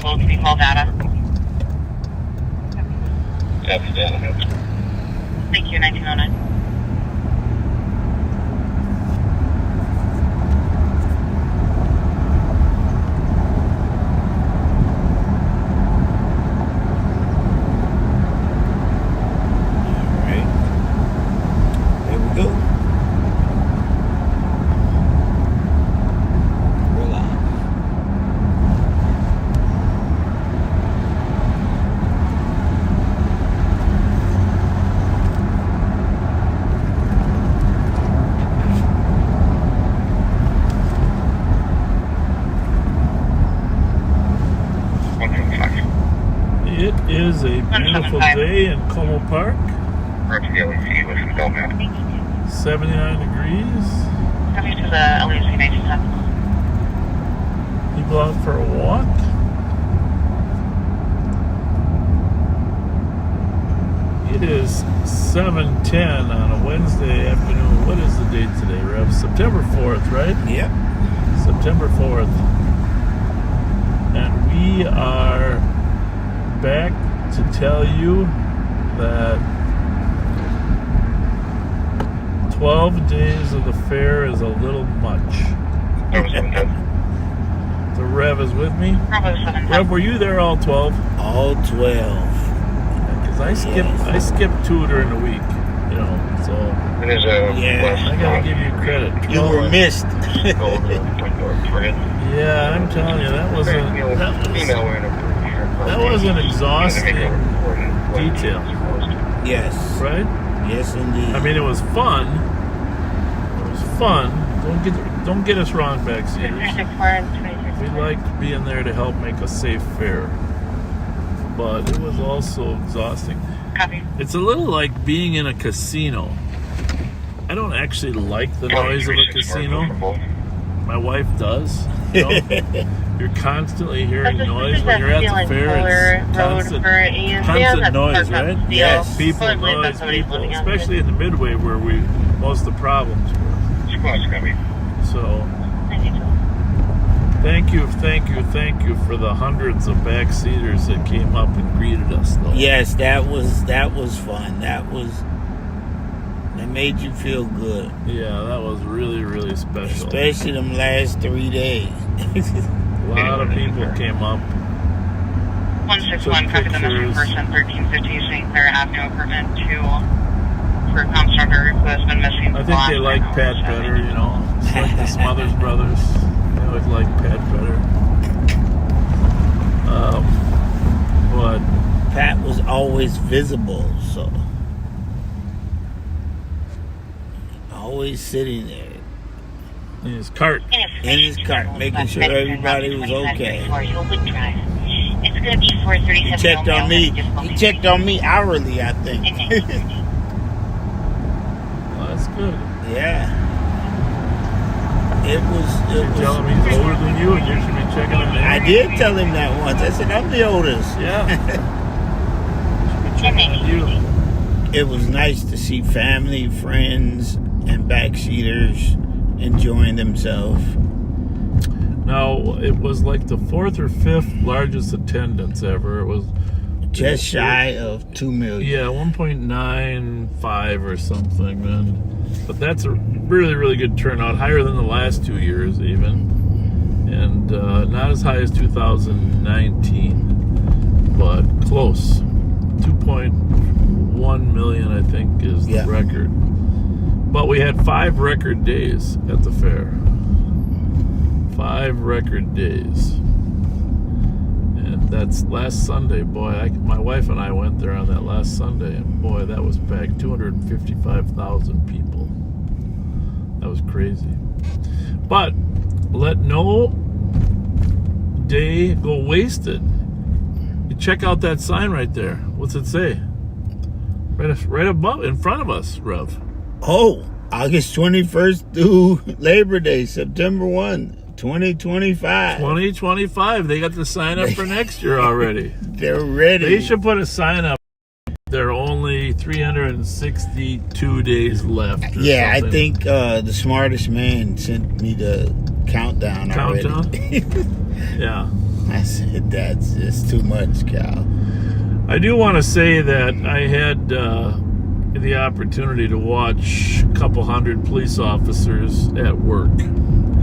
able to be called data. Thank you, 1909. It is a beautiful day in Como Park. 79 degrees. Coming to the LAC 97. People out for a walk. It is 7:10 on a Wednesday afternoon. What is the date today, Rev? September 4th, right? Yep. September 4th. And we are back to tell you that 12 days of the fair is a little much. So Rev is with me. Rev, were you there all 12? All 12. Because I skipped 2 during the week, you know, so Yeah. I gotta give you credit. You were missed. Yeah, I'm telling you, that was an exhausting detail, Yes. right? Yes, indeed. I mean, it was fun. It was fun. Don't get us wrong, backseaters. We liked being there to help make a safe fair, but it was also exhausting. Copy. It's a little like being in a casino. I don't actually like the noise of a casino. My wife does. You know? You're constantly hearing noise when you're at the fair. It's constant noise, right? Yes. People, noise, people, especially in the Midway where most of the problems were. So, thank you for the hundreds of backseaters that came up and greeted us, though. Yes, that was fun. That made you feel good. Yeah, that was really, really special. Especially them last 3 days. A lot of people came up. 161, copy the message person, 1350 St. Clair Avenue, apartment 2, for a constructor who has been missing. I think they like Pat better, you know. It's like the Smothers Brothers. They always like Pat better. But Pat was always visible, so always sitting there in his cart, making sure everybody was okay. It's going to be 437. He checked on me. He checked on me hourly, I think. Well, that's good. Yeah. It was. You're telling me he's older than you, and you should be checking on him. I did tell him that once. I said, I'm the oldest. Yeah. You should be checking on you. It was nice to see family, friends, and backseaters enjoying themselves. Now, it was like the 4th or 5th largest attendance ever. It was just shy of 2 million. Yeah, 1.95 or something, man. But that's a really, really good turnout, higher than the last 2 years even. And not as high as 2019, but close. 2.1 million, I think, is the record. But we had 5 record days at the fair. 5 record days. And that's last Sunday. Boy, my wife and I went there on that last Sunday, and boy, that was packed. 255,000 people. That was crazy. But let no day go wasted. You check out that sign right there. What's it say? Right above, in front of us, Rev. Oh, August 21st through Labor Day, September 1, 2025. 2025. They got the sign up for next year already. They're ready. They should put a sign up. There are only 362 days left. Yeah, something. I think the smartest man sent me the countdown already. Yeah. I said, that's just too much, Cal. I do want to say that I had the opportunity to watch a couple hundred police officers at work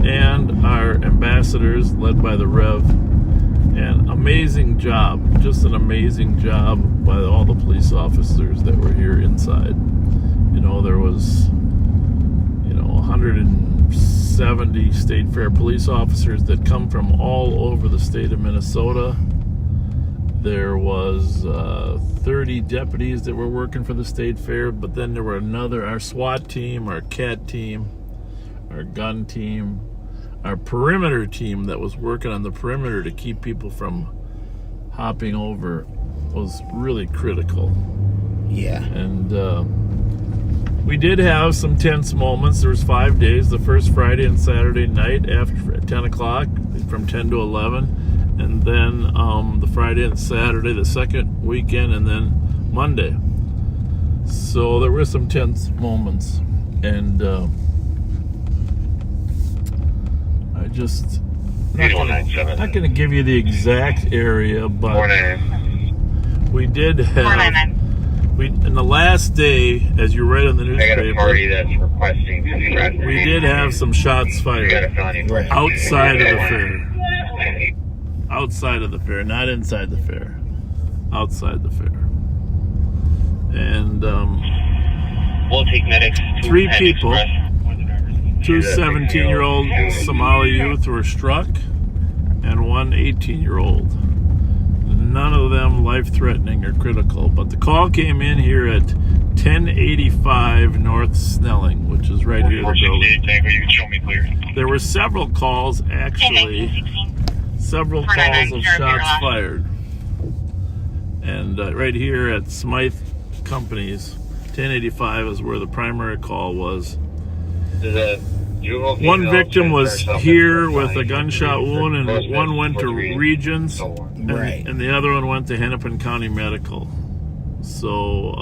and our ambassadors led by the Rev. And amazing job, just an amazing job by all the police officers that were here inside. You know, there was, 170 State Fair police officers that come from all over the state of Minnesota. There was 30 deputies that were working for the State Fair, but then there were our SWAT team, our CAT team, our gun team, our perimeter team that was working on the perimeter to keep people from hopping over was really critical. Yeah. And we did have some tense moments. There was 5 days, the first Friday and Saturday night after 10 o'clock, from 10 to 11. And then the Friday and Saturday, the second weekend, and then Monday. So there were some tense moments. And I just... not going to give you the exact area, but we did have... in the last day, as you read in the newspaper, I got a party that's requesting to be arrested. we did have some shots fired outside of the fair. Outside of the fair, not inside the fair. Outside the fair. And we'll take medics. 3 people, 2 17-year-old Somali youth were struck, and 1 18-year-old. None of them life-threatening or critical, but the call came in here at 1085 North Snelling, which is right here in the building. You can show me clear. There were several calls, actually, several calls of shots fired. And right here at Smythe Companies, 1085 is where the primary call was. One victim was here with a gunshot wound, and one went to Regions, and the other one went to Hennepin County Medical. So,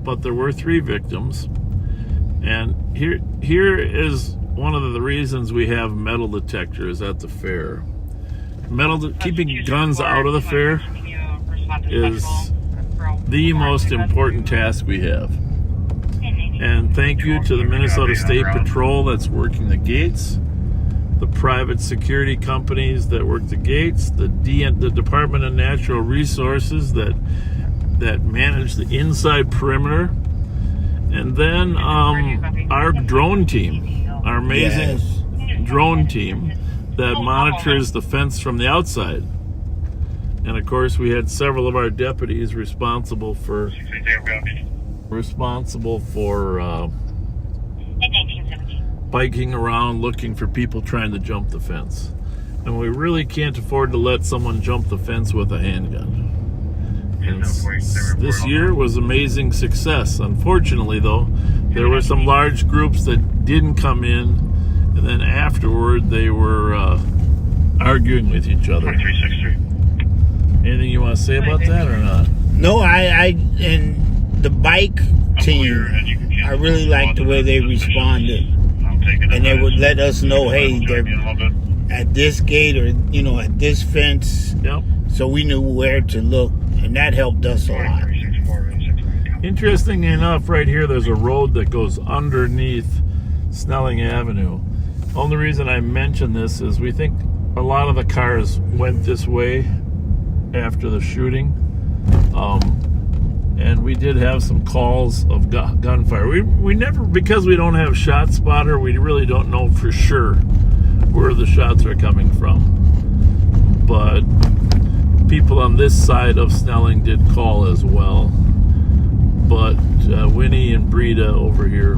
but there were 3 victims, and here is one of the reasons we have metal detectors at the fair. Keeping guns out of the fair is the most important task we have. And thank you to the Minnesota State Patrol that's working the gates, the private security companies that work the gates, the Department of Natural Resources that manage the inside perimeter, and then our drone team, our amazing drone team that monitors the fence from the outside. And of course, we had several of our deputies responsible for biking around looking for people trying to jump the fence. And we really can't afford to let someone jump the fence with a handgun. And this year was amazing success. Unfortunately, though, there were some large groups that didn't come in, and then afterward they were arguing with each other. 2363. Anything you want to say about that or not? No, I and the bike team, I really liked the way they responded. And they would let us know, hey, they're at this gate or, at this fence. Yep. So we knew where to look, and that helped us a lot. Interesting enough, right here, there's a road that goes underneath Snelling Avenue. Only reason I mention this is we think a lot of the cars went this way after the shooting. And we did have some calls of gunfire. We never, because we don't have shot spotter, we really don't know for sure where the shots are coming from. But people on this side of Snelling did call as well. But Winnie and Breda over here.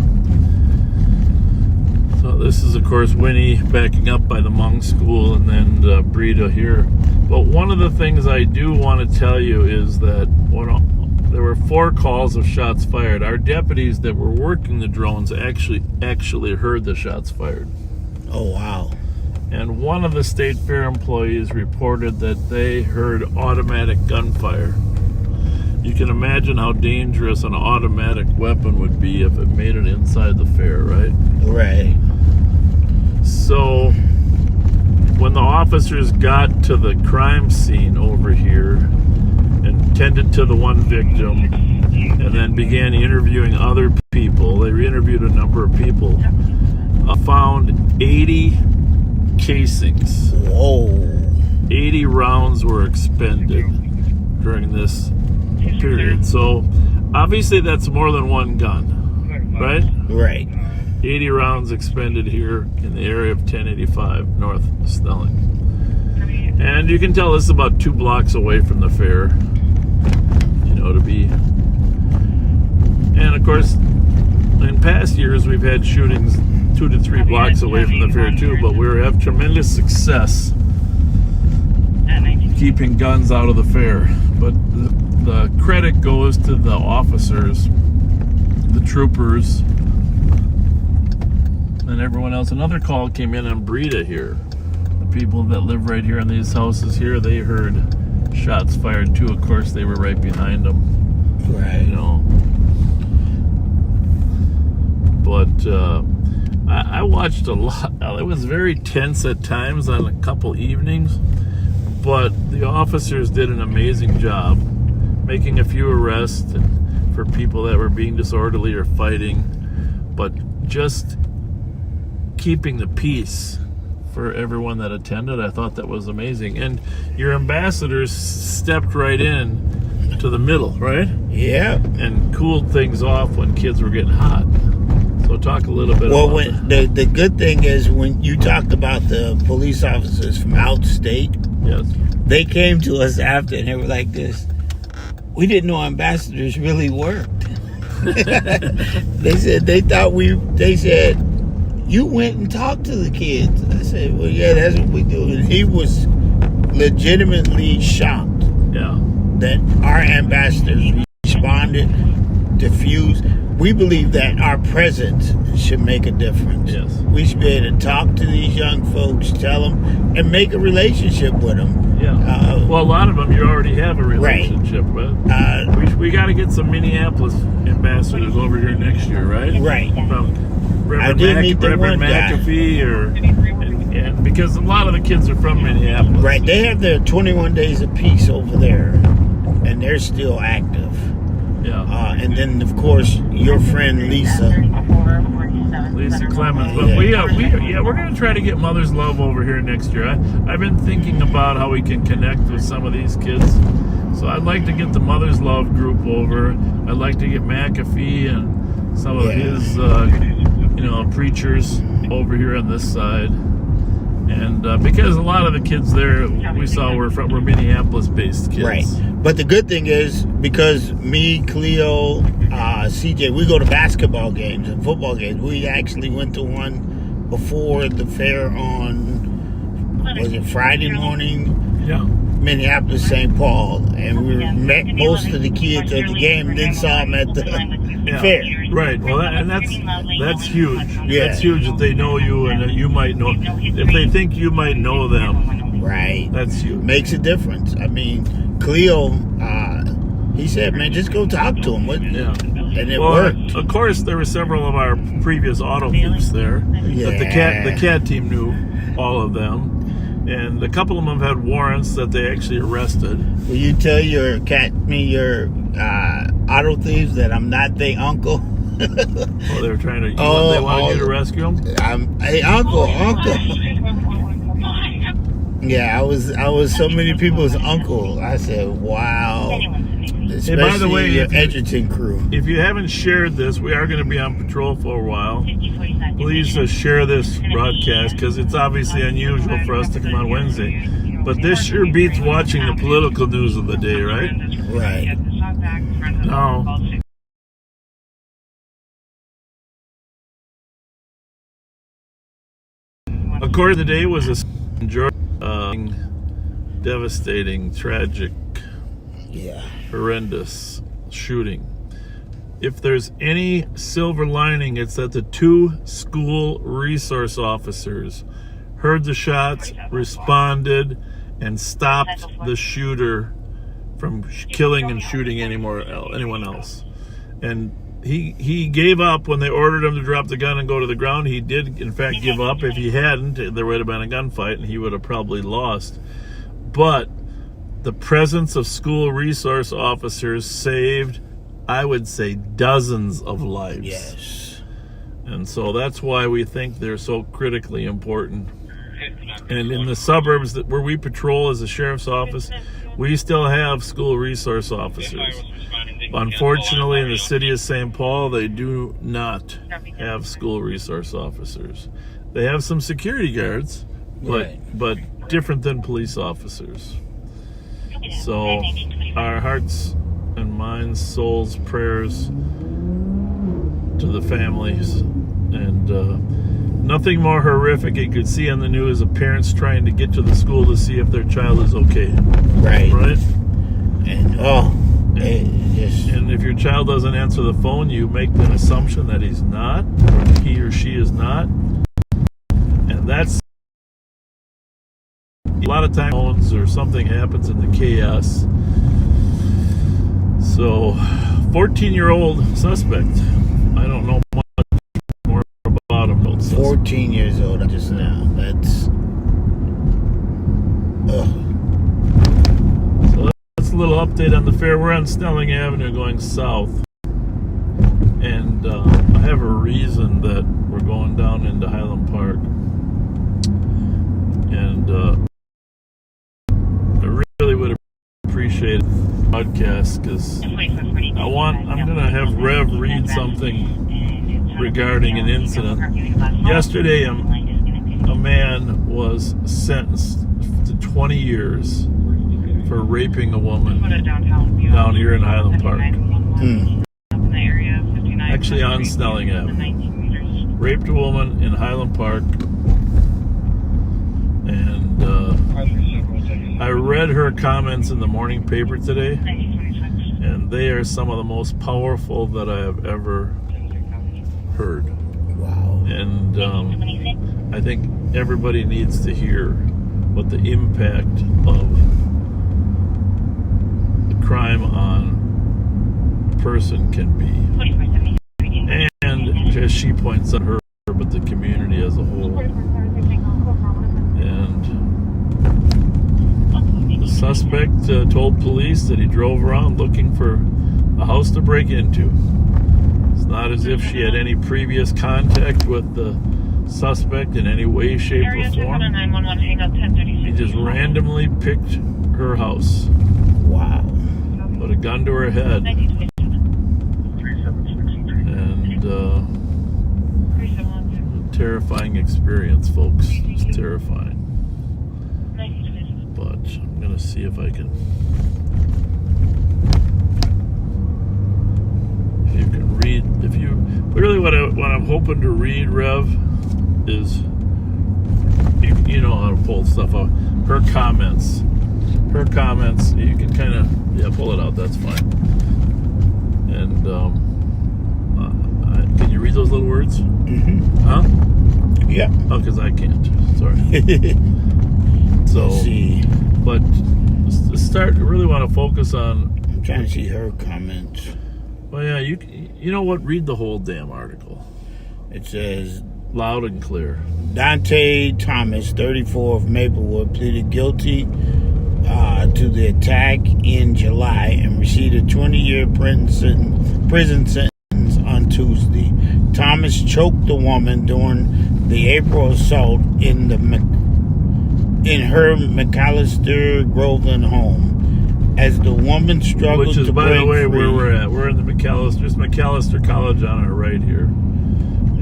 So this is, of course, Winnie backing up by the Hmong School, and then Breda here. But one of the things I do want to tell you is that there were 4 calls of shots fired. Our deputies that were working the drones actually heard the shots fired. Oh, wow. And one of the State Fair employees reported that they heard automatic gunfire. You can imagine how dangerous an automatic weapon would be if it made it inside the fair, right? Right. So when the officers got to the crime scene over here and tended to the one victim and then began interviewing other people. They interviewed a number of people. Found 80 casings. Whoa. 80 rounds were expended during this period. So obviously that's more than one gun, right? Right. 80 rounds expended here in the area of 1085 North Snelling. And you can tell this is about 2 blocks away from the fair, to be. And of course, in past years, we've had shootings 2 to 3 blocks away from the fair too, but we have tremendous success keeping guns out of the fair. But the credit goes to the officers, the troopers, and everyone else. Another call came in on Breda here. The people that live right here in these houses here, they heard shots fired too. Of course, they were right behind them. Right. But I watched a lot. It was very tense at times on a couple evenings, but the officers did an amazing job making a few arrests for people that were being disorderly or fighting, but just keeping the peace for everyone that attended. I thought that was amazing. And your ambassadors stepped right in to the middle, right? Yeah. And cooled things off when kids were getting hot. So talk a little bit about that. The good thing is when you talked about the police officers from out state, Yes. they came to us after and they were like this. We didn't know ambassadors really worked. They said, you went and talked to the kids. I said, well, yeah, that's what we do. And he was legitimately shocked that our ambassadors responded, diffused. We believe that our presence should make a difference. Yes. We should be able to talk to these young folks, tell them, and make a relationship with them. Yeah. Well, a lot of them you already have a relationship with. We got to get some Minneapolis ambassadors over here next year, right? Right. From I did meet the Reverend one guy. McAfee, and because a lot of the kids are from Minneapolis. Right. They have their 21 days of peace over there, and they're still active. Yeah. And then, of course, your friend Lisa Clemens. But we're going to try to get Mother's Love over here next year. I've been thinking about how we can connect with some of these kids. So I'd like to get the Mother's Love group over. I'd like to get McAfee and some of his, preachers over here on this side. And because a lot of the kids there we saw were Minneapolis-based kids. Right. But the good thing is, because me, Cleo, CJ, we go to basketball games and football games. We actually went to one before the fair on, was it Friday morning? Yeah. Minneapolis, St. Paul. And we met most of the kids at the game and then saw them at the fair. Right. Well, that's huge. Yeah. That's huge that they know you and that you might know. If they think you might know them, right. That's huge. Makes a difference. I mean, Cleo, he said, man, just go talk to him. And it worked. Of course, there were several of our previous auto thieves there. Yeah. That the CAT team knew all of them. And a couple of them had warrants that they actually arrested. Will you tell your auto thieves that I'm not their uncle? Oh, they were trying to. They wanted you to rescue them. Hey, uncle. Yeah, I was so many people's uncle. I said, wow. Especially by the way, your Edgerton crew. If you haven't shared this, we are going to be on patrol for a while. Please share this broadcast because it's obviously unusual for us to come on Wednesday. But this sure beats watching the political news of the day, right? Right. No. Of course, the day was a devastating, tragic, horrendous shooting. If there's any silver lining, it's that the 2 school resource officers heard the shots, responded, and stopped the shooter from killing and shooting anyone else. And he gave up when they ordered him to drop the gun and go to the ground. He did, in fact, give up. If he hadn't, there would have been a gunfight, and he would have probably lost. But the presence of school resource officers saved, I would say, dozens of lives. Yes. And so that's why we think they're so critically important. And in the suburbs where we patrol as a sheriff's office, we still have school resource officers. Unfortunately, in the city of St. Paul, they do not have school resource officers. They have some security guards, but different than police officers. So our hearts and minds, souls, prayers to the families. And nothing more horrific you could see on the news of parents trying to get to the school to see if their child is okay. Right. And and if your child doesn't answer the phone, you make an assumption that he's not, or he or she is not. And that's a lot of times or something happens in the chaos. So 14-year-old suspect. I don't know much more about him. 14 years old just now. That's So that's a little update on the fair. We're on Snelling Avenue going south. And I have a reason that we're going down into Highland Park. And I really would appreciate the podcast because I'm going to have Rev read something regarding an incident. Yesterday, a man was sentenced to 20 years for raping a woman down here in Highland Park. Actually on Snelling Avenue. Raped a woman in Highland Park. And I read her comments in the morning paper today, and they are some of the most powerful that I have ever heard. wow. And I think everybody needs to hear what the impact of the crime on a person can be. And as she points out, her, but the community as a whole. And the suspect told police that he drove around looking for a house to break into. It's not as if she had any previous contact with the suspect in any way, shape, or form. He just randomly picked her house. Wow. Put a gun to her head. And a terrifying experience, folks. It's terrifying. But I'm going to see if I can... If you can read... If you... Really what I'm hoping to read, Rev, is... You know how to pull stuff out. Her comments. You can kind of... Yeah, pull it out. That's fine. And... can you read those little words? Mm-hmm. Huh? Yeah. Oh, because I can't. Sorry. So, let's see. But to start, I really want to focus on... I'm trying to see her comments. Well, yeah, you know what? Read the whole damn article. It says... Loud and clear. Dante Thomas, 34 of Maplewood, pleaded guilty to the attack in July and received a 20-year prison sentence on Tuesday. Thomas choked the woman during the April assault in her McAllister Groveland home. As the woman struggled Which is, to by break the way, free, where we're at. We're in the McAllister College on our right here.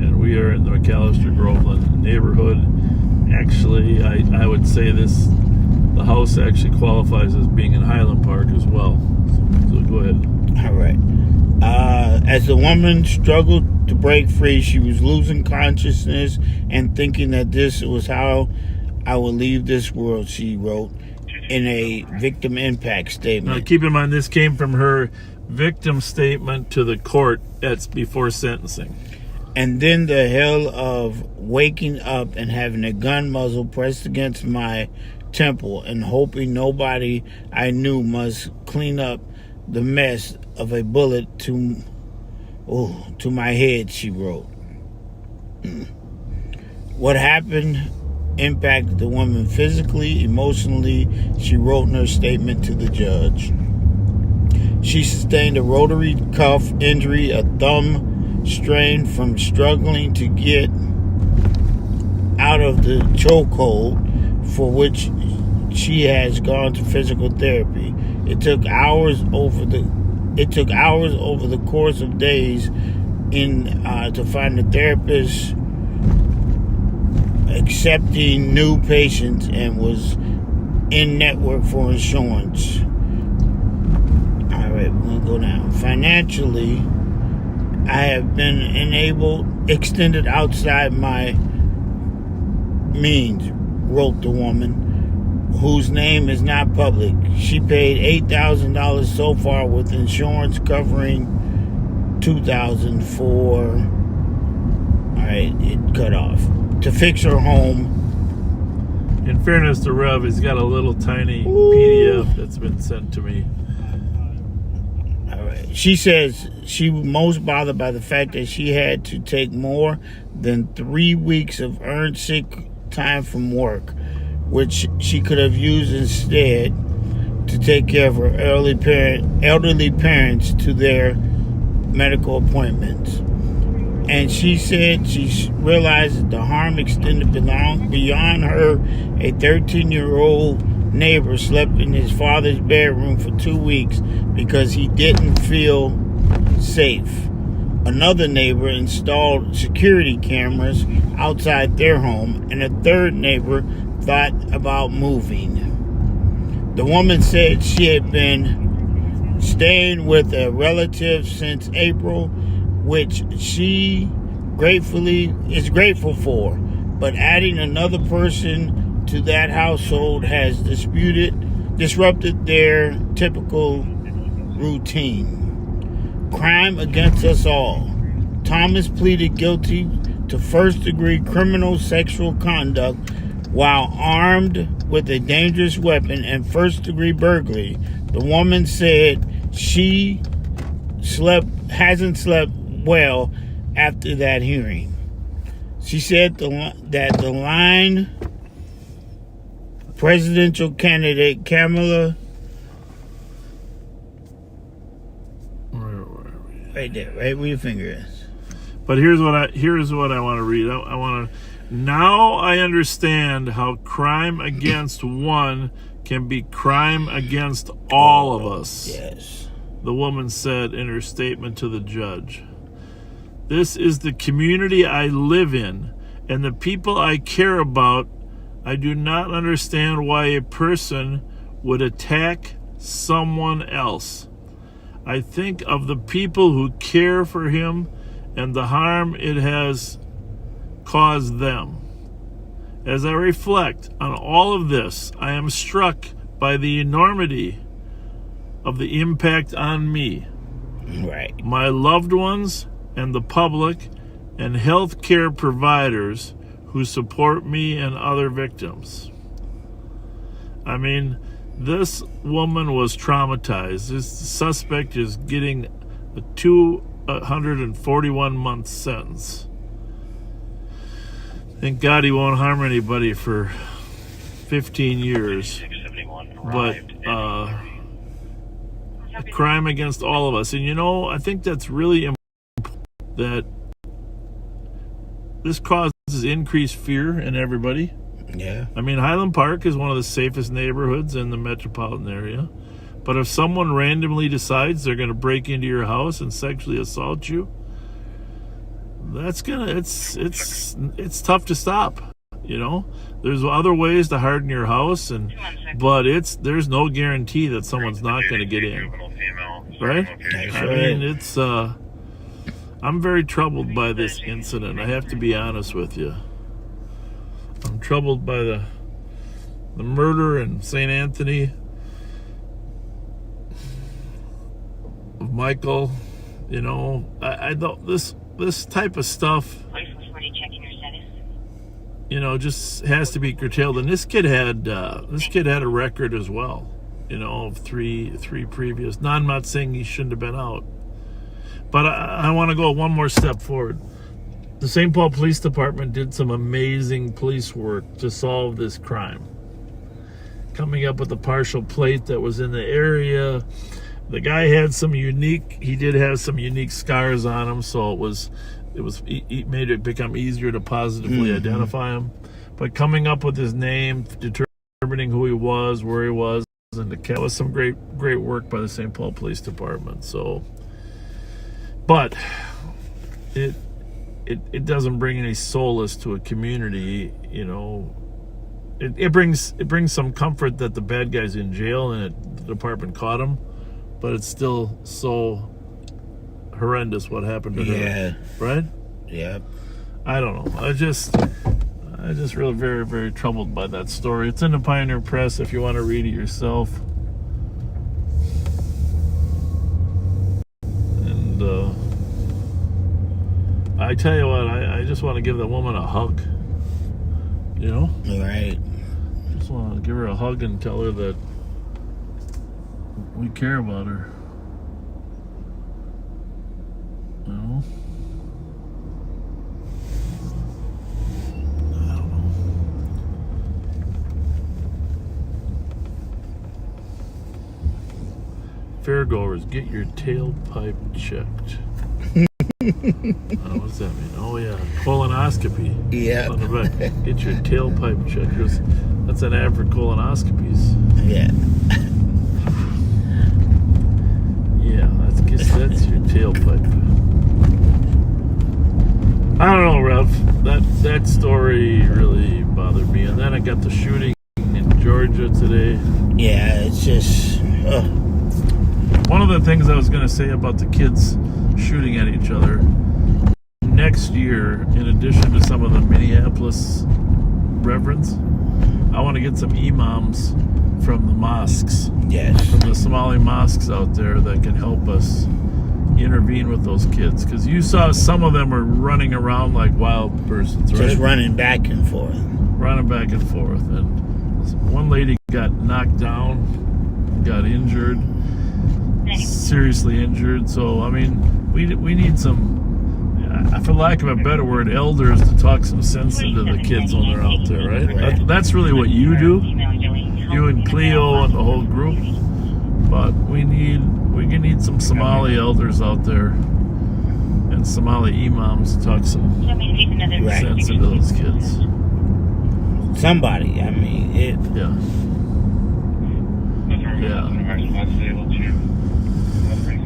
And we are in the McAllister Groveland neighborhood. Actually, I would say the house actually qualifies as being in Highland Park as well. So go ahead. All right. As the woman struggled to break free, she was losing consciousness and thinking that this was how I would leave this world, she wrote in a victim impact statement. Now, keep in mind, this came from her victim statement to the court before sentencing. And then the hell of waking up and having a gun muzzle pressed against my temple and hoping nobody I knew must clean up the mess of a bullet to Oh, to my head, she wrote. What happened impacted the woman physically, emotionally, she wrote in her statement to the judge. She sustained a rotary cuff injury, a thumb strain from struggling to get out of the chokehold, for which she has gone to physical therapy. It took hours over the course of days to find a therapist accepting new patients and was in network for insurance. All right, we're gonna go down. Financially, I have been extended outside my means, wrote the woman, whose name is not public. She paid $8,000 so far, with insurance covering $2,000 for, all right, it cut off, to fix her home. In fairness to Rev, he's got a little tiny PDF that's been sent to me. All right. She says she was most bothered by the fact that she had to take more than 3 weeks of earned sick time from work, which she could have used instead to take care of her elderly parents to their medical appointments. And she said she realized that the harm extended beyond her. A 13-year-old neighbor slept in his father's bedroom for 2 weeks because he didn't feel safe. Another neighbor installed security cameras outside their home, and a third neighbor thought about moving. The woman said she had been staying with a relative since April, which she is grateful for, but adding another person to that household has disrupted their typical routine. Crime against us all. Thomas pleaded guilty to first-degree criminal sexual conduct while armed with a dangerous weapon and first-degree burglary. The woman said she hasn't slept well after that hearing. She said that the line presidential candidate Kamala, right there, right where your finger is. But here's what I want to read. Now I understand how crime against one can be crime against all of us. Yes. The woman said in her statement to the judge. This is the community I live in and the people I care about. I do not understand why a person would attack someone else. I think of the people who care for him and the harm it has caused them. As I reflect on all of this, I am struck by the enormity of the impact on me, right, my loved ones, and the public and health care providers who support me and other victims. I mean, this woman was traumatized. This suspect is getting a 241-month sentence. Thank God he won't harm anybody for 15 years. But a crime against all of us. And I think that's really important, that this causes increased fear in everybody. Yeah. I mean, Highland Park is one of the safest neighborhoods in the metropolitan area. But if someone randomly decides they're going to break into your house and sexually assault you, it's tough to stop. There's other ways to harden your house, but there's no guarantee that someone's not going to get in, right? I mean, I'm very troubled by this incident. I have to be honest with you. I'm troubled by the murder in St. Anthony of Michael. I don't, this type of stuff, just has to be curtailed. And this kid had a record as well, of three previous. Now, I'm not saying he shouldn't have been out, But I want to go one more step forward. The St. Paul Police Department did some amazing police work to solve this crime. Coming up with a partial plate that was in the area. The guy had he did have some unique scars on him, so it made it become easier to positively identify him. But coming up with his name, determining who he was, where he was, and that was some great work by the St. Paul Police Department. So, but it doesn't bring any solace to a community, you know. It brings some comfort that the bad guy's in jail and the department caught him, but it's still so horrendous what happened to her, right? Yeah. I don't know. I just really very, very troubled by that story. It's in the Pioneer Press if you want to read it yourself. And I tell you what, I just want to give that woman a hug. You know? Right. Just want to give her a hug and tell her that we care about her. You know? I don't know. Fairgoers, get your tailpipe checked. What does that mean? Oh yeah, colonoscopy. Yeah. On the back. Get your tailpipe checked. That's an ad for colonoscopies. Yeah. Yeah, that's your tailpipe. I don't know, Rev. That story really bothered me. And then I got the shooting in Georgia today. Yeah, it's just. One of the things I was going to say about the kids shooting at each other, next year, in addition to some of the Minneapolis reverends, I want to get some imams from the mosques, from the Somali mosques out there that can help us intervene with those kids. Because you saw some of them were running around like wild persons, right? Just running back and forth. Running back and forth. And one lady got knocked down, got injured, seriously injured. So, I mean, we need some, for lack of a better word, elders to talk some sense into the kids when they're out there, right? That's really what you do, you and Cleo and the whole group. But we need some Somali elders out there and Somali imams to talk some sense into those kids. Somebody, I mean,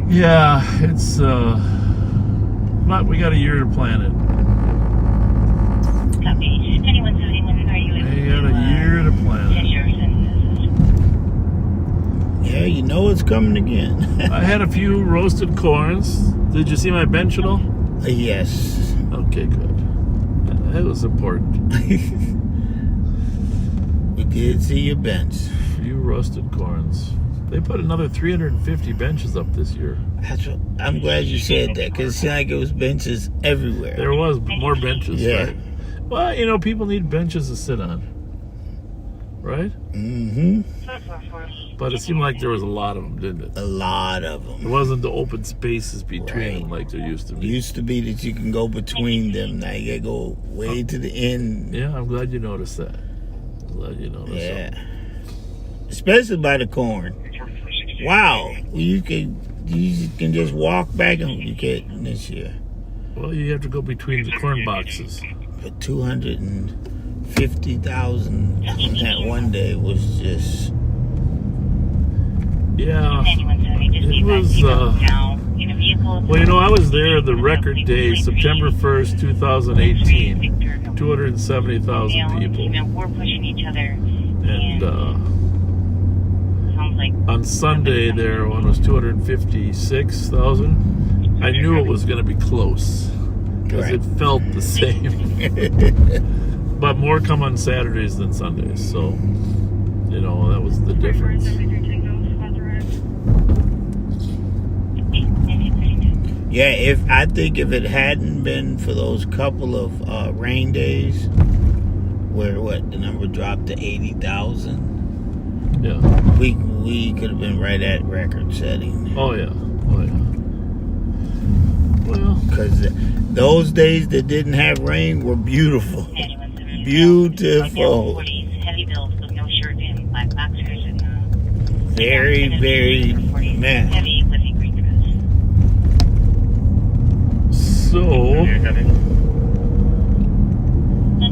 Yeah, it's but we got a year to plan it. We got a year to plan it. Yeah, you know it's coming again. I had a few roasted corns. Did you see my bench at all? Yes. Okay, good. That was important. We did see your bench. A few roasted corns. They put another 350 benches up this year. I'm glad you said that, because it seemed like it was benches everywhere. There was more benches, yeah. Right? Well, you know, people need benches to sit on, right? Mm-hmm. But it seemed like there was a lot of them, didn't it? A lot of them. It wasn't the open spaces between them like there used to be. It used to be that you can go between them. Now you gotta go way to the end. Yeah, I'm glad you noticed that. I'm glad you noticed that. Yeah. Especially by the corn. Wow. You can just walk back and you can't this year. Well, you have to go between the corn boxes. But 250,000 that one day was just. Yeah, it was, well, you know, I was there the record day, September 1st, 2018, 270,000 people. And on Sunday there, when it was 256,000, I knew it was going to be close, because it felt the same. But more come on Saturdays than Sundays, so, you know, that was the difference. Yeah, I think if it hadn't been for those couple of rain days, where the number dropped to 80,000, yeah, we could have been right at record setting. Oh yeah. Well, because those days that didn't have rain were beautiful. Beautiful. Heavy bills with no shirt and black boxers and Very, very, man. heavy living green dress. so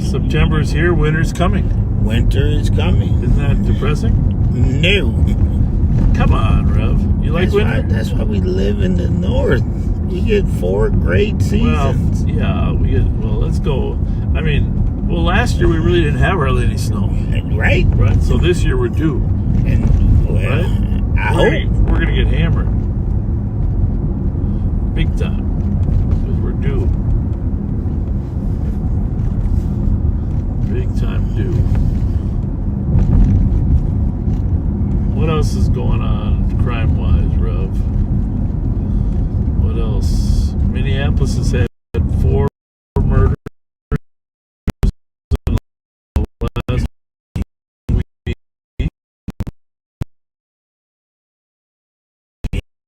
September's here, winter's coming. Winter is coming. Isn't that depressing? No. Come on, Rev. You like winter? That's why we live in the north. We get 4 great seasons. Well, yeah, let's go. I mean, last year we really didn't have hardly any snow. Right? Right? So this year we're due. And, well, Right? I hope. We're going to get hammered. Big time. Because we're due. Big time due. What else is going on crime-wise, Rev? What else? Minneapolis has had 4 murders in the last week.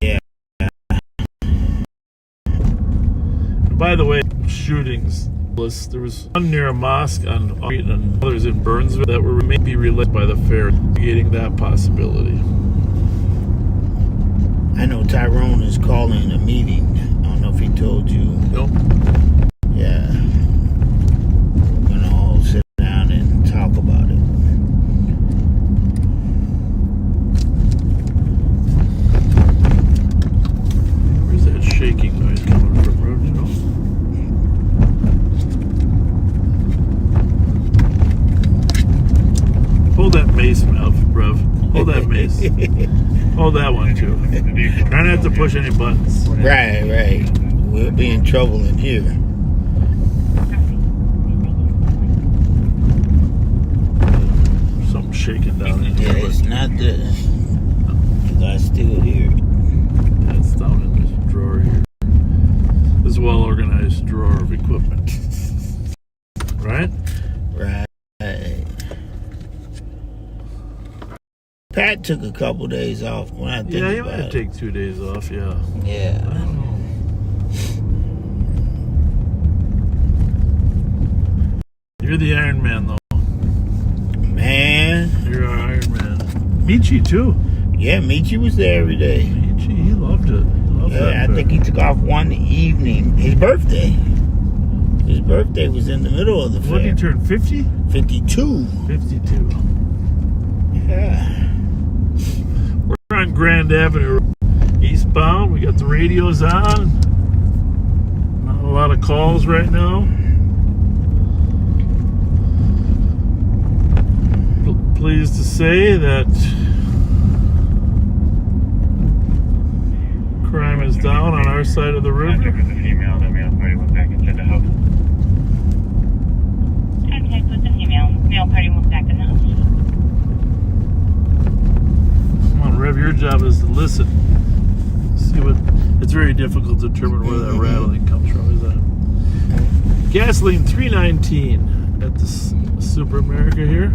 Yeah. And by the way, shootings. There was one near a mosque on Street and others in Burnsville that were maybe related by the fair, negating that possibility. I know Tyrone is calling a meeting. I don't know if he told you. Nope. Yeah. We're going to all sit down and talk about it. Where's that shaking noise coming from, Rev? You know? Hold that mace, Rev. Hold that mace. Hold that one, too. Try not to push any buttons. Right. We'll be in trouble in here. Something shaking down in Yeah, here. it's not this. Because I still hear it. That's down in this drawer here. This well-organized drawer of equipment. Right? Right. Pat took a couple days off when I think Yeah, you about might it. take 2 days off, yeah. Yeah. I don't know. You're the Iron Man, though. Man. You're our Iron Man. Michi, too. Yeah, Michi was there every day. Michi, he loved it. He loved that. Yeah, I think he took off one evening. His birthday. His birthday was in the middle of the fair. What did he turn, 50? 52. 52. Yeah. We're on Grand Avenue, eastbound. We got the radios on. Not a lot of calls right now. Pleased to say that crime is down on our side of the river. Contact with the female, the male party went back into the house. Contact with the female. Male party moved back in the house. Come on, Rev, your job is to listen. See what. It's very difficult to determine where that rattling comes from, isn't it? Gasoline $3.19 at the Super America here.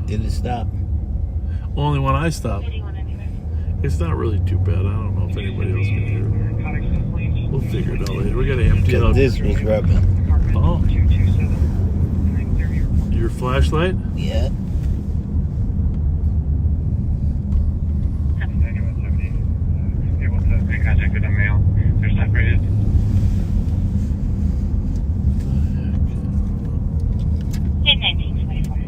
Did it stop? Only when I stop. It's not really too bad. I don't know if anybody else can hear it. We'll figure it out later. We gotta empty Because out. this was rubbing. Oh. Your flashlight? Yeah. Able to make contact with the male. They're separated. 1924.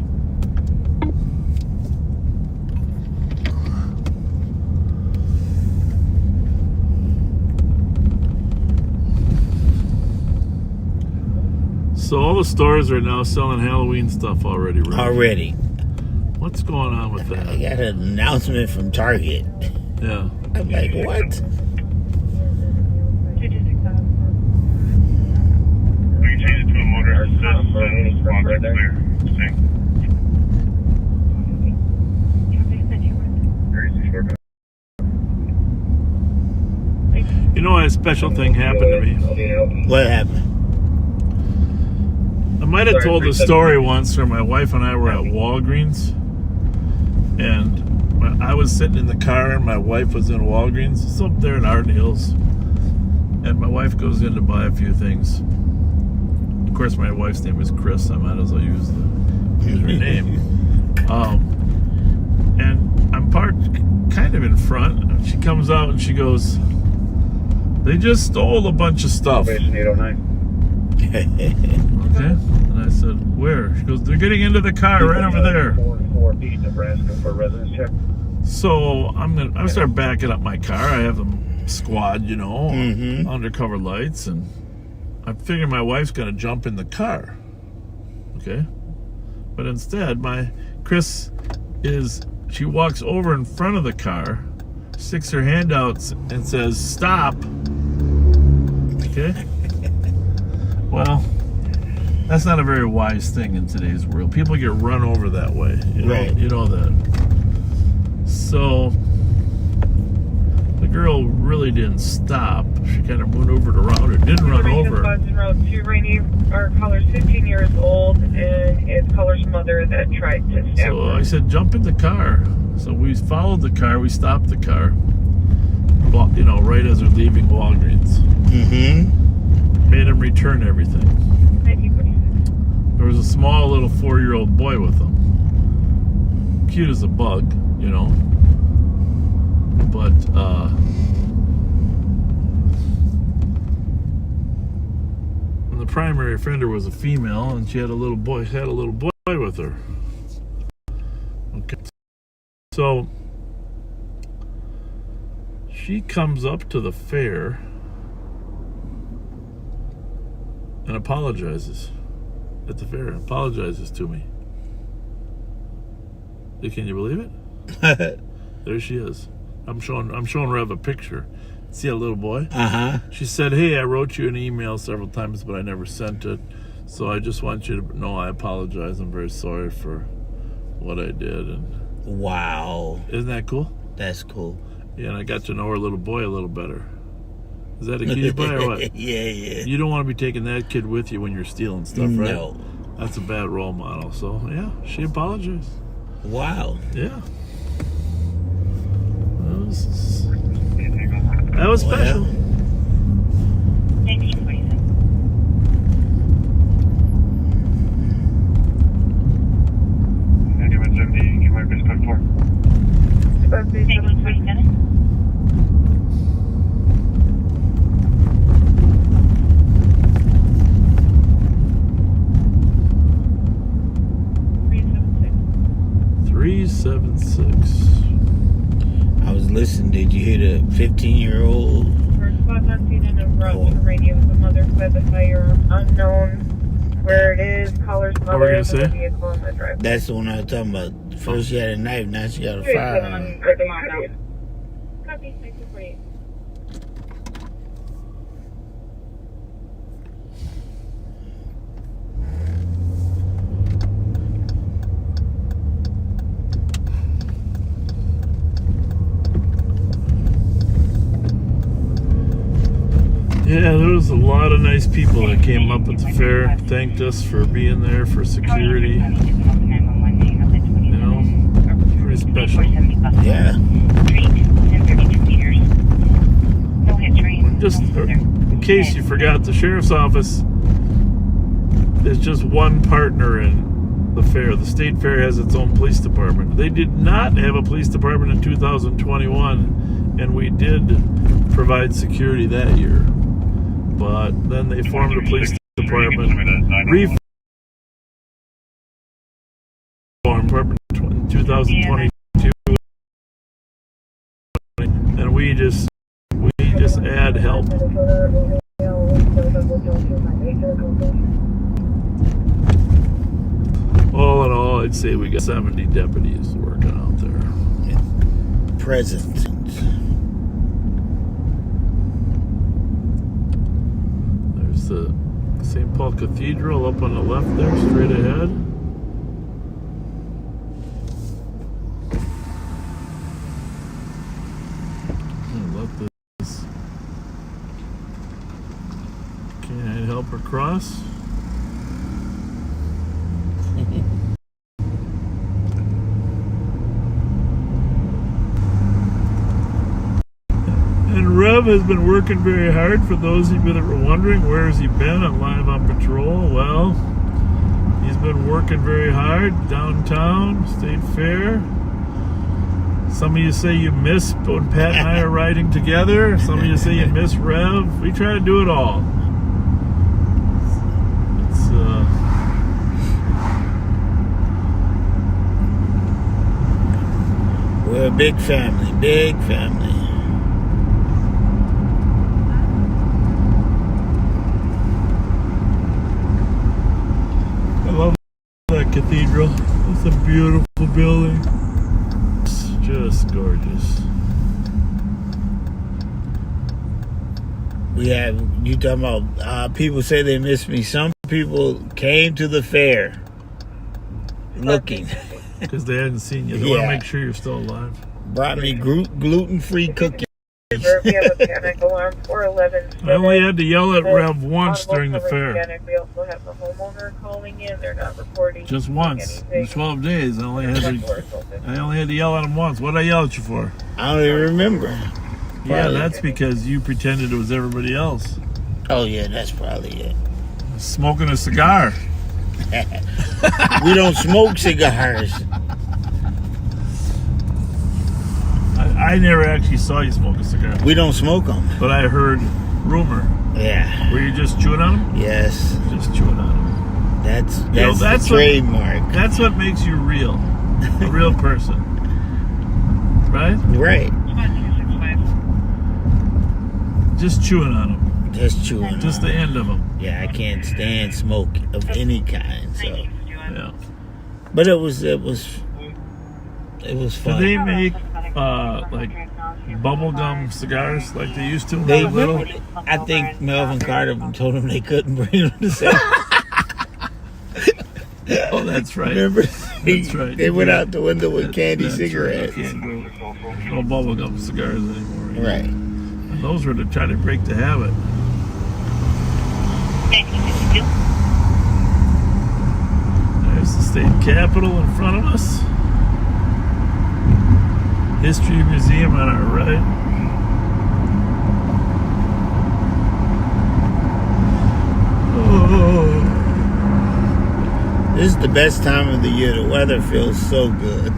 So all the stores are now selling Halloween stuff already, right? Already. What's going on with I that? got an announcement from Target. Yeah. I'm like, what? We can change it to a motor assist and walk it clear. Same. Very short. a special thing happened to me. What happened? I might have told the story once where my wife and I were at Walgreens, and I was sitting in the car and my wife was in Walgreens. It's up there in Arden Hills. And my wife goes in to buy a few things. Of course, my wife's name is Chris. I might as well use her name. And I'm parked kind of in front. And she comes out and she goes, "They just stole a bunch of stuff." Okay. And I said, "Where?" She goes, "They're getting into the car right over there." So I start backing up my car. I have them squad, undercover lights, and I figure my wife's gonna jump in the car. Okay, but instead, she walks over in front of the car, sticks her hand out, and says, "Stop." Okay. Well, that's not a very wise thing in today's world. People get run over that way. Right. You know that. So the girl really didn't stop. She kind of maneuvered around her, didn't run over. Road 2 Rainy, our caller's 15 years old, and it's caller's mother that tried to stab So her. I said, "Jump in the car." So we followed the car. We stopped the car. Right as they're leaving Walgreens. Mm-hmm. Made him return everything. 1946. There was a small little 4-year-old boy with him. Cute as a bug, But the primary offender was a female, and she had a little boy. With her. Okay. So she comes up to the fair and apologizes at the fair. Apologizes to me. Can you believe it? There she is. I'm showing Rev a picture. See a little boy? Uh-huh. She said, "Hey, I wrote you an email several times, but I never sent it. So I just want you to know I apologize. I'm very sorry for what I did." And Wow. isn't that cool? That's cool. Yeah, and I got to know her little boy a little better. Is that a cutie pie or what? Yeah. You don't want to be taking that kid with you when you're stealing stuff, right? No. That's a bad role model. So, yeah, she apologized. Wow. Yeah. That was special. Well. Thanks for pleasing. Give my best code 4. England 27. I was listening. Did you hear the 15-year-old? First spot not seen in a route to radio with the mother who had the firearm unknown. Where it is, caller's What mother were you is in gonna the say? vehicle in the driveway. That's the one I was talking about. First she had a knife, now she got a Copy, firearm. 1948. Yeah, there was a lot of nice people that came up at the fair, thanked us for being there, for security. Pretty special. Yeah. Just in case you forgot, the sheriff's office is just one partner in the fair. The state fair has its own police department. They did not have a police department in 2021, and we did provide security that year. But then they formed a police department, reformed in 2022, and we just add help. All in all, I'd say we got 70 deputies working out there. Present. There's the St. Paul Cathedral up on the left there, straight ahead. Let this us. And Rev has been working very hard. For those of you that were wondering, where has he been on Live on Patrol? Well, he's been working very hard downtown, State Fair. Some of you say you miss when Pat and I are riding together. Some of you say you miss Rev. We try to do it all. It's we're a big family, big family. I love that cathedral. It's a beautiful building. It's just gorgeous. We have, you talking about people say they miss me. Some people came to the fair looking. Because they hadn't seen you. They want to make sure you're still alive. Brought me gluten-free cookies. We have a panic alarm 411. I only had to yell at Rev once during the fair. We also have the homeowner calling in. They're not reporting. Just once. In 12 days. I only had to yell at him once. What did I yell at you for? I don't even remember. Yeah, Probably. that's because you pretended it was everybody else. Oh, yeah, that's probably it. Smoking a cigar. We don't smoke cigars. I never actually saw you smoke a cigar. We don't smoke them. But I heard rumor. Yeah. Were you just chewing on them? Yes. Just chewing on them. That's that's the trademark. That's what makes you real. A real person. Right? Right. Just chewing on them. Just chewing. Just the end of them. Yeah, I can't stand smoke of any kind. So. Yeah. But it was fun. Do they make like bubblegum cigars like they used to when They they were little? I think Melvin Carter told them they couldn't bring them to sell. Oh, that's right. Remember? That's right. They went out the window with candy That's cigarettes. Right. No bubblegum cigars anymore. Right. And those were to try to break the habit. There's the state capitol in front of us. History Museum on our right. Oh. This is the best time of the year. The weather feels so good.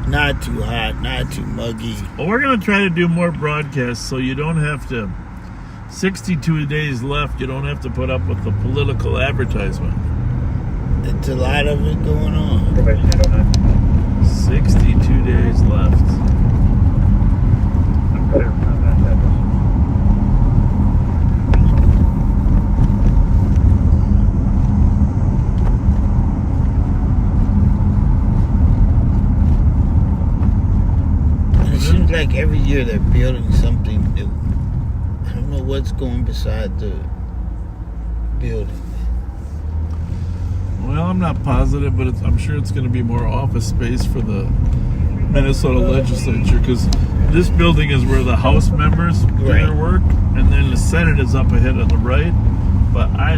Not too hot, not too muggy. Well, we're going to try to do more broadcasts so you don't have to, 62 days left, you don't have to put up with the political advertisement. It's a lot of it going on. 62 days left. And it seems like every year they're building something new. I don't know what's going beside the building. Well, I'm not positive, but I'm sure it's going to be more office space for the Minnesota legislature, because this building is where the House members do their work, and then the Senate is up ahead on the right. But I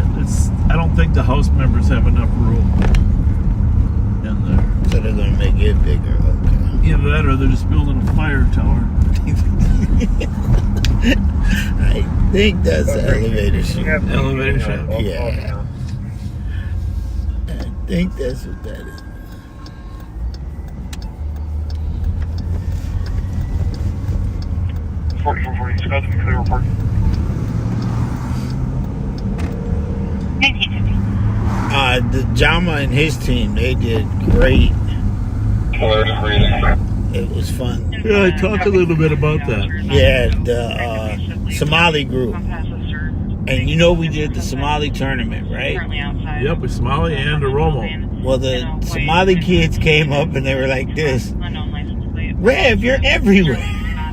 don't think the House members have enough room in there. So they're going to make it bigger. Okay. Either that or they're just building a fire tower. I think that's the elevator shaft. Elevator shaft. Yeah. I think that's what that is. The Jama and his team, they did great. It was fun. Yeah, talk a little bit about that. Yeah, the Somali group. And you know we did the Somali tournament, right? Yep, with Somali and Oromo. Well, the Somali kids came up and they were like this. Rev, you're everywhere.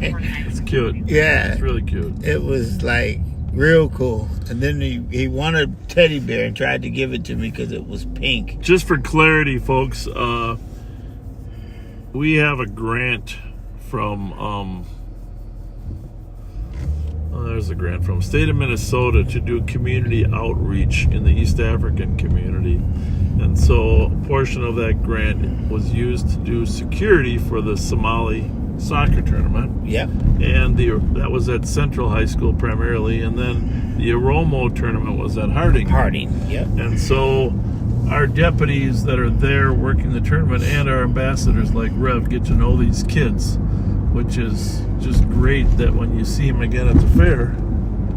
It's cute. Yeah. It's really cute. It was like real cool. And then he wanted a teddy bear and tried to give it to me because it was pink. Just for clarity, folks, we have a grant from Oh, there's a grant from state of Minnesota to do community outreach in the East African community. And so a portion of that grant was used to do security for the Somali soccer tournament. Yep. And that was at Central High School primarily. And then the Oromo tournament was at Harding. Yep. And so our deputies that are there working the tournament and our ambassadors like Rev get to know these kids, which is just great that when you see them again at the fair,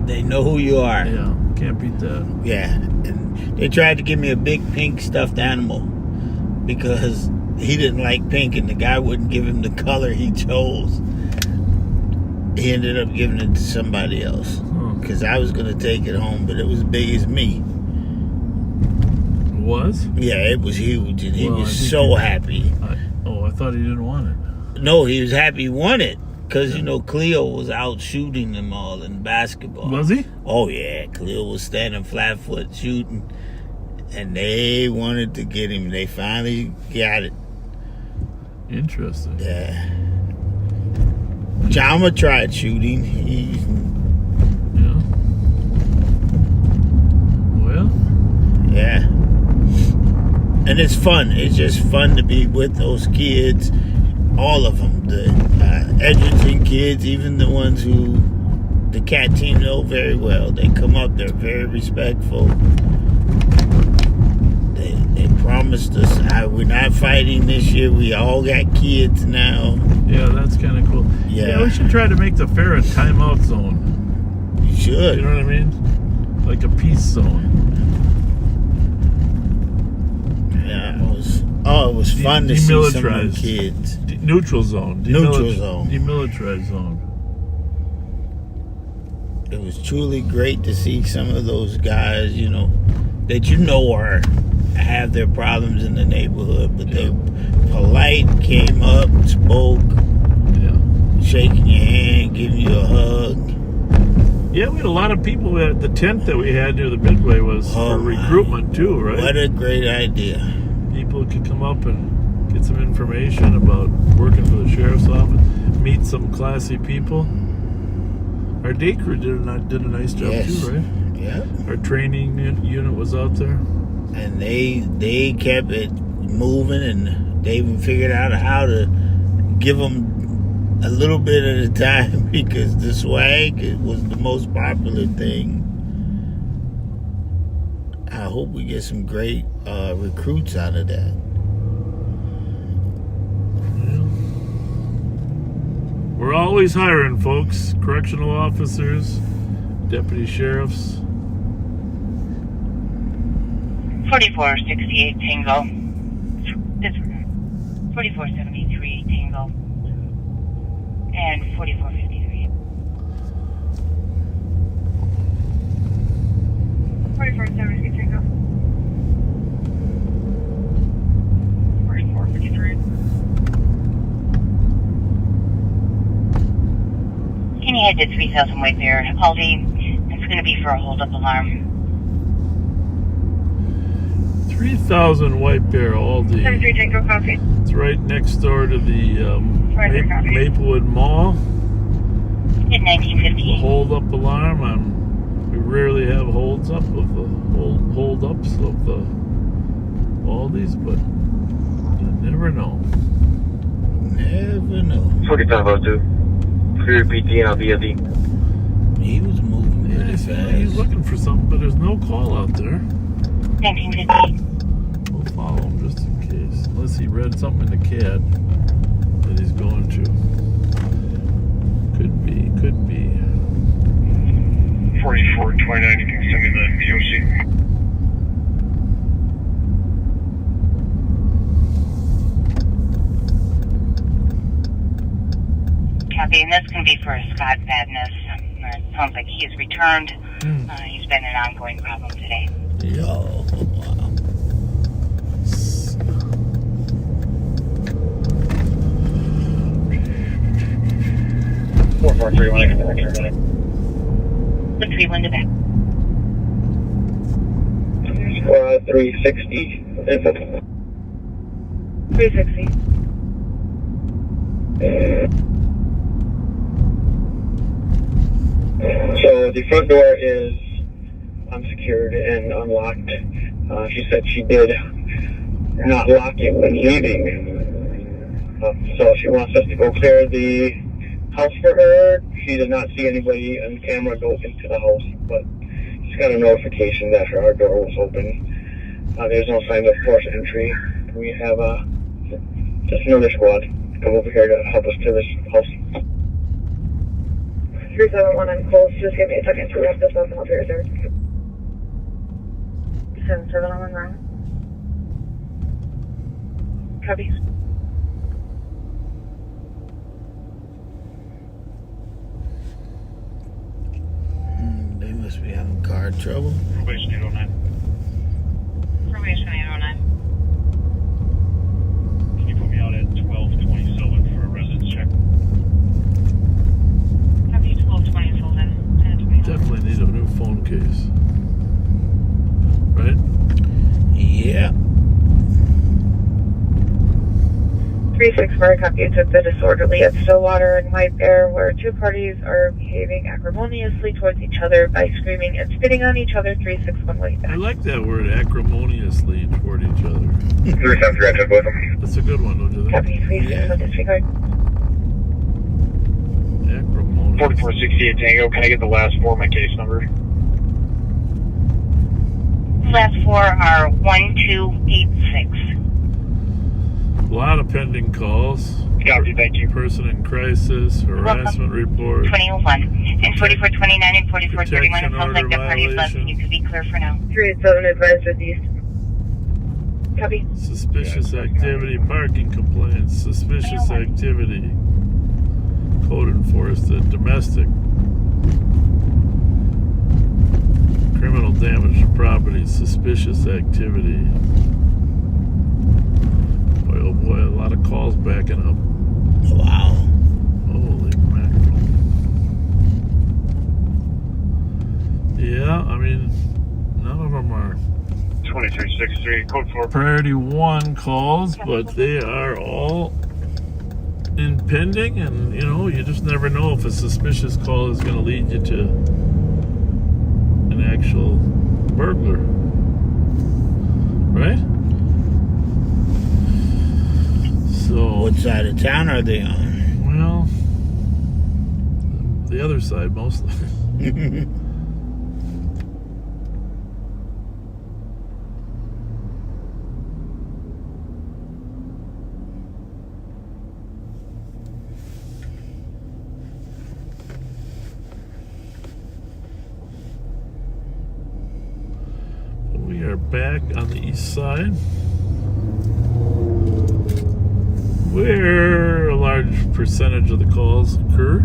they know who you are. Yeah, can't beat that. Yeah, and they tried to give me a big pink stuffed animal because he didn't like pink and the guy wouldn't give him the color he chose. He ended up giving it to somebody else because I was going to take it home, but it was as big as me. Was? Yeah, it was huge, and he was so happy. I thought he didn't want it. No, he was happy he won it. Because, Cleo was out shooting them all in basketball. Was he? Oh, yeah. Cleo was standing flat foot shooting. And they wanted to get him. They finally got it. Interesting. Yeah. Jama tried shooting. Yeah. Well. Yeah. And it's fun. It's just fun to be with those kids. All of them. The Edgerton kids, even the ones who the cat team know very well. They come up, they're very respectful. They promised us, we're not fighting this year. We all got kids now. Yeah, that's kind of cool. Yeah, we should try to make the fair a timeout zone. You should. You know what I mean? Like a peace zone. Yeah, it was fun to see some of the kids. Neutral zone. Neutral zone. Demilitarized zone. It was truly great to see some of those guys, that have their problems in the neighborhood, but they polite, came up, spoke, shaking your hand, giving you a hug. Yeah, we had a lot of people at the tent that we had near the Midway was for recruitment too, right? What a great idea. People could come up and get some information about working for the sheriff's office, meet some classy people. Our day crew did a nice job too, right? Yeah. Our training unit was out there. And they kept it moving, and they even figured out how to give them a little bit at a time because the swag was the most popular thing. I hope we get some great recruits out of that. We're always hiring, folks. Correctional officers, deputy sheriffs. 4468 Tango. 4473 Tango. And 4453. 4473 Tango. 4453. Can you head to 3000 White Bear, Aldi? It's going to be for a hold-up alarm. 3000 White Bear, Aldi. 73 Tango Coffee. It's right next door to the Maplewood Mall. In 1950. The hold-up alarm. We rarely have holds-ups of the Aldis, but you never know. Never know. 4502. Clear PT and I'll be at the. He was moving really fast. He's looking for something, but there's no call out there. 1950. We'll follow him just in case. Unless he read something in the CAD that he's going to. Could be. 4429, you can send me the VOC. Copy, and that's going to be for Scott Badness. It sounds like he's returned. He's been an ongoing problem today. Yo, wow. 4431, I can back here. 31 to back. 360. 360. So the front door is unsecured and unlocked. She said she did not lock it when leaving. So she wants us to go clear the house for her. She did not see anybody on camera go into the house, but she's got a notification that her door was open. There's no sign of forced entry. We have just another squad come over here to help us clear this house. 371 on Cole. Just give me a second to wrap this up and I'll be right there. 771 wrong. Copy. They must be having car trouble. Probation 809. Probation 809. Can you put me out at 1227 for a residence check? Copy 1220 Sullivan. Definitely need a new phone case. Right? Yeah. 364, copy. Took the disorderly at Stillwater and White Bear, where two parties are behaving acrimoniously towards each other by screaming and spitting on each other. 361 way back. I like that word, acrimoniously toward each other. 373, I took with them. That's a good one, don't you think? Copy. 361 disregard. Acrimonious. 4468 Tango, can I get the last four of my case number? Last four are 1286. A lot of pending calls. Copy, thank you. Person in crisis, harassment report. 2001. And 4429 and 4431. It Protection sounds like the order party's left violation. and you could be clear for now. 387 advised with east. Copy. Suspicious activity, parking complaints, suspicious activity. Code enforced, domestic. Criminal damage to property, suspicious activity. Boy, oh boy, a lot of calls backing up. Wow. Holy mackerel. Yeah, I mean, none of them are 2363, code 4. priority one calls, but they are all impending, and you know, you just never know if a suspicious call is going to lead you to an actual burglar, right? So, What side of town are they on? well, the other side mostly. We are back on the east side, where a large percentage of the calls occur.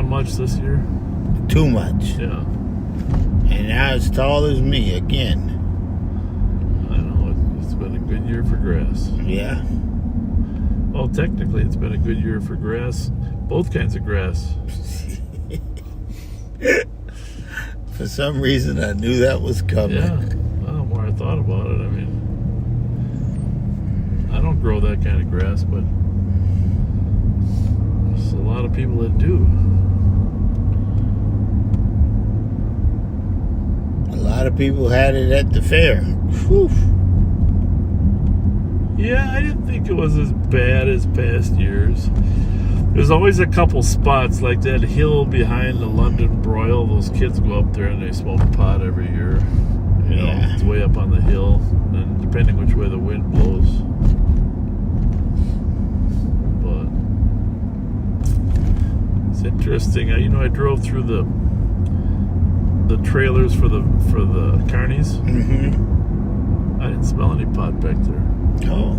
Much this year? Too much. Yeah. And now it's tall as me again. I know, it's been a good year for grass. Yeah. Well, technically, it's been a good year for grass. Both kinds of grass. For some reason, I knew that was coming. Yeah. Well, the more I thought about it, I mean, I don't grow that kind of grass, but there's a lot of people that do. A lot of people had it at the fair. Whew. Yeah, I didn't think it was as bad as past years. There's always a couple spots, like that hill behind the London Broil. Those kids go up there and they smoke pot every year. You know, Yeah. it's way up on the hill, and depending which way the wind blows. But it's interesting. You know, I drove through the trailers for the carnies. Mm-hmm. I didn't smell any pot back there. Oh.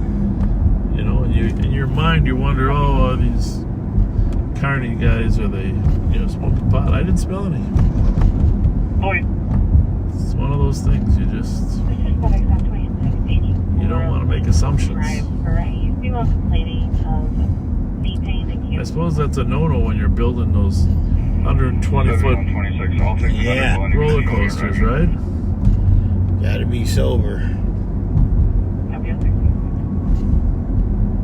You know, and in your mind you wonder, oh, are these carny guys, are they, smoking pot? I didn't smell any. Oh, one of those things. You just you don't want to make assumptions. I suppose that's a no-no when you're building those 120-foot Yeah. roller coasters, right? Gotta be sober.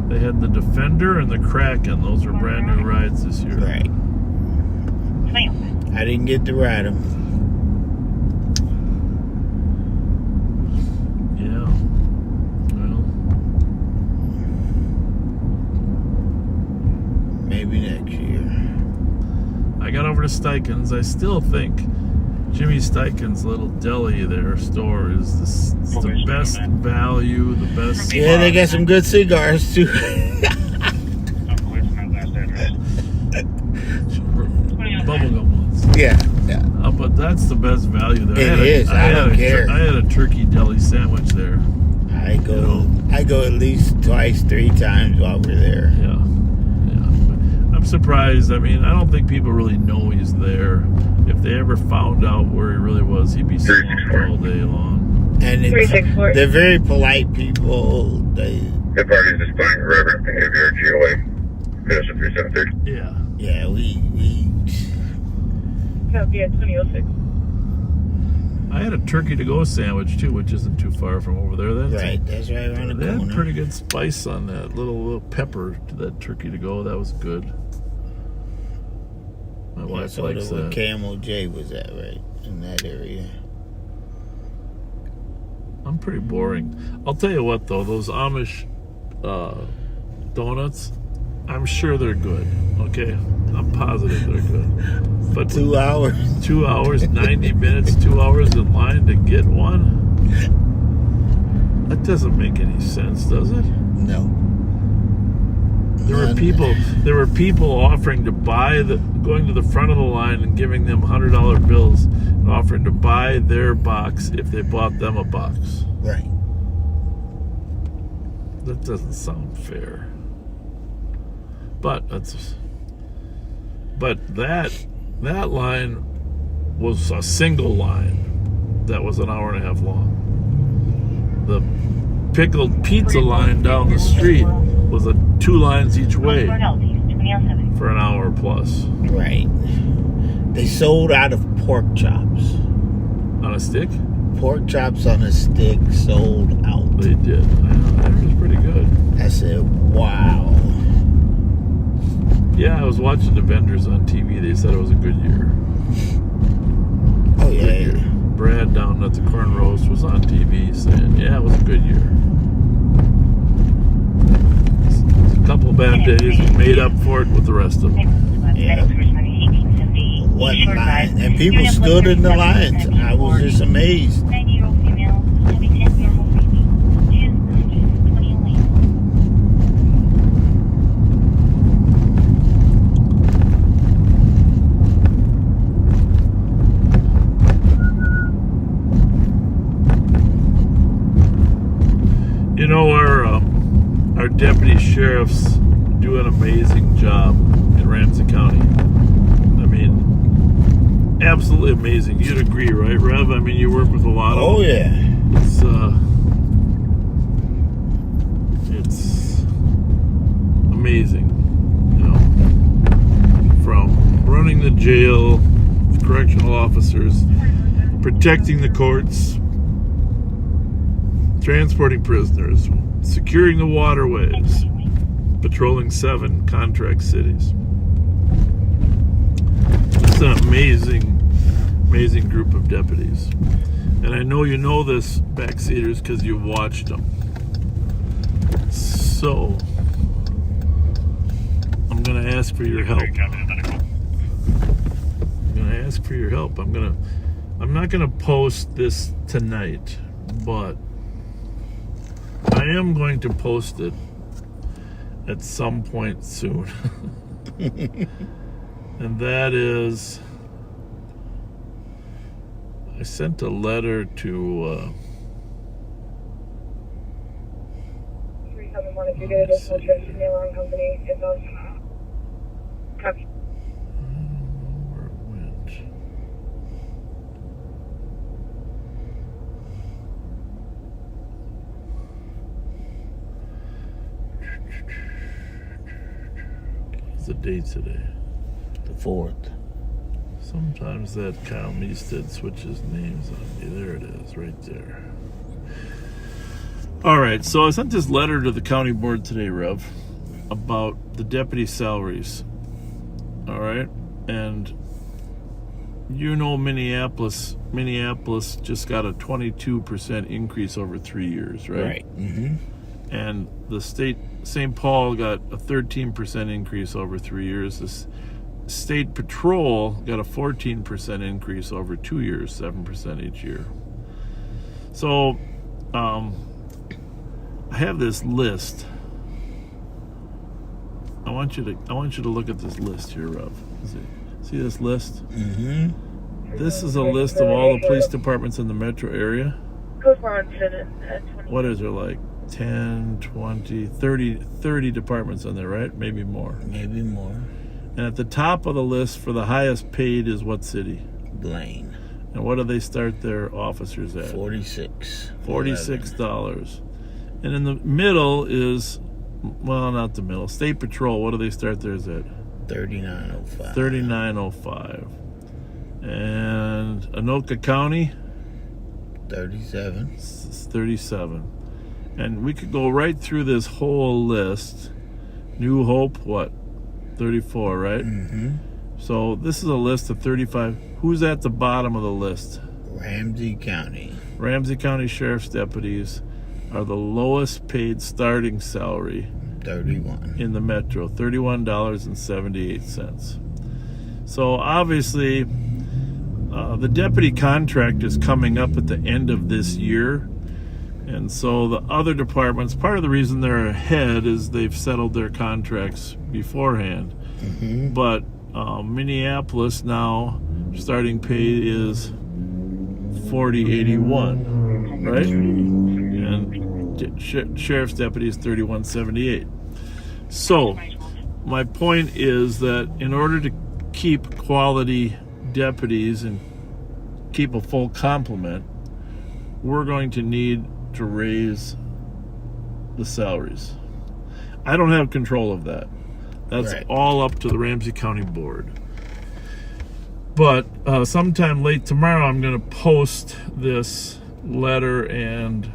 They had the Defender and the Kraken. Those were brand new rides this year. Right. I didn't get to ride them. Yeah. Well, Maybe next year. I got over to Steikens. I still think Jimmy Steikens' little deli, their store, is the best value, the best. Yeah, they got some good cigars too. Bubblegum ones. Yeah. But that's the best value there. It is. I don't care. I had a turkey deli sandwich there. I go at least twice, 3 times while we're there. Yeah. I'm surprised. I mean, I don't think people really know he's there. If they ever found out where he really was, he'd be swamped all day long. And they're very polite people. The party's displaying irreverent behavior at GOA. Finish at 3730. Yeah, we Copy at 2006. I had a turkey to go sandwich too, which isn't too far from over there. that's right around the They corner. had pretty good spice on that little pepper to that turkey to go. That was good. My wife likes where that. Camel J was at, right? In that area. I'm pretty boring. I'll tell you what though, those Amish donuts, I'm sure they're good. Okay? I'm positive they're good. But 2 hours. 2 hours, 90 minutes, 2 hours in line to get one? That doesn't make any sense, does it? No. There were people offering to buy going to the front of the line and giving them $100 bills and offering to buy their box if they bought them a box. Right. That doesn't sound fair. But that line was a single line that was an hour and a half long. The pickled pizza line down the street was 2 lines each way for an hour plus. Right. They sold out of pork chops. On a stick? Pork chops on a stick sold out. They did. I know, that was pretty good. I said, wow. Yeah, I was watching the vendors on TV. They said it was a good year. Oh, yeah. Brad down at the Corn Roast was on TV saying, yeah, it was a good year. A couple bad days, we made up for it with the rest of them. Yeah. What line? And people stood in the lines. I was just amazed. 90-year-old female, having 10-year-old baby. She is conscious, 2008. You know, our deputy sheriffs do an amazing job in Ramsey County. I mean, absolutely amazing. You'd agree, right, Rev? I mean, you work with a lot of Oh, them. yeah. It's amazing, you know, from running the jail, correctional officers, protecting the courts, transporting prisoners, securing the waterways, patrolling 7 contract cities. It's an amazing group of deputies. And I know you know this, backseaters, because you've watched them. So, I'm going to ask for your help. I'm not going to post this tonight, but I am going to post it at some point soon. And that is, I sent a letter to 371, if you get additional trips from the alarm company, it's on. Copy. where it went. What's the date today? The 4th. Sometimes that Kyle Meestead switches names on me. There it is, right there. All right, so I sent this letter to the county board today, Rev, about the deputy salaries. All right, and you know Minneapolis just got a 22% increase over 3 years, right? Right. Mm-hmm. And the state, St. Paul got a 13% increase over 3 years. The state patrol got a 14% increase over 2 years, 7% each year. So, I have this list. I want you to look at this list here, Rob. See this list? Mm-hmm. This is a list of all the police departments in the metro area. Code 4 on Senate at 20. What is there, like 10, 20, 30 departments in there, right? Maybe more. Maybe more. And at the top of the list for the highest paid is what city? Blaine. And what do they start their officers at? $46. And in the middle is, well, not the middle, State Patrol. What do they start theirs at? $39.05. $39.05. And Anoka County? $37. $37. And we could go right through this whole list. New Hope, what? $34, right? Mm-hmm. So this is a list of 35. Who's at the bottom of the list? Ramsey County. Ramsey County Sheriff's deputies are the lowest paid starting salary 31 in the metro, $31.78. So obviously, the deputy contract is coming up at the end of this year. And so the other departments, part of the reason they're ahead is they've settled their contracts beforehand. Mm-hmm. But Minneapolis now, starting pay is $40.81, right? And sheriff's deputy is $31.78. So my point is that in order to keep quality deputies and keep a full complement, we're going to need to raise the salaries. I don't have control of that. That's right. all up to the Ramsey County Board. But sometime late tomorrow, I'm going to post this letter and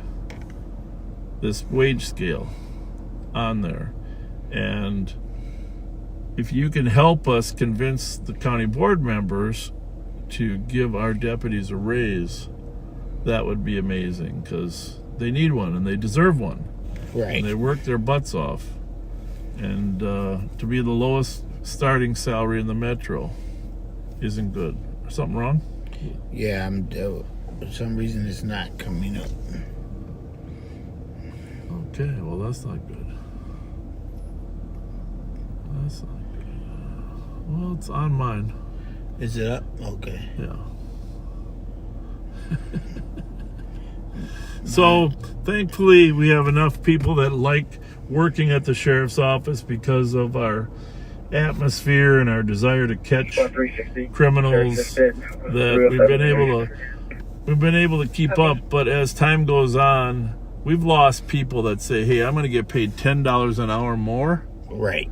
this wage scale on there. And if you can help us convince the county board members to give our deputies a raise, that would be amazing, because they need one and they deserve one. Right. And they work their butts off. And to be the lowest starting salary in the metro isn't good. Something wrong? Yeah, for some reason it's not coming up. Okay, well that's not good. That's not good. Well, it's on mine. Is it up? Okay. Yeah. So, thankfully, we have enough people that like working at the sheriff's office because of our atmosphere and our desire to catch criminals that we've been able to keep up. But as time goes on, we've lost people that say, hey, I'm going to get paid $10 an hour more. Right.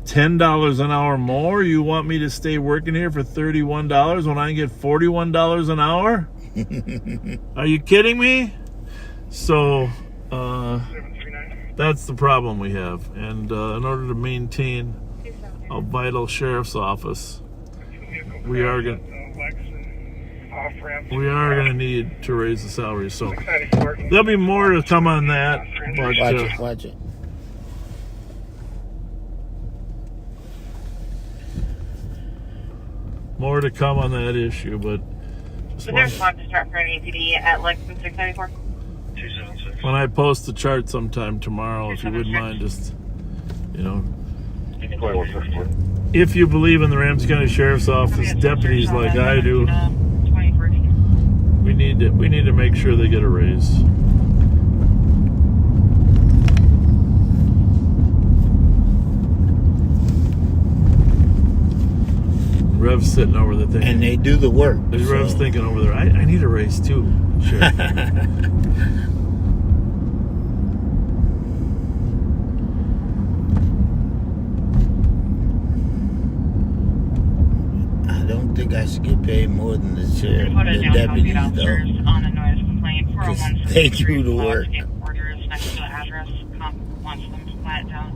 $10 an hour more? You want me to stay working here for $31 when I get $41 an hour? Are you kidding me? So, that's the problem we have. And in order to maintain a vital sheriff's office, we are going to need to raise the salary. So there'll be more to come on that. But, watch it. More to come on that issue, but Is there a spot to start for an APD at Lexington 694? 276. when I post the chart sometime tomorrow, if you wouldn't mind, just, if you believe in the Ramsey County Sheriff's Office deputies like I do, we need to make sure they get a raise. Rev's sitting over the thing. And they do the work. Rev's thinking over there, I need a raise too. Sure. think I should get paid more than the sheriff, Report a the downtown deputies, officers though. on a noise complaint. 'Cause 401 they do the work. Orders next to the address. Cop wants them to quiet down.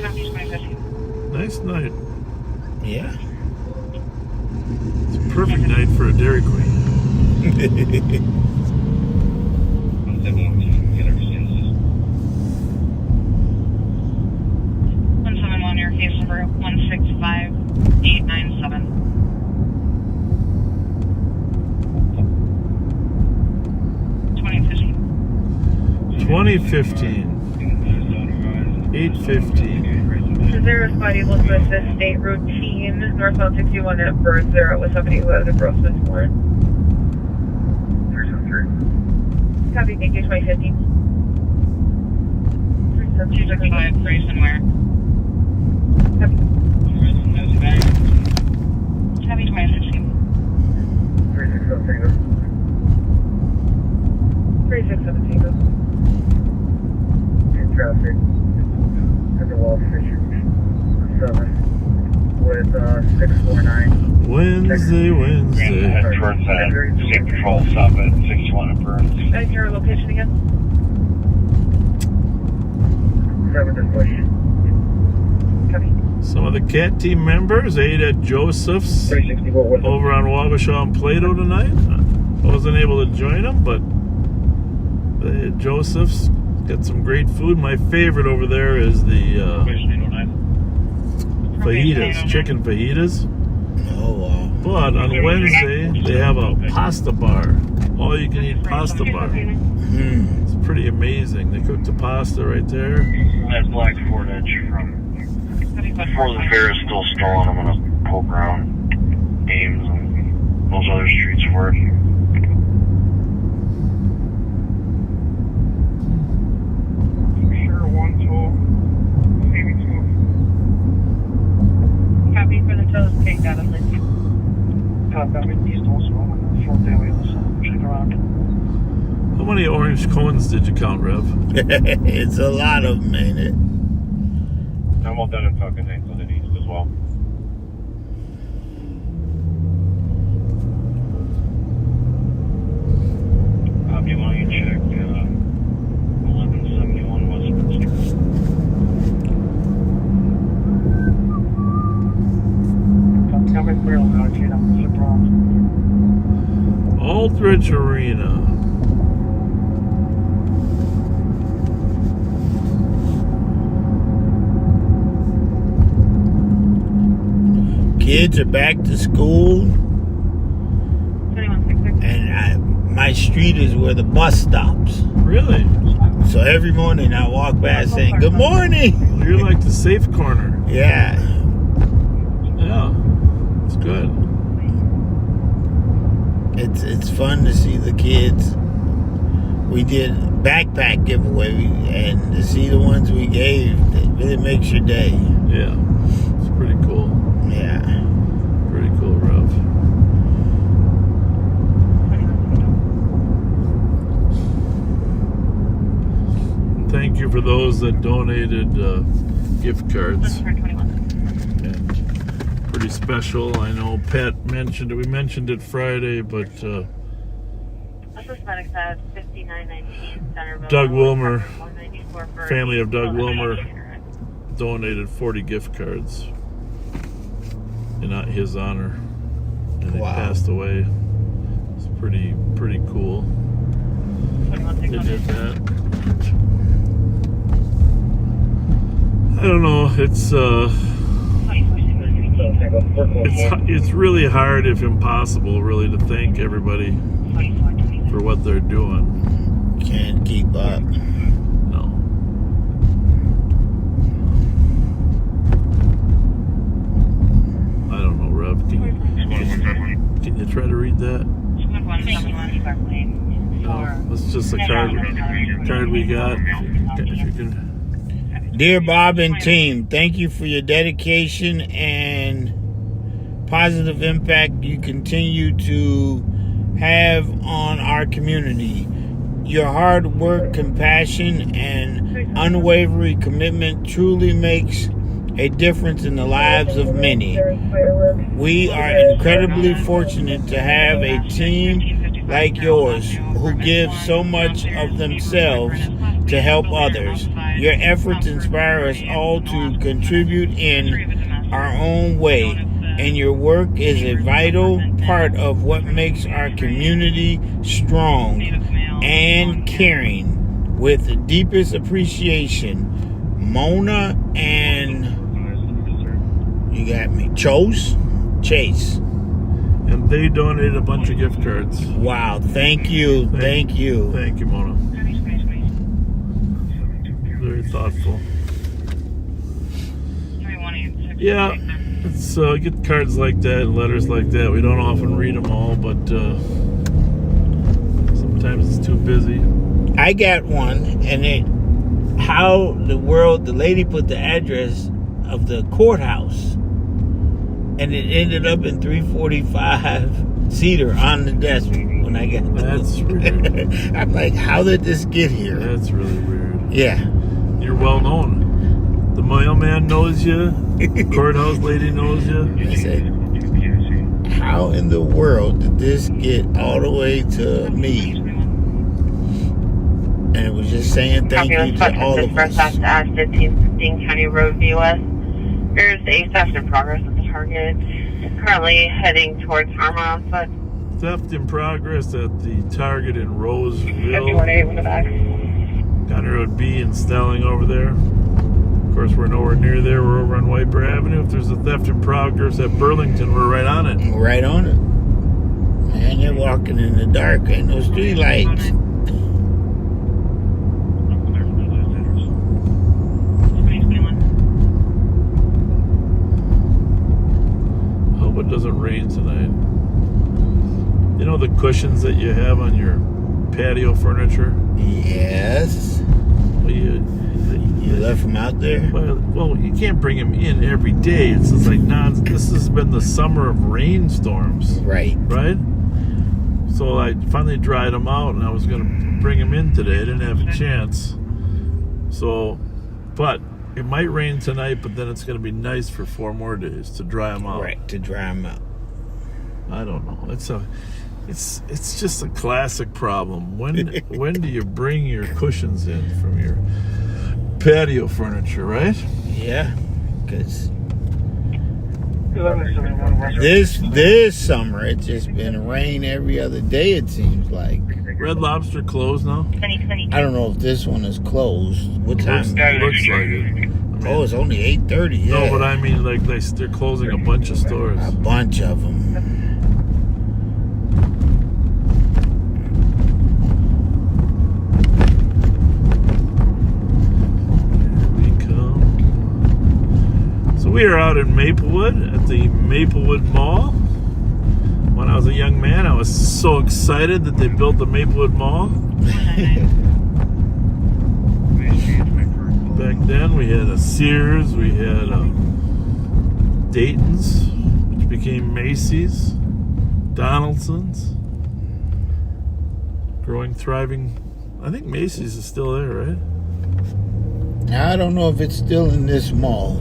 Copy 2015. Nice night. Yeah. It's a perfect night for a Dairy Queen. 171, your case number 165897. 2015. 8:15. Is there a spot able to assist state routine northbound 61 at Burns there with somebody who has a grossness warrant? 303. Copy, thank you, 2015. 265, Grayson where? Copy. Copy 2016. 367 Tango. 367 Tango. In traffic. At the wall Fisher 7 with 649. Wednesday. Head towards that state patrol stop at 61 at Burns. And your location again? 7th and Bush. Copy. Some of the CAT team members ate at Joseph's 364 over on Wabasha and Plato tonight. I wasn't able to join them, but Joseph's got some great food. My favorite over there is the fajitas, chicken fajitas. Oh, wow. But on Wednesday, they have a pasta bar. All you can eat pasta bar. Mm. It's pretty amazing. They cook the pasta right there. That black Ford Edge from before the fair is still stolen. I'm gonna poke around Ames and those other streets for it. Sure, 1 toll, maybe 2. Copy for the toes. Okay, got it, Lindsay. Copy. East also on the front daily. Check around. How many orange cones did you count, Rev? It's a lot of them, ain't it? I'm all done in Falcon Heights on the east as well. Do you want to check 1171 Westminster? Aldrich Arena. Kids are back to school, 2166. and my street is where the bus stops. Really? So every morning I walk past saying, "Good morning." You're like the safe corner. Yeah. Yeah. It's good. It's fun to see the kids. We did backpack giveaway, and to see the ones we gave, it really makes your day. Yeah. It's pretty cool. Yeah. Pretty cool, Rev. Thank you for those that donated gift cards. And pretty special. I know Pat mentioned it. We mentioned it Friday, but Suspect at 5919 Centerville. Doug Wilmer, 194 for family of Doug Wilmer, donated 40 gift cards in his honor, and he Wow. passed away. It's pretty cool. They did that. I don't know. It's really hard, if impossible, really, to thank everybody for what they're doing. Can't keep up. No. I don't know, Rev. Can you try to read that? No, that's just a card we got. If you can. Dear Bob and team, thank you for your dedication and positive impact you continue to have on our community. Your hard work, compassion, and unwavering commitment truly makes a difference in the lives of many. We are incredibly fortunate to have a team like yours who give so much of themselves to help others. Your efforts inspire us all to contribute in our own way, and your work is a vital part of what makes our community strong and caring. With the deepest appreciation, Mona and you got me, Chase. And they donated a bunch of gift cards. Wow, thank you. Thank you, Mona. Very thoughtful. Yeah, it's get cards like that and letters like that. We don't often read them all, but sometimes it's too busy. I got one, and how the world, the lady put the address of the courthouse, and it ended up in 345 Cedar on the desk when I got That's weird. I'm like, how did this get here? That's really weird. Yeah. You're well known. The mailman knows you. The courthouse lady knows you. I said, how in the world did this get all the way to me? And it was just saying thank you to all of us. First at 1515 County Road VOS. There's a theft in progress at the target. Currently heading towards Harmon on foot. Theft in progress at the target in Roseville. 51-8 back. County Road B and Stelling over there. Of course, we're nowhere near there. We're over on White Bear Avenue. If there's a theft in progress at Burlington, we're right on it. Right on it. Man, you're walking in the dark. Ain't no street lights. I hope it doesn't rain tonight. You know the cushions that you have on your patio furniture? Yes. Well, You left them out there? well, you can't bring them in every day. It's just like this has been the summer of rainstorms. Right. Right? So I finally dried them out, and I was going to bring them in today. I didn't have a chance. So, but it might rain tonight, but then it's going to be nice for 4 more days to dry them out. Right, to dry them out. I don't know. It's just a classic problem. When do you bring your cushions in from your patio furniture, right? Yeah, because this summer it's just been rain every other day, it seems like. Red Lobster closed now? I don't know if this one is closed. What time? Looks like it. Oh, it's only 8:30. Yeah. No, but I mean, like they're closing a bunch of stores. A bunch of them. We are out in Maplewood at the Maplewood Mall. When I was a young man, I was so excited that they built the Maplewood Mall. Back then, we had a Sears, we had a Dayton's, which became Macy's, Donaldson's, growing, thriving. I think Macy's is still there, right? I don't know if it's still in this mall.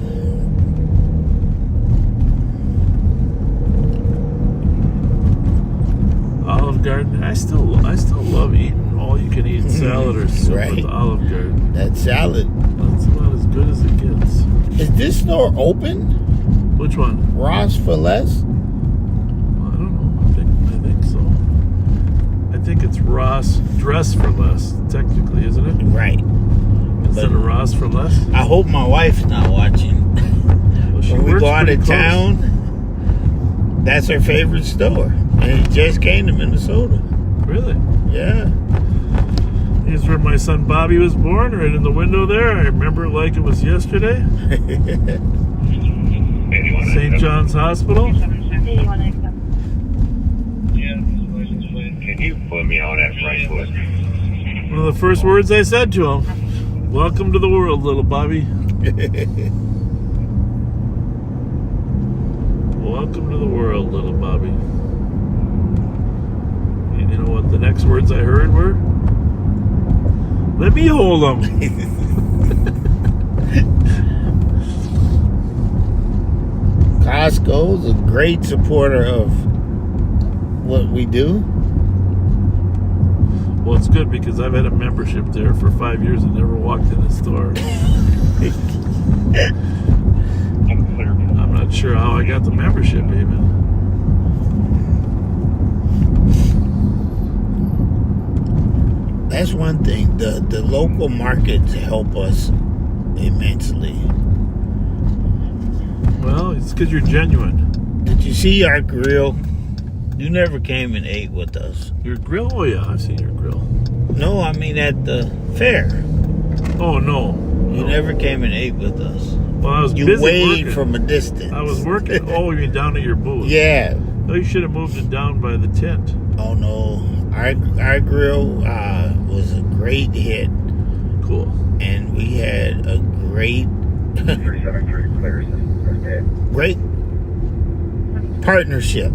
Olive Garden. I still love eating all you can eat salad or soup Right. at the Olive Garden. That salad. That's about as good as it gets. Is this store open? Which one? Ross for Less? I don't know. I think so. I think it's Ross Dress for Less, technically, isn't it? Right. Instead of Ross for Less. I hope my wife's not watching. Well, she When we works go out pretty of close. town, that's her favorite store. And it just came to Minnesota. Really? Yeah. Here's where my son Bobby was born, right in the window there. I remember it like it was yesterday. St. John's Hospital. Can you put me on that front foot? One of the first words I said to him, "Welcome to the world, little Bobby." Welcome to the world, little Bobby. And you know what the next words I heard were? Let me hold them. Costco's a great supporter of what we do. Well, it's good because I've had a membership there for 5 years and never walked in the store. I'm not sure how I got the membership even. That's one thing. The local markets help us immensely. Well, it's because you're genuine. Did you see our grill? You never came and ate with us. Your grill? Oh, yeah, I've seen your grill. No, I mean at the fair. Oh, no. You never came and ate with us. Well, I was You busy waved working. from a distance. I was working. Oh, you mean down at your booth? Yeah. No, you should have moved it down by the tent. Oh no. Our grill was a great hit. Cool. And we had a great great partnership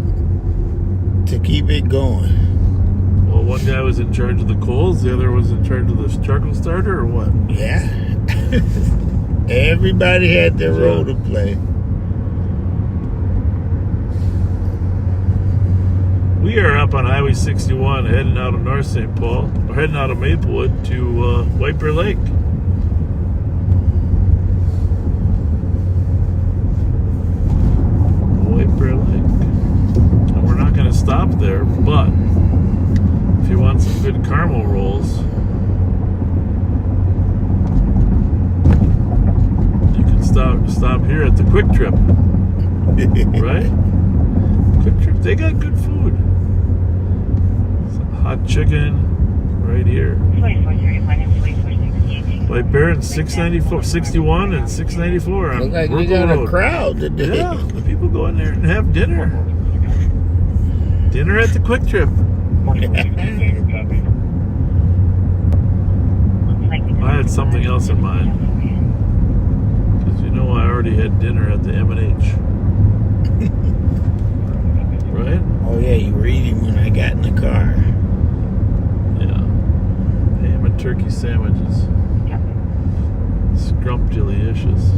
to keep it going. Well, one guy was in charge of the coals, the other was in charge of the charcoal starter, or what? Yeah. Everybody had their role to play. We are up on Highway 61 heading out of North St. Paul, or heading out of Maplewood to White Bear Lake. White Bear Lake. And we're not going to stop there, but if you want some good caramel rolls, you can stop here at the Quick Trip. Right? Quick Trip. They got good food. Some hot chicken right here. White Bear and 694, 61 and 694 on Look like you Workle got Road. a crowd today. Yeah, the people go in there and have dinner. Dinner at the Quick Trip. I had something else in mind. Because you know I already had dinner at the M&H. Right? Oh yeah, you were eating when I got in the car. Yeah. Ham and turkey sandwiches. Scrumptious.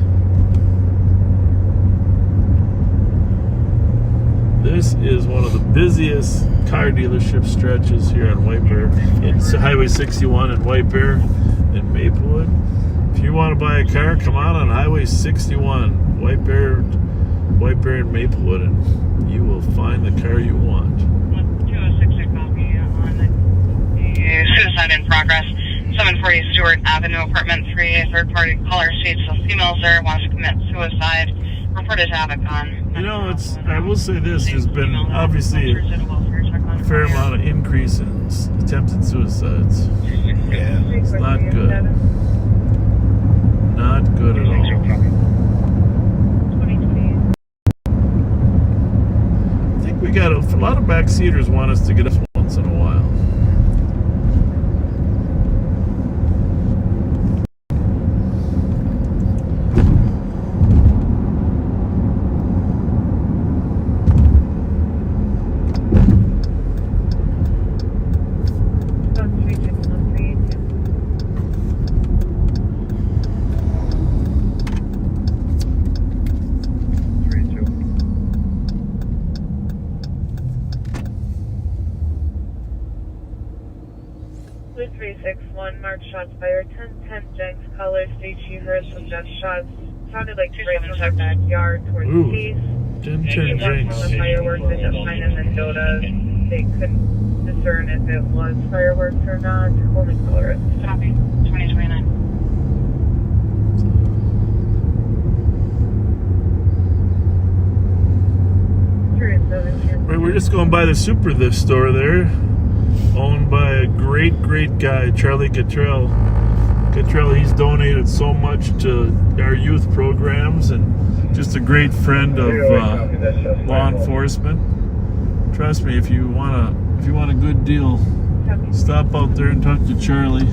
This is one of the busiest car dealership stretches here on White Bear. It's Highway 61 in White Bear and Maplewood. If you want to buy a car, come out on Highway 61, White Bear and Maplewood, and you will find the car you want. 206 copy on the suicide in progress. 740 Stewart Avenue, apartment 3, third-party caller states a female there wants to commit suicide. Reported havoc on. You know, I will say this, there's been obviously a fair amount of increase in attempted suicides. Yeah. It's not good. Not good at all. I think we got a lot of backseaters want us to get us once in a while. Blue 361, marked shots fired. 1010 Jenks, caller states she heard some gunshots. Sounded like right from her backyard towards the east. Jen She watched Jenks. the fireworks in Define and Mendota. They couldn't discern if it was fireworks or not. Only caller is Copy. 2029. Right, we're just going by the Super Thrift store there, owned by a great guy, Charlie Cottrell. He's donated so much to our youth programs and just a great friend of law enforcement. Trust me, if you want a good deal, stop out there and talk to Charlie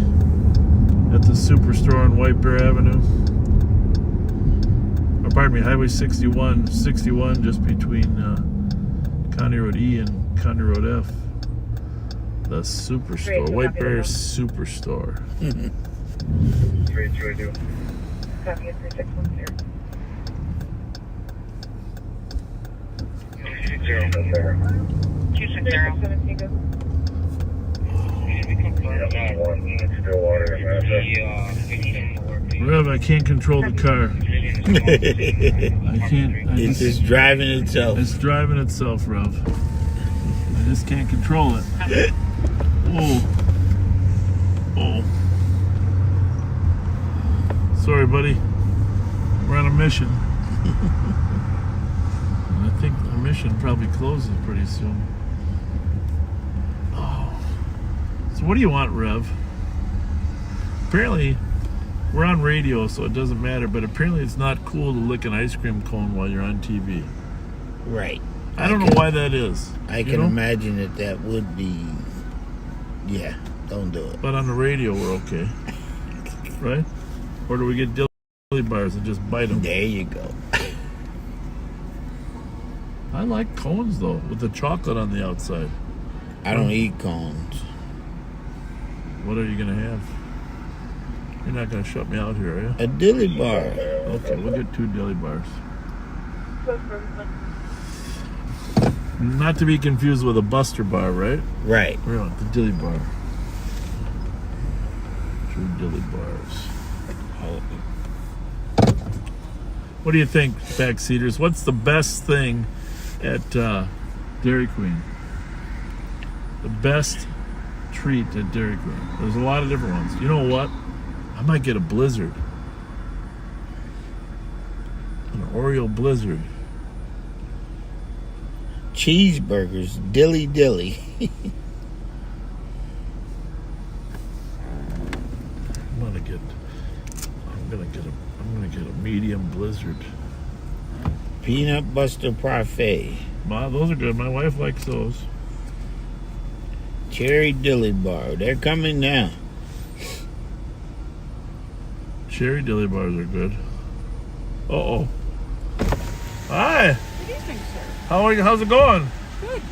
at the Superstore on White Bear Avenue. Or pardon me, Highway 61, just between County Road E and County Road F. The Superstore. White Bear Superstore. 3282. Copy at 3610. 260. 3617 go. Rev, I can't control the car. I can't. It's just driving itself. It's driving itself, Rev. I just can't control it. Oh. Oh. Sorry, buddy. We're on a mission. And I think the mission probably closes pretty soon. Oh. So what do you want, Rev? Apparently, we're on radio, so it doesn't matter, but apparently it's not cool to lick an ice cream cone while you're on TV. Right. I don't know why that is. I can imagine that would be. Yeah, don't do it. But on the radio, we're okay. Right? Or do we get dilly bars and just bite them? There you go. I like cones, though, with the chocolate on the outside. I don't eat cones. What are you going to have? You're not going to shut me out here, are you? A dilly bar. Okay, we'll get 2 dilly bars. Close for everyone. Not to be confused with a Buster bar, right? Right. We want the dilly bar. 2 dilly bars. What do you think, backseaters? What's the best thing at Dairy Queen? The best treat at Dairy Queen. There's a lot of different ones. You know what? I might get a Blizzard. An Oreo Blizzard. Cheeseburgers, dilly dilly. I'm gonna get a medium Blizzard. Peanut Buster Parfait. Wow, those are good. My wife likes those. Cherry dilly bar. They're coming now. Cherry dilly bars are good. Uh-oh. Hi. Good evening, sir. How are you? How's it going? Good.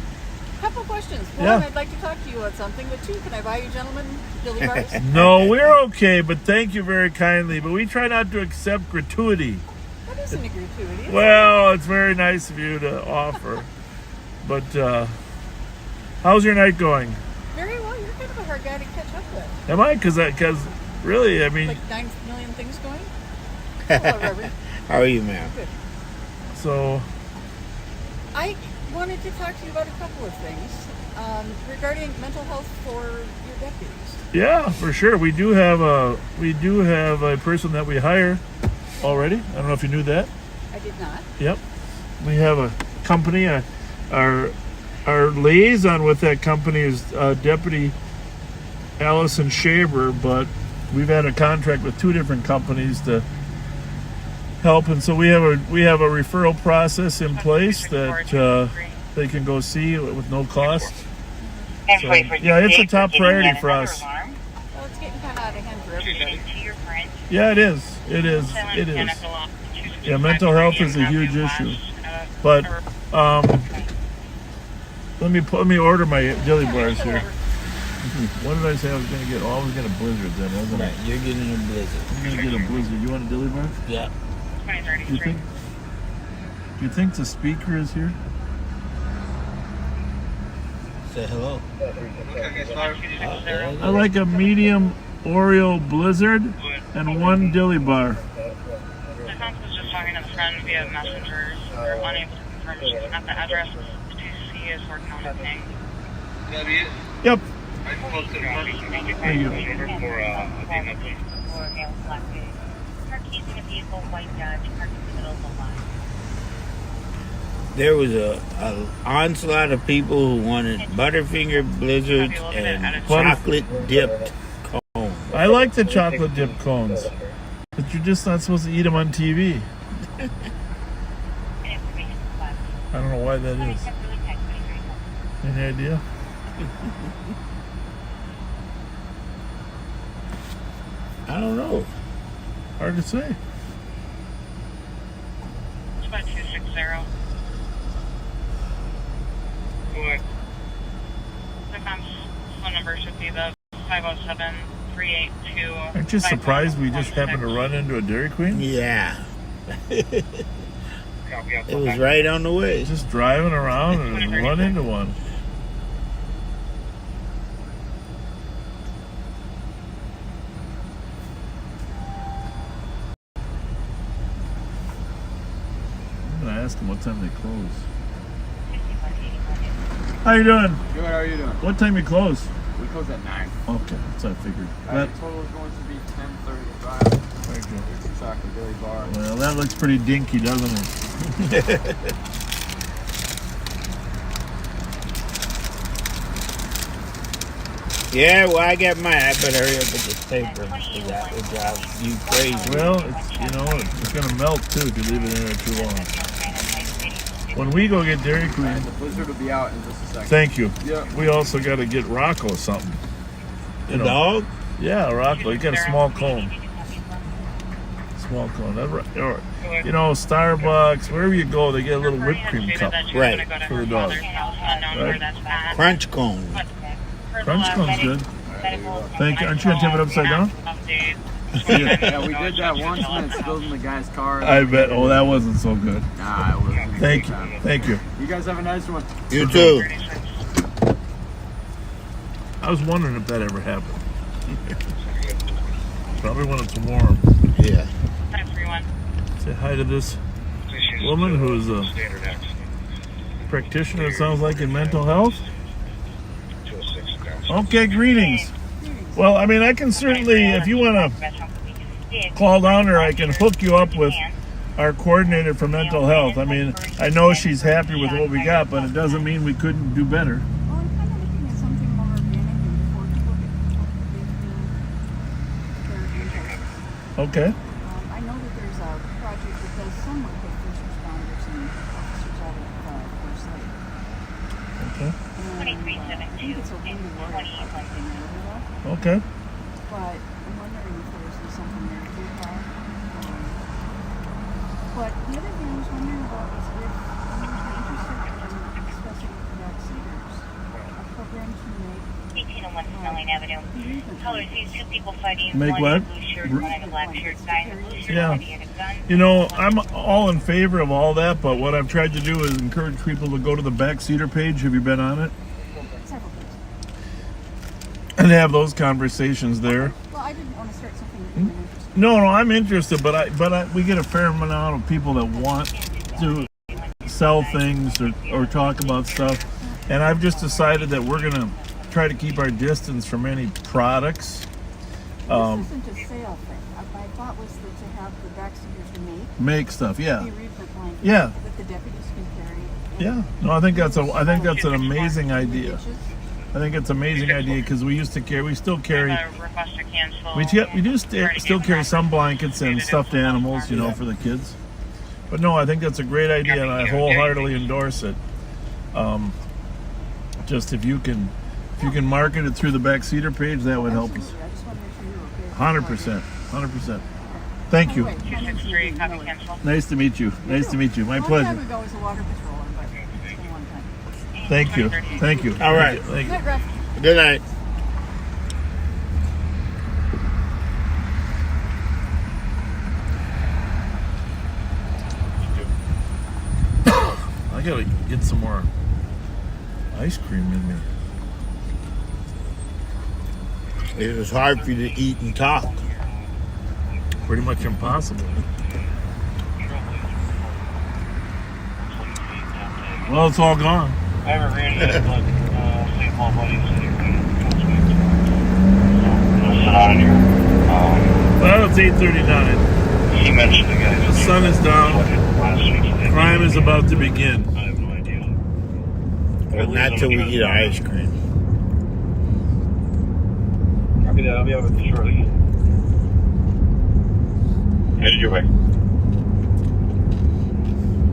Couple questions. One, Yeah. I'd like to talk to you about something. But two, can I buy you gentlemen dilly bars? No, we're okay, but thank you very kindly. But we try not to accept gratuity. That isn't a gratuity. Well, it's very nice of you to offer. But how's your night going? Very well. You're kind of a hard guy to catch up with. Am I? Because really, I mean, Like 9 million things going? Hello, Reverend. How are you, ma'am? Good. so I wanted to talk to you about a couple of things regarding mental health for your deputies. yeah, for sure. We do have a person that we hire already. I don't know if you knew that. I did not. Yep. We have a company. Our liaison with that company is Deputy Allison Shaver, but we've had a contract with 2 different companies to help, and so we have a referral process in place that they can go see with no cost. So, yeah, it's a top priority for us. Well, it's getting kind of out of hand for everybody. Yeah, it is. It is. It is. Yeah, mental health is a huge issue. But let me order my dilly bars here. What did I say I was going to get? Oh, I was going to Blizzard then, wasn't I? Right, you're getting a Blizzard. I'm going to get a Blizzard. You want a dilly bar? Yeah. Do you think the speaker is here? Say hello. I like a medium Oreo Blizzard and 1 dilly bar. The consul was just talking to the friend via messengers. We're unable to confirm she's at the address. The 2C is working on a thing. Yep. Thank Thank you. There was a onslaught of people who wanted Butterfinger Blizzards and chocolate dipped cones. I like the chocolate dip cones, but you're just not supposed to eat them on TV. I don't know why that is. Any idea? I don't know. Hard to say. It's about 260. The consul phone 507-382. Aren't you surprised we just happened to run into a Dairy Queen? Yeah. It was right on the way. Just driving around and just run into one. I'm gonna ask them what time they close. How you doing? Good, how are you doing? What time you close? We close at 9. Okay, that's what I figured. The total is going to be 10:35. Very good. It's Chocolate Billy Bar. Well, that looks pretty dinky, doesn't it? Yeah, well, I got mine. I better hurry up with this paper because that would drive you crazy. Well, it's gonna melt too if you leave it in there too long. When we go get Dairy Queen, The blizzard will be out in just a second. thank you. Yeah. We also got to get Rocco something. The dog? Yeah, Rocco. He got a small cone. Small cone. Starbucks, wherever you go, they get a little whipped cream cup. Right. For the dog. Right. Crunch cone. Crunch cone's good. Thank you. Aren't you gonna tip it upside down? Yeah, we did that once and it spilled in the guy's car. I bet. Oh, that wasn't so good. Nah, it wasn't. Thank you. Thank you. You guys have a nice one. You too. I was wondering if that ever happened. Probably when it's warm. Yeah. Say hi to this woman who's a practitioner, it sounds like, in mental health. Okay, greetings. Well, I mean, I can certainly, if you want to call down or I can hook you up with our coordinator for mental health. I mean, I know she's happy with what we got, but it doesn't mean we couldn't do better. Well, I'm kind of looking at something more organic before people get Okay. I know that there's a project that does some work with first responders and officers out of Forest Lake. Okay. And, I think it's a windy water project in there, Okay. but I'm wondering if there's something there to do about. But the other thing I was wondering about is if you're interested in discussing with the backseaters a program to make 1801 Snelling Avenue. Colors, these two people fighting. Make one what? in a blue shirt, one in a black shirt. Guy in a blue shirt, Yeah. one in a gun. You know, I'm all in favor of all that, but what I've tried to do is encourage people to go to the backseater page. Have you been on it? several things. And have those conversations there. Well, I didn't want to start something that you were interested in. No, I'm interested, but we get a fair amount of people that want to sell things or talk about stuff, and I've just decided that we're gonna try to keep our distance from any products. This isn't a sale thing. My thought was that to have the backseaters Make stuff, yeah, be reprint blankets yeah, that the deputies can carry. yeah. No, I think that's an amazing idea. I think it's an amazing idea because we still carry. We still carry some blankets and stuffed animals, for the kids. But no, I think that's a great idea, and I wholeheartedly endorse it. Just if you can market it through the backseater page, that would help us. I just want to make sure you're okay. 100%. Thank you. Anyway, my name's Nadine Miller. Nice to meet you. My Long pleasure. time ago as a water patroller, but it's been a long time. Thank you. All right. Thank you. Night, Ref. Good night. I gotta get some more ice cream in me. It was hard for you to eat and talk. Pretty much impossible. Well, it's all gone. I haven't ran it yet, but St. Paul buddies said you can sit on in here. Well, it's 8:39. He mentioned the guys. The sun is down. Last week. Crime is about to begin. I have no idea. But not till we eat our ice cream. Copy that. I'll be over shortly. Headed your way.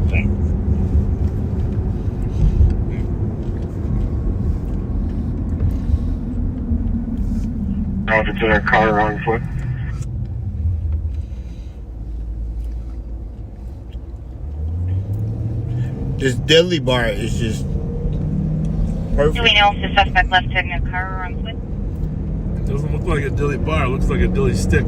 Thanks. Now if it's in our car on foot. This deli bar is just Do we perfect. know if the suspect left in a car or on foot? Doesn't look like a dilly bar. It looks like a dilly stick.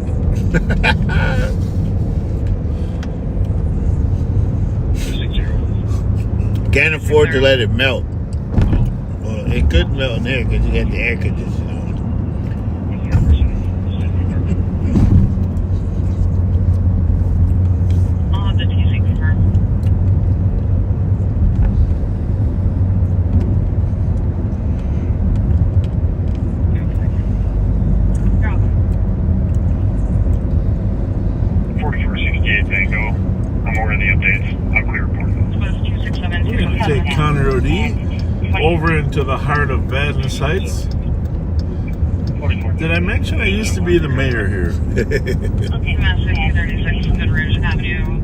Can't afford to let it melt. Well, it could melt in there because you got the air conditioner on. I'll have the TC confirmed. Tango. I'm aware of the updates. I'll clear report. We're going to take Connor O'D over into the heart of Vadnais Heights. Did I mention I used to be the mayor here? Okay, Master 36 Good Ridge Avenue.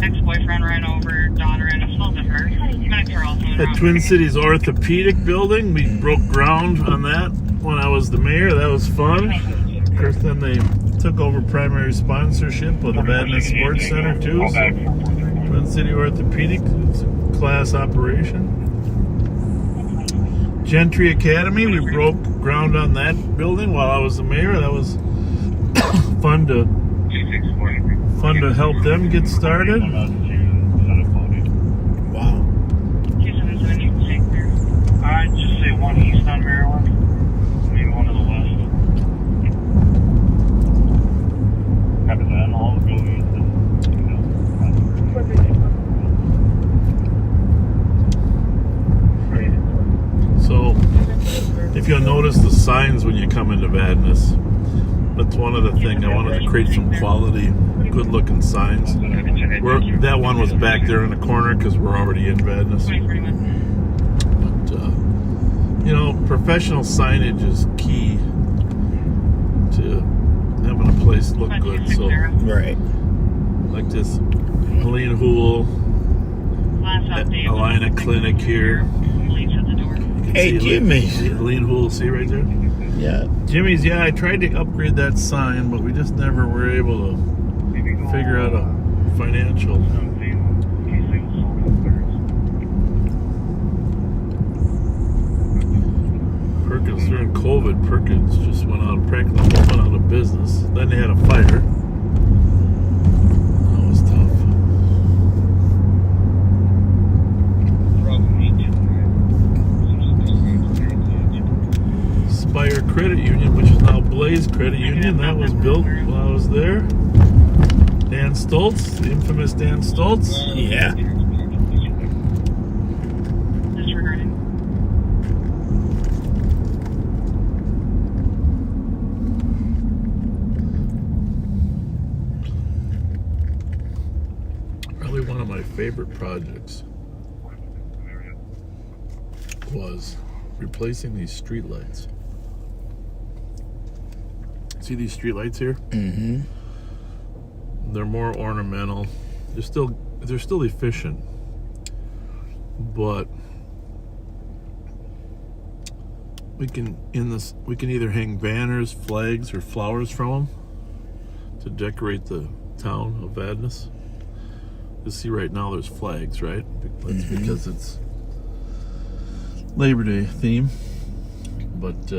Ex-boyfriend ran over daughter and assaulted her. Medics are also in At Twin Cities Orthopedic Building, we broke ground on that when I was the mayor. That was fun. Of course, then they took over primary sponsorship of the Vadnais Sports Center too. So Twin City Orthopedic, it's a class operation. Gentry Academy, we broke ground on that building while I was the mayor. That was fun to help them get started. Wow. I'd just say one east on Maryland, maybe one to the west. After that, all the buildings. So, if you'll notice the signs when you come into Vadnais, that's one other thing. I wanted to create some quality, good-looking signs. That one was back there in the corner because we're already in Vadnais. But, professional signage is key to having a place look good. So, Right. like this Helene Hool, Alina Clinic here. Hey, Jimmy's. Helene Hool, see right there? Yeah. Jimmy's, I tried to upgrade that sign, but we just never were able to figure out a financial. Perkins, during COVID, Perkins just practically went out of business. Then they had a fire. That was tough. Spire Credit Union, which is now Blaze Credit Union, that was built while I was there. Dan Stoltz, the infamous Dan Stoltz. Yeah. Disregarding. Probably one of my favorite projects was replacing these street lights. See these street lights here? Mm-hmm. They're more ornamental. They're still efficient, but we can either hang banners, flags, or flowers from them to decorate the town of Vadnais. You see right now there's flags, right? That's because it's Labor Day theme, but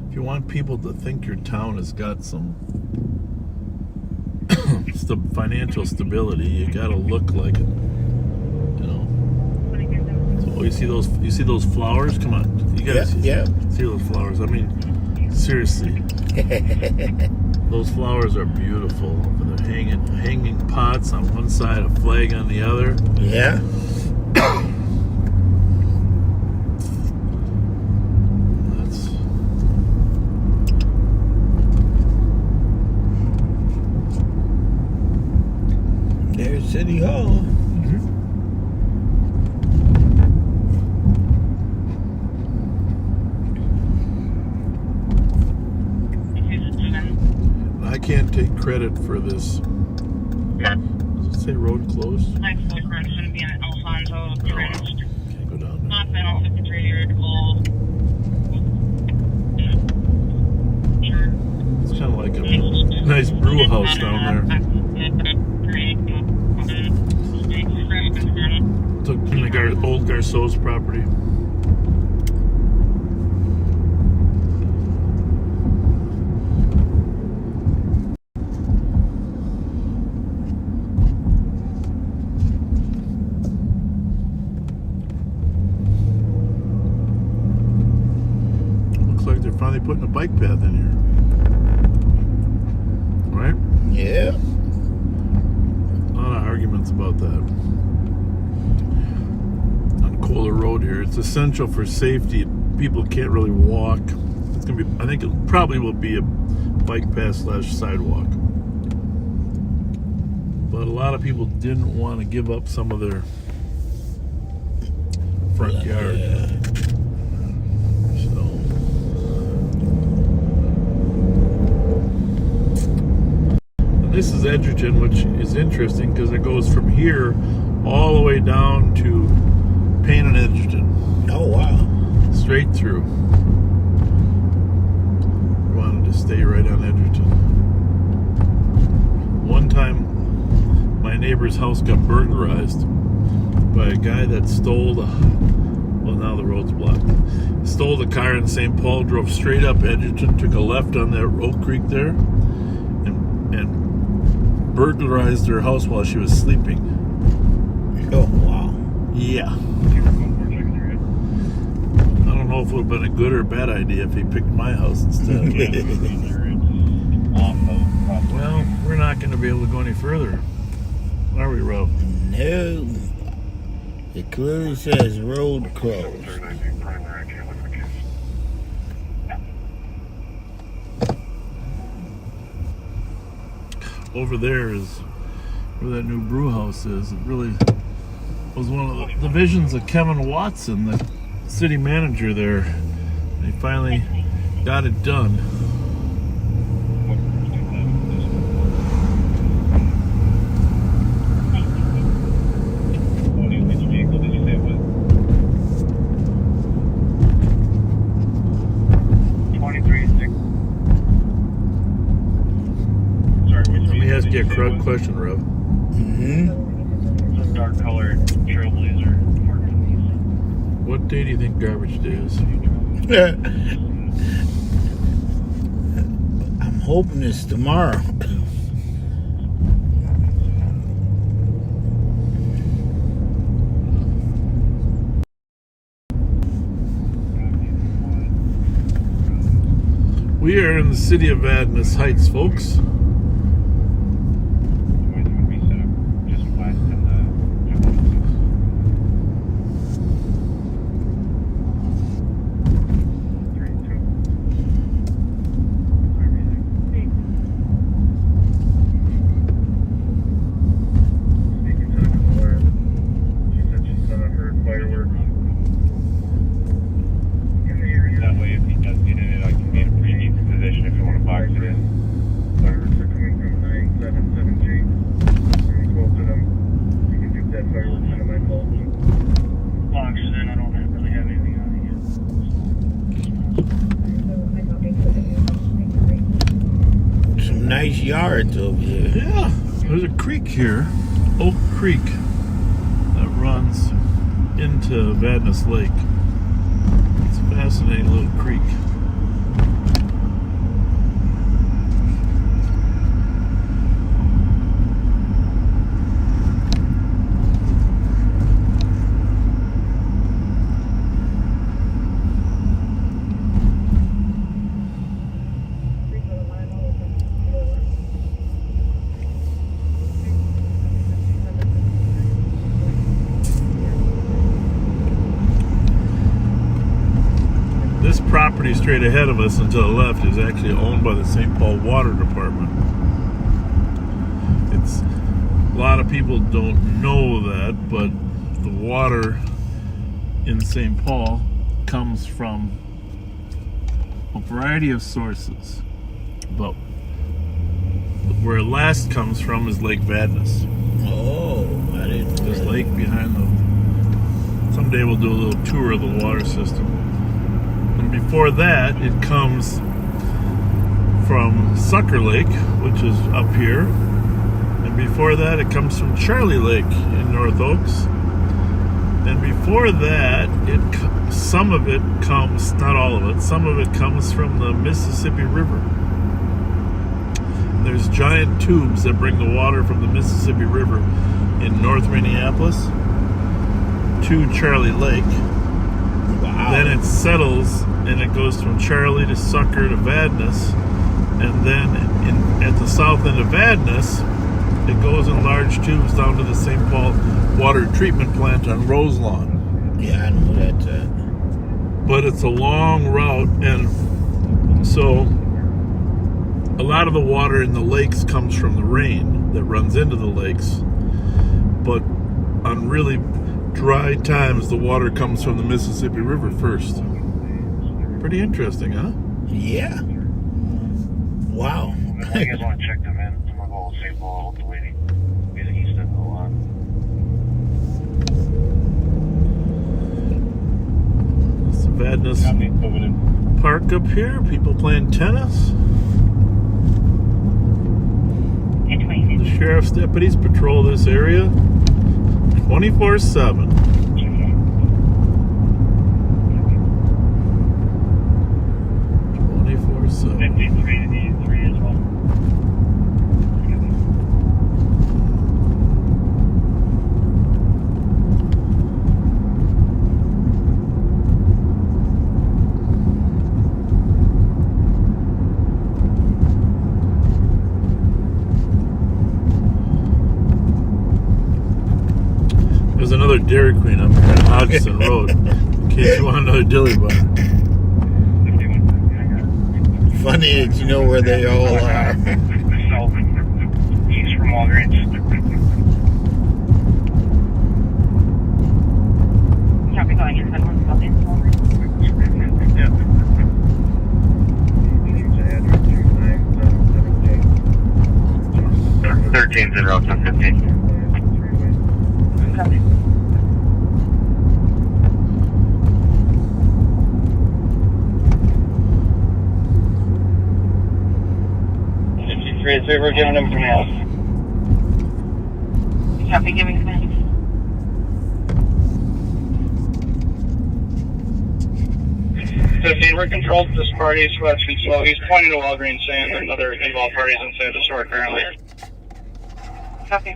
if you want people to think your town has got some financial stability, you gotta look like it, So you see those flowers? Come on, you gotta see those flowers. I mean, seriously, those flowers are beautiful. They're hanging pots on one side, a flag on the other. Yeah. There's City Hall. I can't take credit for this. Does it say road closed? Next boyfriend's going to be an Alfonso Cringed. Can't go down there. Not been all 53-year-old. It's kind of like a nice brew house down there. Took in the old Garceau's property. finally putting a bike path in here. Right? Yeah. A lot of arguments about that. On Kohler Road here, it's essential for safety. People can't really walk. It's gonna be. I think it probably will be a bike path / sidewalk. But a lot of people didn't want to give up some of their front yard. Yeah. So. This is Edgerton, which is interesting because it goes from here all the way down to Payne and Edgerton. Oh, wow. Straight through. Wanted to stay right on Edgerton. One time, my neighbor's house got burglarized by a guy that stole the... Well, now the road's blocked. Stole the car in St. Paul, drove straight up Edgerton, took a left on that Oak Creek there, and burglarized her house while she was sleeping. Oh, wow. Yeah. I don't know if it would have been a good or bad idea if he picked my house instead. Well, we're not going to be able to go any further. Are we, Rob? No. It clearly says road closed. Over there is where that new brew house is. It really was one of the visions of Kevin Watson, the city manager there. They finally got it done. Ask you a correct question, Rob. Mm-hmm. It's a dark colored Trailblazer. What day do you think garbage day is? I'm hoping it's tomorrow. We are in the city of Vadnais Heights, folks. Nice yards over here. Yeah, there's a creek here, Oak Creek, that runs into Vadnais Lake. It's a fascinating little creek. This property straight ahead of us and to the left is actually owned by the St. Paul Water Department. It's a lot of people don't know that, but the water in St. Paul comes from a variety of sources. But where it last comes from is Lake Vadnais. Oh, I didn't know. This lake behind them. Someday we'll do a little tour of the water system. And before that, it comes from Sucker Lake, which is up here. And before that, it comes from Charlie Lake in North Oaks. And before that, some of it comes, not all of it, some of it comes from the Mississippi River. And there's giant tubes that bring the water from the Mississippi River in North Minneapolis to Charlie Lake. Wow. Then it settles and it goes from Charlie to Sucker to Vadnais. And then at the south end of Vadnais, it goes in large tubes down to the St. Paul water treatment plant on Roselawn. Yeah, I know that's it. But it's a long route, and so a lot of the water in the lakes comes from the rain that runs into the lakes. But on really dry times, the water comes from the Mississippi River first. Pretty interesting, huh? Yeah. Wow. You guys want to check them in? I'm going to go to St. Paul with the lady. Be the east end of the lot. It's the Vadnais Park up here. People playing tennis. The sheriff's deputies patrol this area 24/7. 24/7. 53 to 83 as well. There's another Dairy Queen up here on Hodgson Road, in case you want another dilly bar. Funny that you know where they all are. South, east from Walgreens. Copy going in. 13's in route 1015. Copy. We're giving them commands. Copy, giving commands. 15, we're controlled. This party is West Street Slow. He's pointing to Walgreens saying that another involved party is inside the store currently. Copy.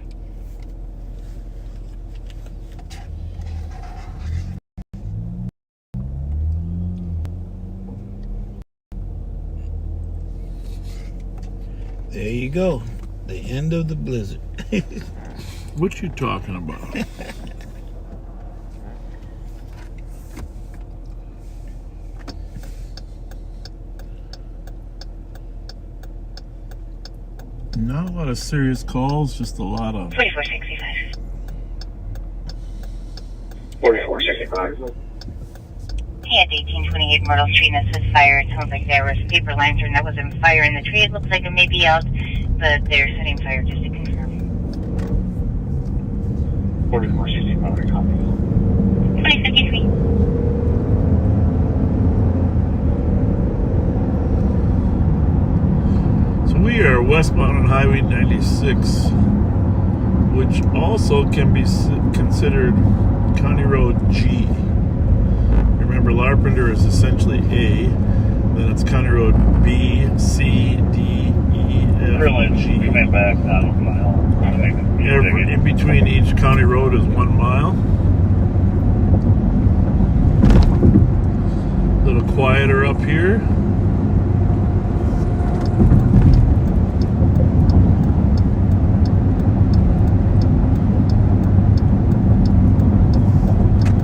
There you go. The end of the blizzard. What you talking about? Not a lot of serious calls, just a lot of 2465. 4465. Hey, at 1828 Myrtle Street, and this is fire. It sounds like there was paper lantern that was in fire in the tree. It looks like it may be out, but they're setting fire just to confirm. 4465, copy. 2053. So we are westbound on Highway 96, which also can be considered County Road G. Remember, Larpenteur is essentially A, then it's County Road B, C, D, E, F, G. We went back down a mile. In between each county road is 1 mile. A little quieter up here.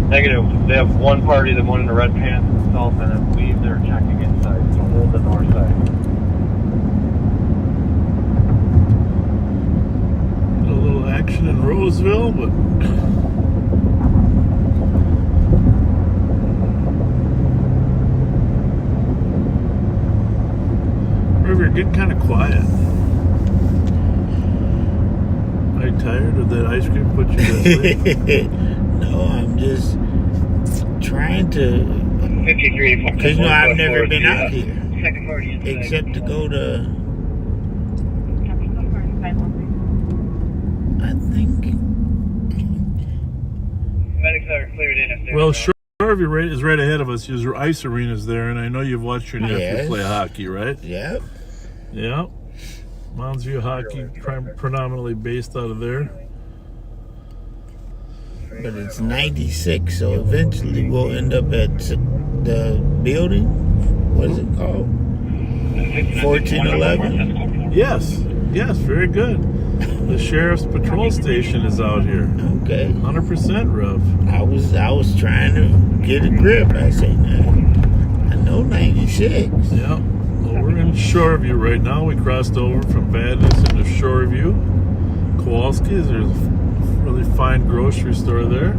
Negative. They have one party that went in the red pants south, and I believe they're checking inside, so hold the north side. A little action in Roseville, but River, getting kind of quiet. Are you tired? Did that ice cream put you to sleep? No, I'm just trying to. 53. Because, I've never been out here. Second party inside. Except to go to, Copy, 2465. I think. Medics are cleared in if they're... Well, Shoreview is right ahead of us. Your ice arena's there, and I know you've watched your nephew Yes. play hockey, right? Yep. Yeah. Mounds View hockey predominantly based out of there. but it's 96, so eventually we'll end up at the building. What is it called? 1411? Yes, very good. The sheriff's patrol station is out here. Okay. 100% Rev. I was trying to get a grip. I say, nah, I know 96. Yeah. Well, we're in Shoreview right now. We crossed over from Vadnais into Shoreview. Kowalski's, there's a really fine grocery store there.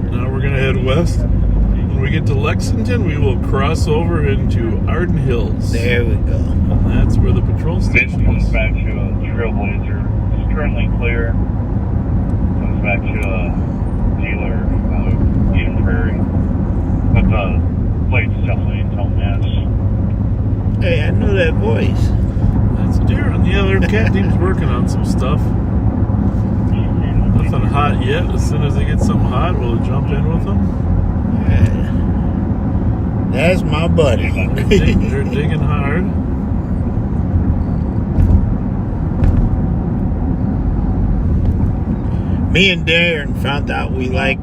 Now we're going to head west. When we get to Lexington, we will cross over into Arden Hills. There we go. And that's where the patrol station Comes is. back to a Trailblazer. It's currently clear. Comes back to a dealer out of Eden Prairie. But the plate's definitely in town mass. Hey, I know that voice. That's Darren. The other cat team's working on some stuff. Nothing hot yet. As soon as they get something hot, we'll jump in with them. Yeah. That's my buddy. They're digging hard. Me and Darren found out we like,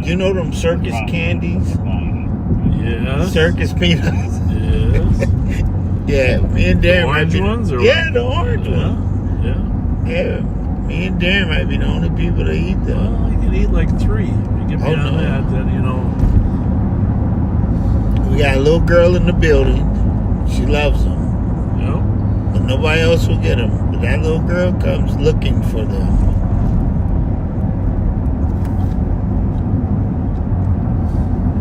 you know them circus candies? Yes. Circus peanuts? Yes. Yeah, me and Darren might Orange be ones? Or yeah, the orange ones. Yeah. Yeah, me and Darren might be the only people that eat them. Well, you can eat like 3. If you get beyond no. that, then you know. We got a little girl in the building. She loves them. Yep. But nobody else will get them. But that little girl comes looking for them.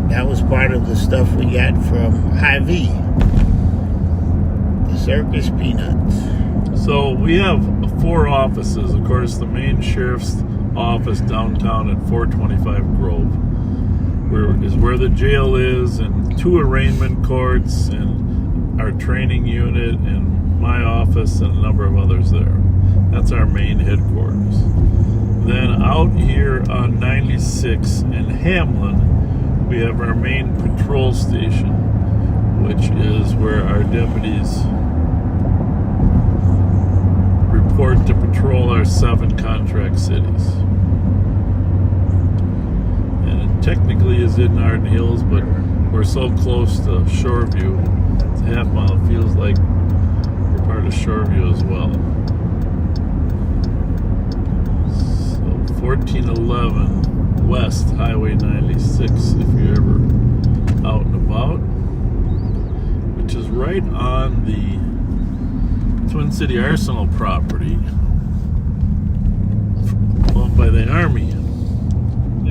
That was part of the stuff we got from Hy-Vee. The circus peanuts. So we have 4 offices. Of course, the main sheriff's office downtown at 425 Grove, where the jail is, and 2 arraignment courts, and our training unit, and my office, and a number of others there. That's our main headquarters. Then out here on 96 in Hamlin, we have our main patrol station, which is where our deputies report to patrol our 7 contract cities. And it technically is in Arden Hills, but we're so close to Shoreview, it's a half mile. It feels like we're part of Shoreview as well. So 1411 West Highway 96, if you're ever out and about, which is right on the Twin City Arsenal property owned by the Army. We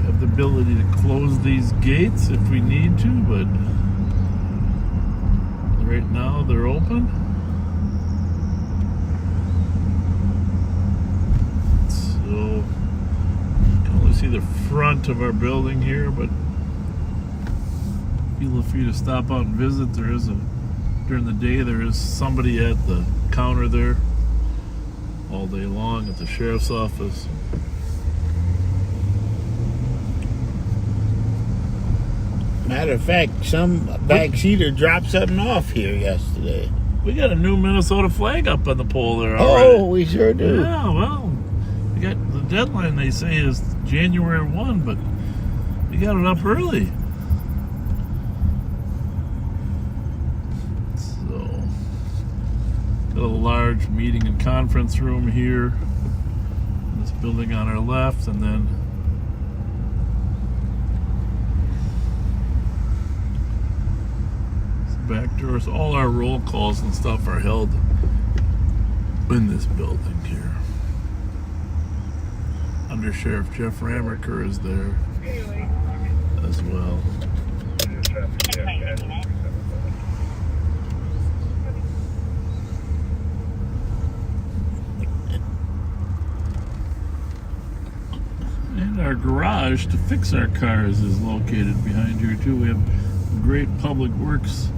have the ability to close these gates if we need to, but right now they're open. So you can only see the front of our building here, but feel free to stop out and visit. During the day there is somebody at the counter there all day long at the sheriff's office. Matter of fact, some backseater dropped something off here yesterday. We got a new Minnesota flag up on the pole there already. Oh, we sure do. Yeah, well, we got the deadline, they say, is January 1, but we got it up early. So, got a large meeting and conference room here in this building on our left, and then back doors. All our roll calls and stuff are held in this building here. Under Sheriff Jeff Ramaker is there as well. And our garage to fix our cars is located behind here too. We have a great public works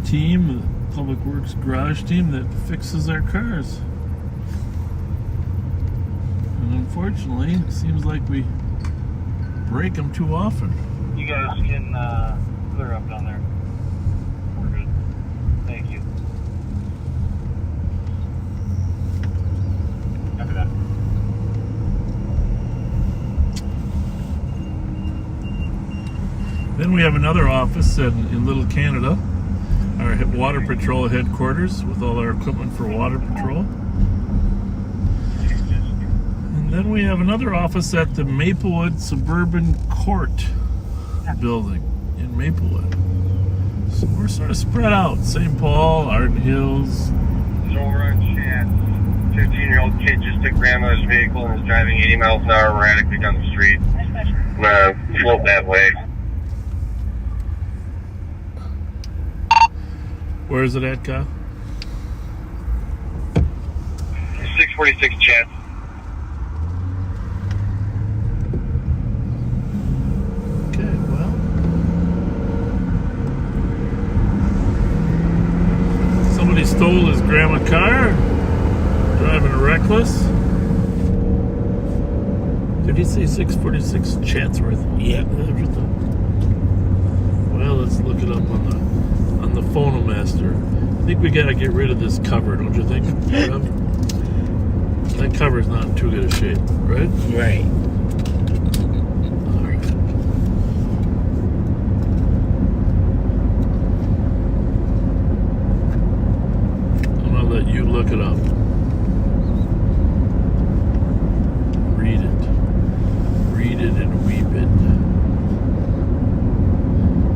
team, the public works garage team that fixes our cars. And And unfortunately, it seems like we break them too often. You guys can clear up down there. We're good. Thank you. Copy that. Then we have another office in Little Canada, our Water Patrol headquarters with all our equipment for Water Patrol. And then we have another office at the Maplewood Suburban Court building in Maplewood. So we're sort of spread out. St. Paul, Arden Hills. So we're on chat. 15-year-old kid just took grandma's vehicle and is driving 80 miles an hour erratically down the street. Float that way. Where is it at, Kyle? 646 chat. Okay, well. Somebody stole his grandma car, driving reckless. Did he say 646 Chatsworth? Yep. Well, let's look it up on the Phonomaster. I think we gotta get rid of this cover, don't you think? That cover's not in too good a shape, right? Right. All right. I'm gonna let you look it up. Read it and weep it.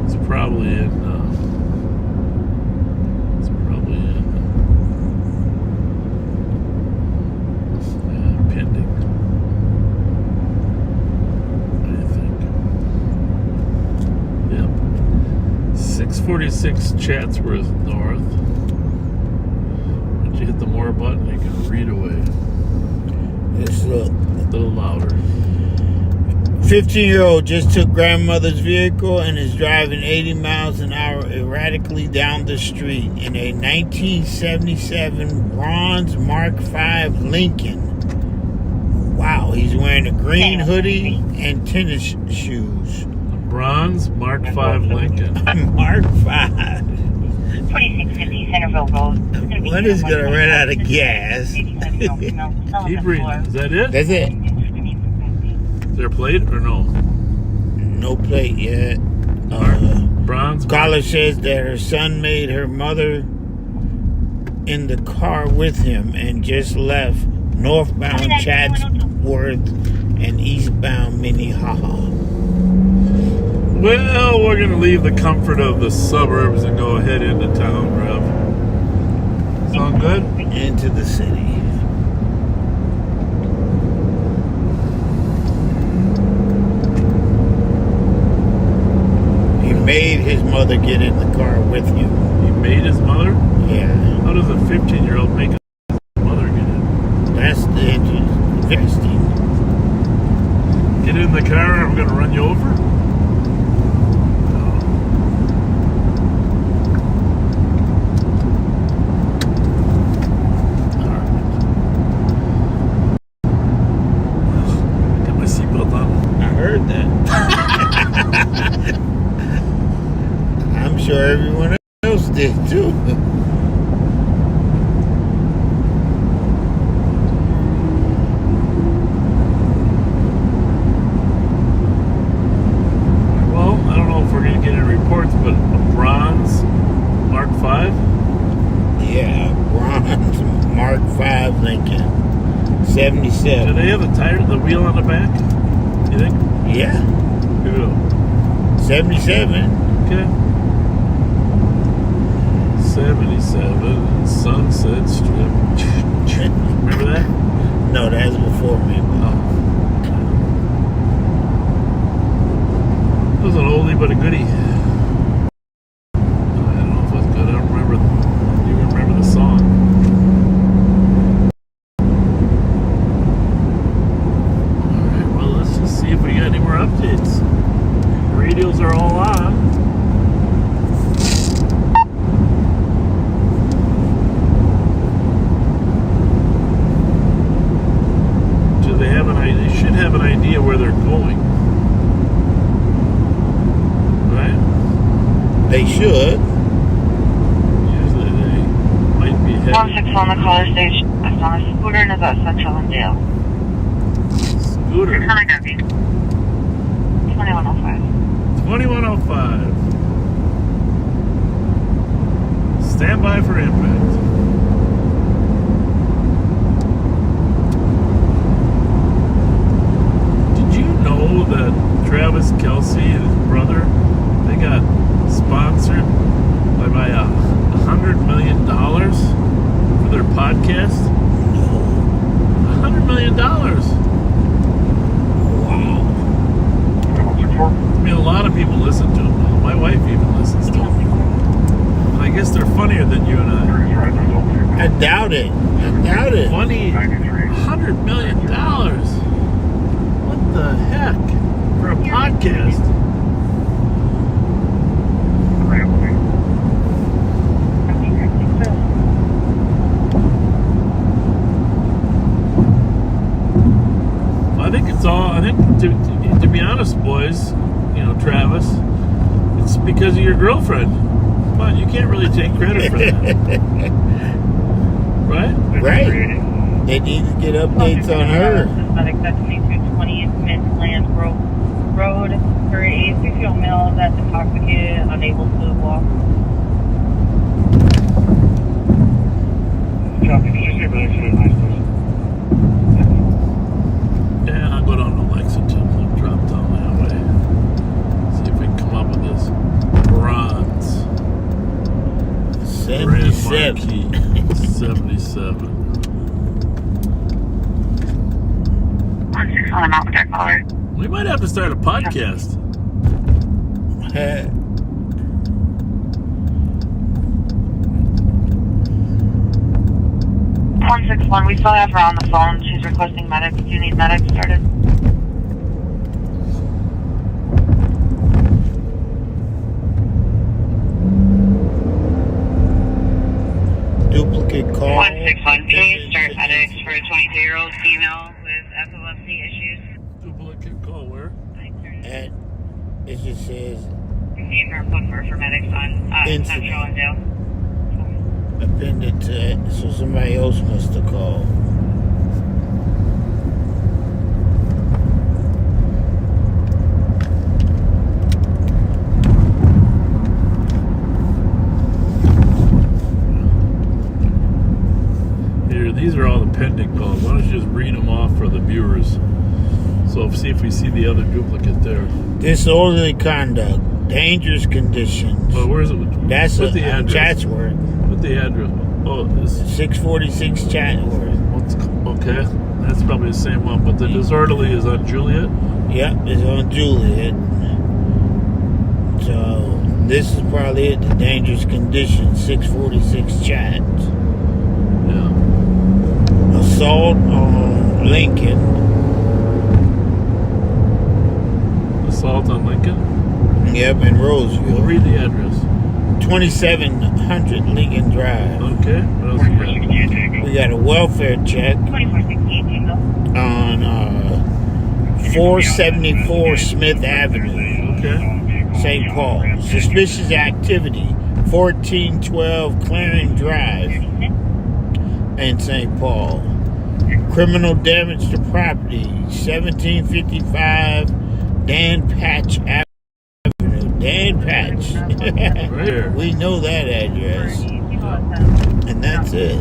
It's probably in. Pending. I think. Yep. 646 Chatsworth North. Once you hit the more button, you can read away. Let's look. A little louder. 15-year-old just took grandmother's vehicle and is driving 80 miles an hour erratically down the street in a 1977 bronze Mark V Lincoln. Wow, he's wearing a green hoodie and tennis shoes. A bronze Mark V Lincoln. Mark V. 4650 Centerville Road. What is going to run out of gas? Keep reading. Is that it? That's it. Is there a plate or no? No plate yet. Bronze. Caller says that her son made her mother in the car with him and just left northbound Chatsworth and eastbound Minnehaha. Well, we're going to leave the comfort of the suburbs and go ahead into town, Rev. Sound good? Into the city. He made his mother get in the car with him. He made his mother? Yeah. How does a 15-year-old make his mother get in? That's the interesting. Get in the car and I'm going to run you over? I'm sure everyone else did too. Well, I don't know if we're going to get any reports, but a bronze Mark V? Yeah, bronze Mark V Lincoln. 77. Do they have the wheel on the back? You think? Yeah. Cool. 77. Okay. 77 Sunset Strip. Remember that? No, that's before me. Oh. It was an oldie but a goodie. I don't know if it was good. I don't remember. You remember the song? Alright, well, let's just see if we got any more updates. The radios are all on. Do they have a morning. Right? They should. Usually they might be heavy. 161, the caller stage. That's on a scooter and is at Central and Dale. Scooter. 2105. 2105. Stand by for impact. Did you know that Travis Kelce and his brother, they got sponsored by $100 million for their podcast? $100 million. Wow. I mean, a lot of people listen to them now. My wife even listens to them. And I guess they're funnier than you and I. I doubt it. I doubt it. Funny, $100 million. What the heck? For a podcast? I think it's all, to be honest, boys, you know, Travis, it's because of your girlfriend. But you can't really take credit for that. Right? Right. They need to get updates on her. Suspect at 2220 Midland Road. For a 6-year-old male that's intoxicated, unable to walk. Copy. Did you say back to the nice place? Yeah, I'll go down to Lexington and drop down that way. See if we can come up with this bronze. 77. 77. 161, I'm out with that caller. We might have to start a podcast. 161, we still have her on the phone. She's requesting medics. Do you need medics started? Duplicate call. 161, please start medics for a 22-year-old female with epilepsy issues. Duplicate call where? And it just says Receive her book for medics on Central and Dale. appended to it, so somebody else must have called. Here, these are all the pending calls. Why don't you just read them off for the viewers? So see if we see the other duplicate there. Disorderly conduct, dangerous conditions. Well, where is it? That's Put the address. Chatsworth. Put the address. Oh, this. 646 Chatsworth. Okay, that's probably the same one. But the disorderly is on Juliet. Yep, it's on Juliet. So this is probably it. The dangerous conditions, 646 Chat. Yeah. Assault on Lincoln. Assault on Lincoln. Yep, in Roseville. We'll read the address. 2700 Lincoln Drive. Okay. What else you got? We got a welfare check 2468 Tango. on 474 Smith Avenue, Okay. St. Paul. Suspicious activity, 1412 Claring Drive in St. Paul. Criminal damage to property, 1755 Dan Patch Avenue. Dan Patch. Right here. We know that address. And that's it.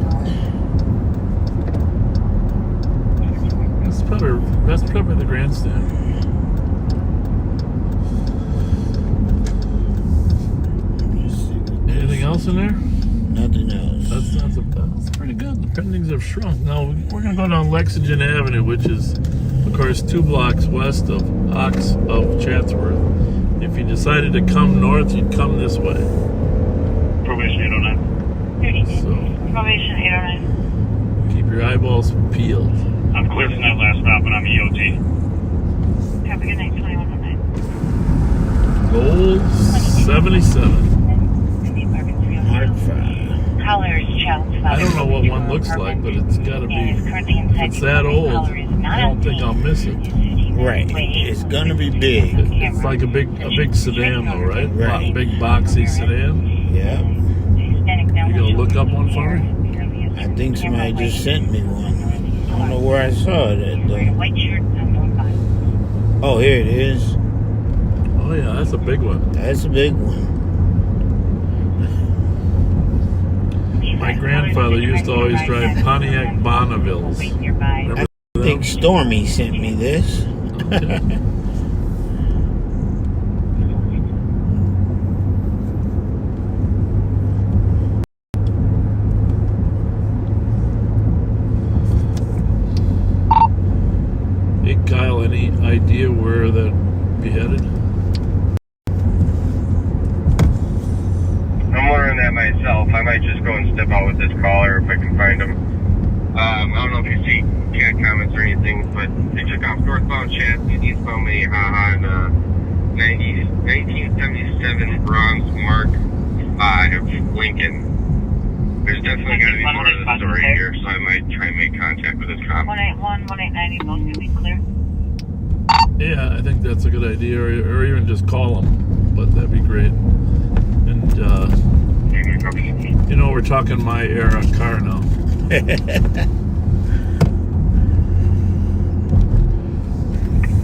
That's probably the grandstand. Anything else in there? Nothing else. That's pretty good. The pendings have shrunk. Now we're gonna go down Lexington Avenue, which is, of course, 2 blocks west of Chatsworth. If you decided to come north, you'd come this way. Probation 809. So Probation 809. keep your eyeballs peeled. I'm clear from that last stop, and I'm EOT. Have a good night, 2109. Goal 77. Mark 5. Colors, check. I don't know what one looks like, but it's got to be. If it's that old, I don't think I'll miss it. Right. It's gonna be big. It's like a big sedan, though, right? Right. Big boxy sedan. Yeah. You gonna look up one for me? I think somebody just sent me one. I don't know where I saw it at, though. Oh, here it is. Oh yeah, that's a big one. That's a big one. My grandfather used to always drive Pontiac Bonnevilles. Remember I think Stormy sent me this. Hey Kyle, any idea where that be headed? I'm wondering that myself. I might just go and step out with this caller if I can find him. I don't know if you see chat comments or anything, but they took off northbound Chatsey, eastbound Minnehaha, and 1977 bronze Mark 5 Lincoln. There's definitely got to be more to the story here, so I might try and make contact with this cop. 181, 189, both going to be clear. Yeah, I think that's a good idea, or even just call them. But that'd be great. And you know, we're talking my era car now.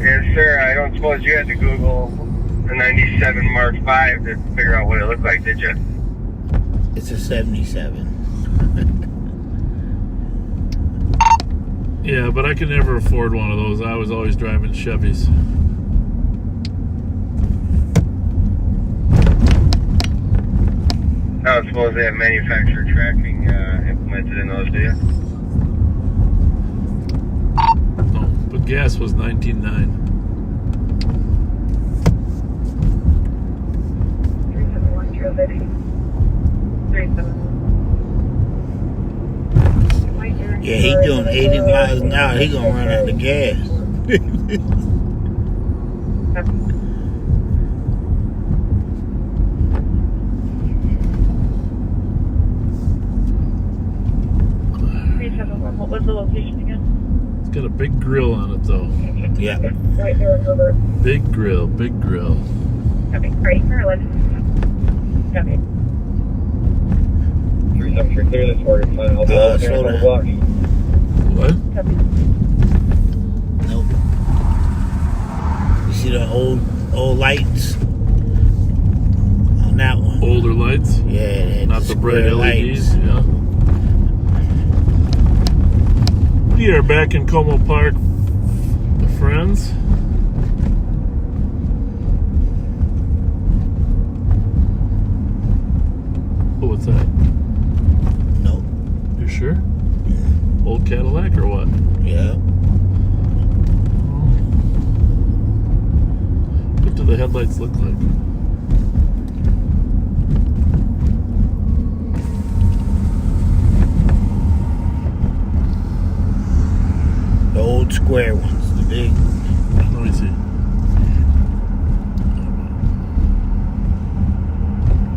Yes, sir. I don't suppose you had to Google the 97 Mark 5 to figure out what it looked like, did you? It's a 77. Yeah, but I could never afford one of those. I was always driving Chevys. I don't suppose they have manufacturer tracking implemented in those, do you? No, but gas was 19.9. 371 Yeah, he doing 80 miles an hour. He gonna run out of gas. What was the location again? It's got a big grill on it, though. Yeah. Right there in Herbert. Big grill, big grill. Copy. Right, Maryland. Copy. 373 clear this order. Fine. I'll be slow here in a down. block. What? Copy. Nope. You see the old lights on that one? Older lights? Yeah, Not the bright square LEDs. lights. Yeah. We are back in Como Park, friends. Oh, what's that? Nope. You sure? Old Cadillac or what? Yeah. What do the headlights look like? The old square ones, the big. Let me see.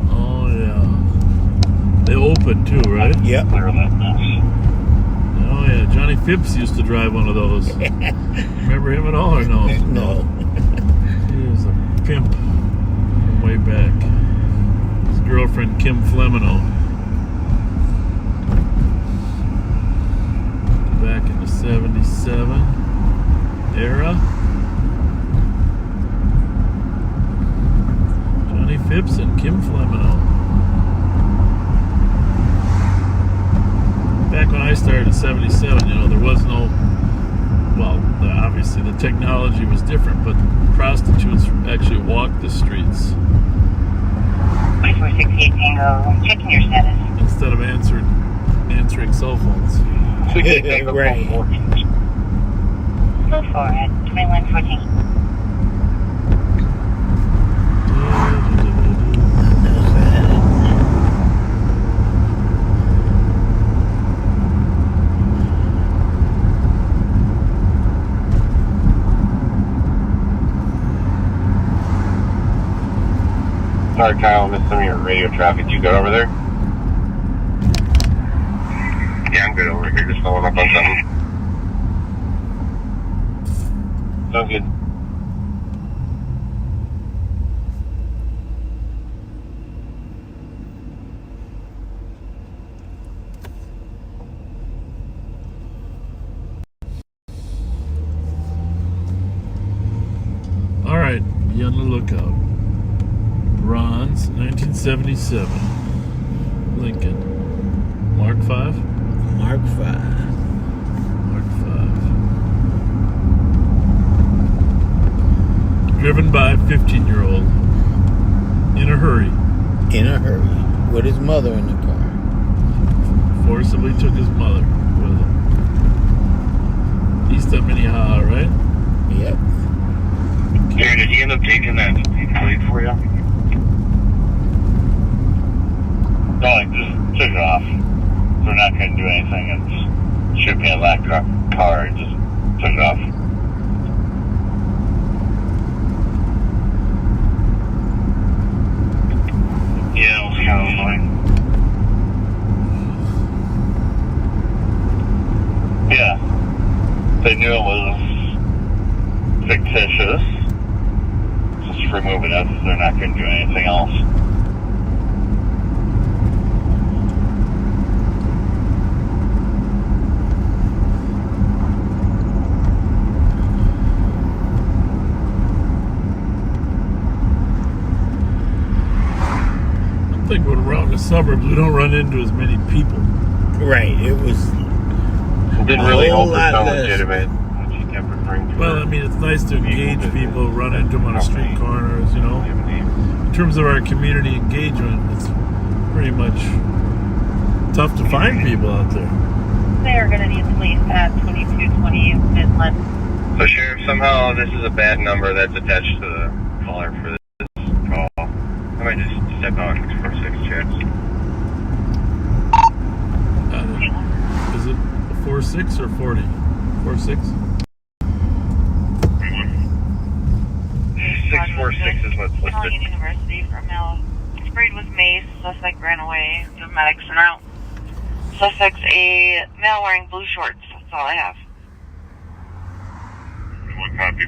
Oh yeah. They open too, right? Yep. Oh yeah. Johnny Phipps used to drive one of those. Remember him at all or no? No. He was a pimp from way back. His girlfriend Kim Flemino. Back in the 77 era. Johnny Phipps and Kim Flemino. Back when I started in 77, you know, there was no, well, obviously the technology was different, but prostitutes actually walked the streets 2468 Tango, checking your status. instead of answering cell phones. Right. Go forward, 2114. Sorry, Kyle, missed some of your radio traffic. You got over there? Yeah, I'm good over here. Just following up on something. Sounds good. All right, be on the lookout. Bronze, 1977. Lincoln. Mark 5? Mark 5. Mark 5. Driven by a 15-year-old. In a hurry. In a hurry. With his mother in the car. Forcibly took his mother with him. East of Minnehaha, right? Yep. Gary, did he end up taking that plate for you? No, I just took it off. We're not going to do anything. It should be a black car. I just took it off. Yeah, it was kind of annoying. Yeah. They knew it was fictitious. Just remove it if they're not going to do anything else. I think when around the suburbs, we don't run into as many people. Right. It was. It didn't really whole hold for lot sound less. legitimate. She kept referring to Well, her. I mean, it's nice to engage people, run into them on the street corners, you know. In terms of our community engagement, it's pretty much tough to find people out there. They are going to need police at 2220 Midland. So, Sheriff, somehow this is a bad number that's attached to the caller for this call. I might just step out for 6 checks. Is it 46 or 40? 46? 646 is what's listed. Calling University for a male. Sprayed with mace. Suspect ran away. The medics en route. Suspect's a male wearing blue shorts. That's all I have. One copy.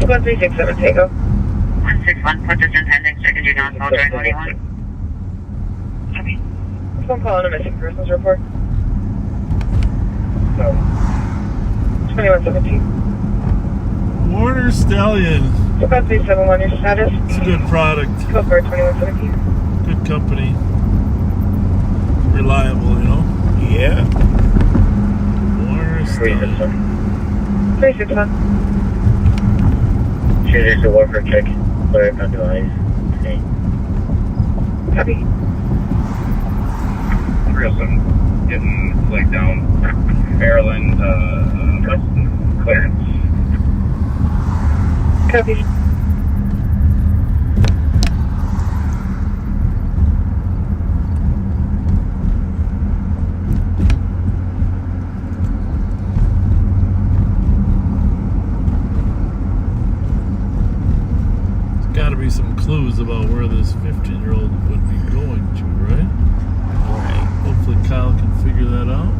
One 367 Tango. 161. Participant pending. Secondary downfall during 21. Copy. Phone call on a missing persons report. 2117. Warner Stallion. 5371, your status. It's a good product. Code card 2117. Good company. Reliable, you know. Yeah. Warner Stallion. 361. Choosers to work for check. Clear on device. Okay. Copy. 307. Getting flagged down. Maryland, clearance. Copy. There's got to be some clues about where this 15-year-old would be going to, right? Right. Hopefully Kyle can figure that out.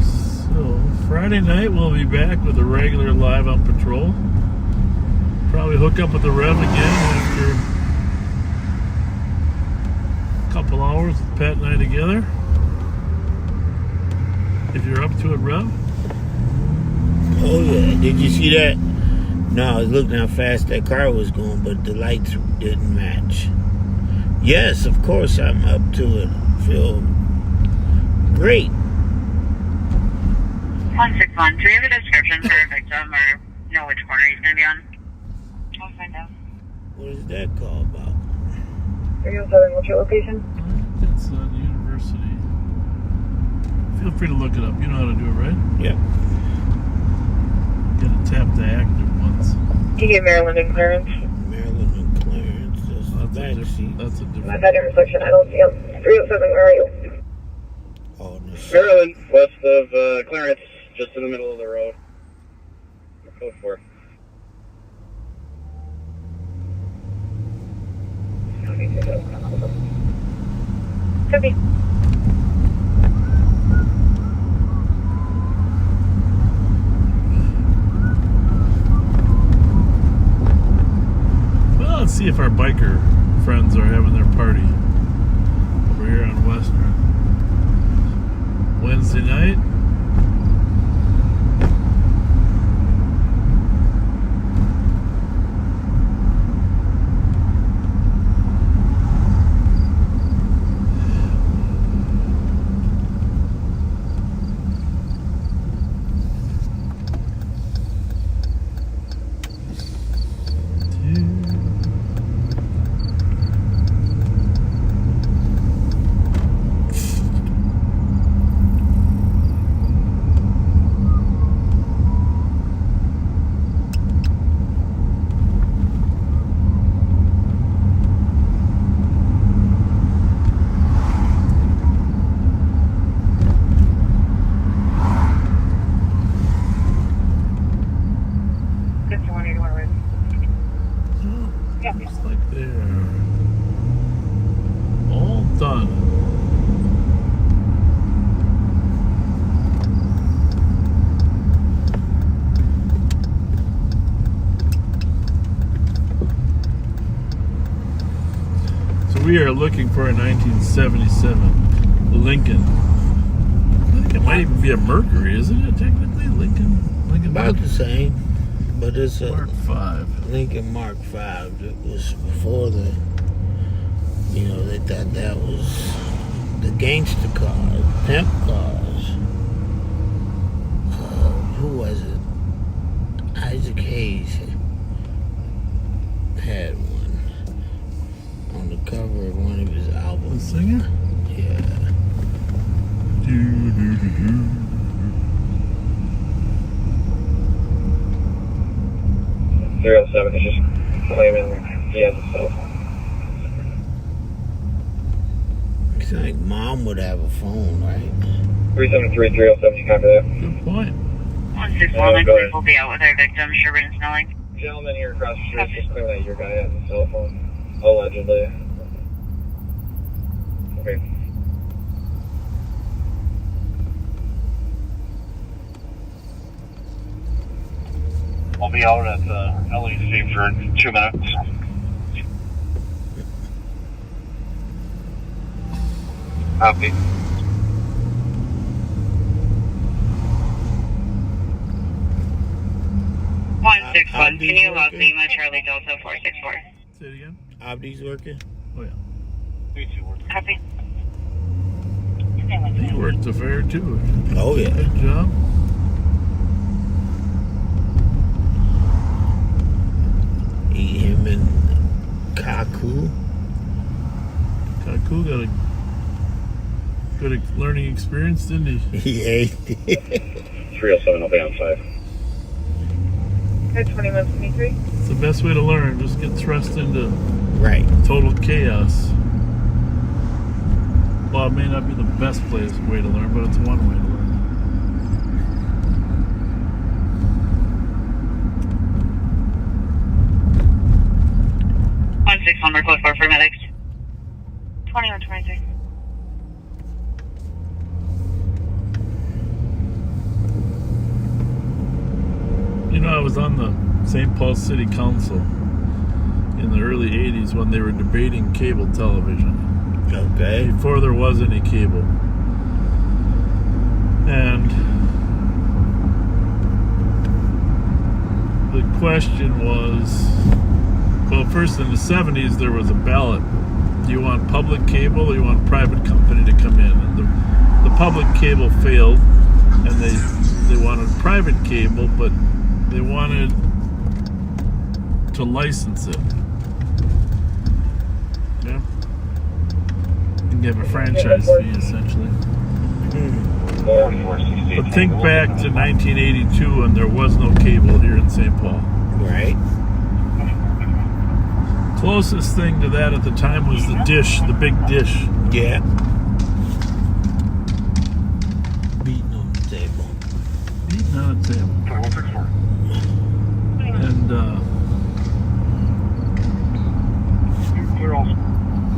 So, Friday night we'll be back with a regular Live on Patrol. Probably hook up with the Rev again after a couple hours with Pat and I together. If you're up to it, Rev. Oh, yeah. Did you see that? No, I was looking how fast that car was going, but the lights didn't match. Yes, of course I'm up to it. Feel great. 161. Do you have a description for a victim or know which corner he's going to be on? I'll find out. What is that call about? 307, what's your location? It's the university. Feel free to look it up. You know how to do it, right? Yep. Gotta tap the active ones. You gave Maryland and clearance. Maryland and Clarence. That's That's a backseat. That's a I'm different. at that intersection. I don't see him. 307, where are you? Oh, no. Maryland, west of Clarence, just in the middle of the road. Code 4. Copy. Well, let's see if our biker friends are having their party over here on Western. Wednesday night. Good to 181 Road. Looks like they're all done. So we are looking for a 1977 Lincoln. I think it might even be a Mercury, isn't it? Technically, Lincoln About the same, but it's a Mark 5. Lincoln Mark 5. It was before the, they thought that was the gangster cars, pimp cars. Who was it? Isaac Hayes had one on the cover of one of his The albums. singer? Yeah. 307 is just claiming he has a cell phone. It's like mom would have a phone, right? 373, 307, you copy that? Good point. 161, I believe we'll be out with our victim, Sherburne and Snelling. Gentleman here across the street just claiming that your guy has a cell phone, allegedly. Okay. I'll be out at the LEC for 2 minutes. Copy. Can you log Lima Charlie Delta 464? Say it again. Abdi's working? Oh, yeah. Copy. He worked the fair, too. Oh, yeah. Good job. Him and Kaku. Kaku got a good learning experience, didn't he? Yeah. 307, I'll be on 5. Good 2123. It's the best way to learn. Just get thrust into Right. total chaos. Well, it may not be the best way to learn, but it's one way to learn. Number code 4 for medics. 2123. I was on the St. Paul City Council in the early 80s when they were debating cable television. Okay. Before there was any cable. And the question was, well, first in the 70s there was a ballot. Do you want public cable or do you want private company to come in? And the public cable failed, and they wanted private cable, but they wanted to license it. Yeah. You can give a franchise fee, essentially. But think back to 1982 when there was no cable here in St. Paul. Right. Closest thing to that at the time was the dish, the big dish. Yeah. Beating on the table. Beating on the table. 164. And We're all.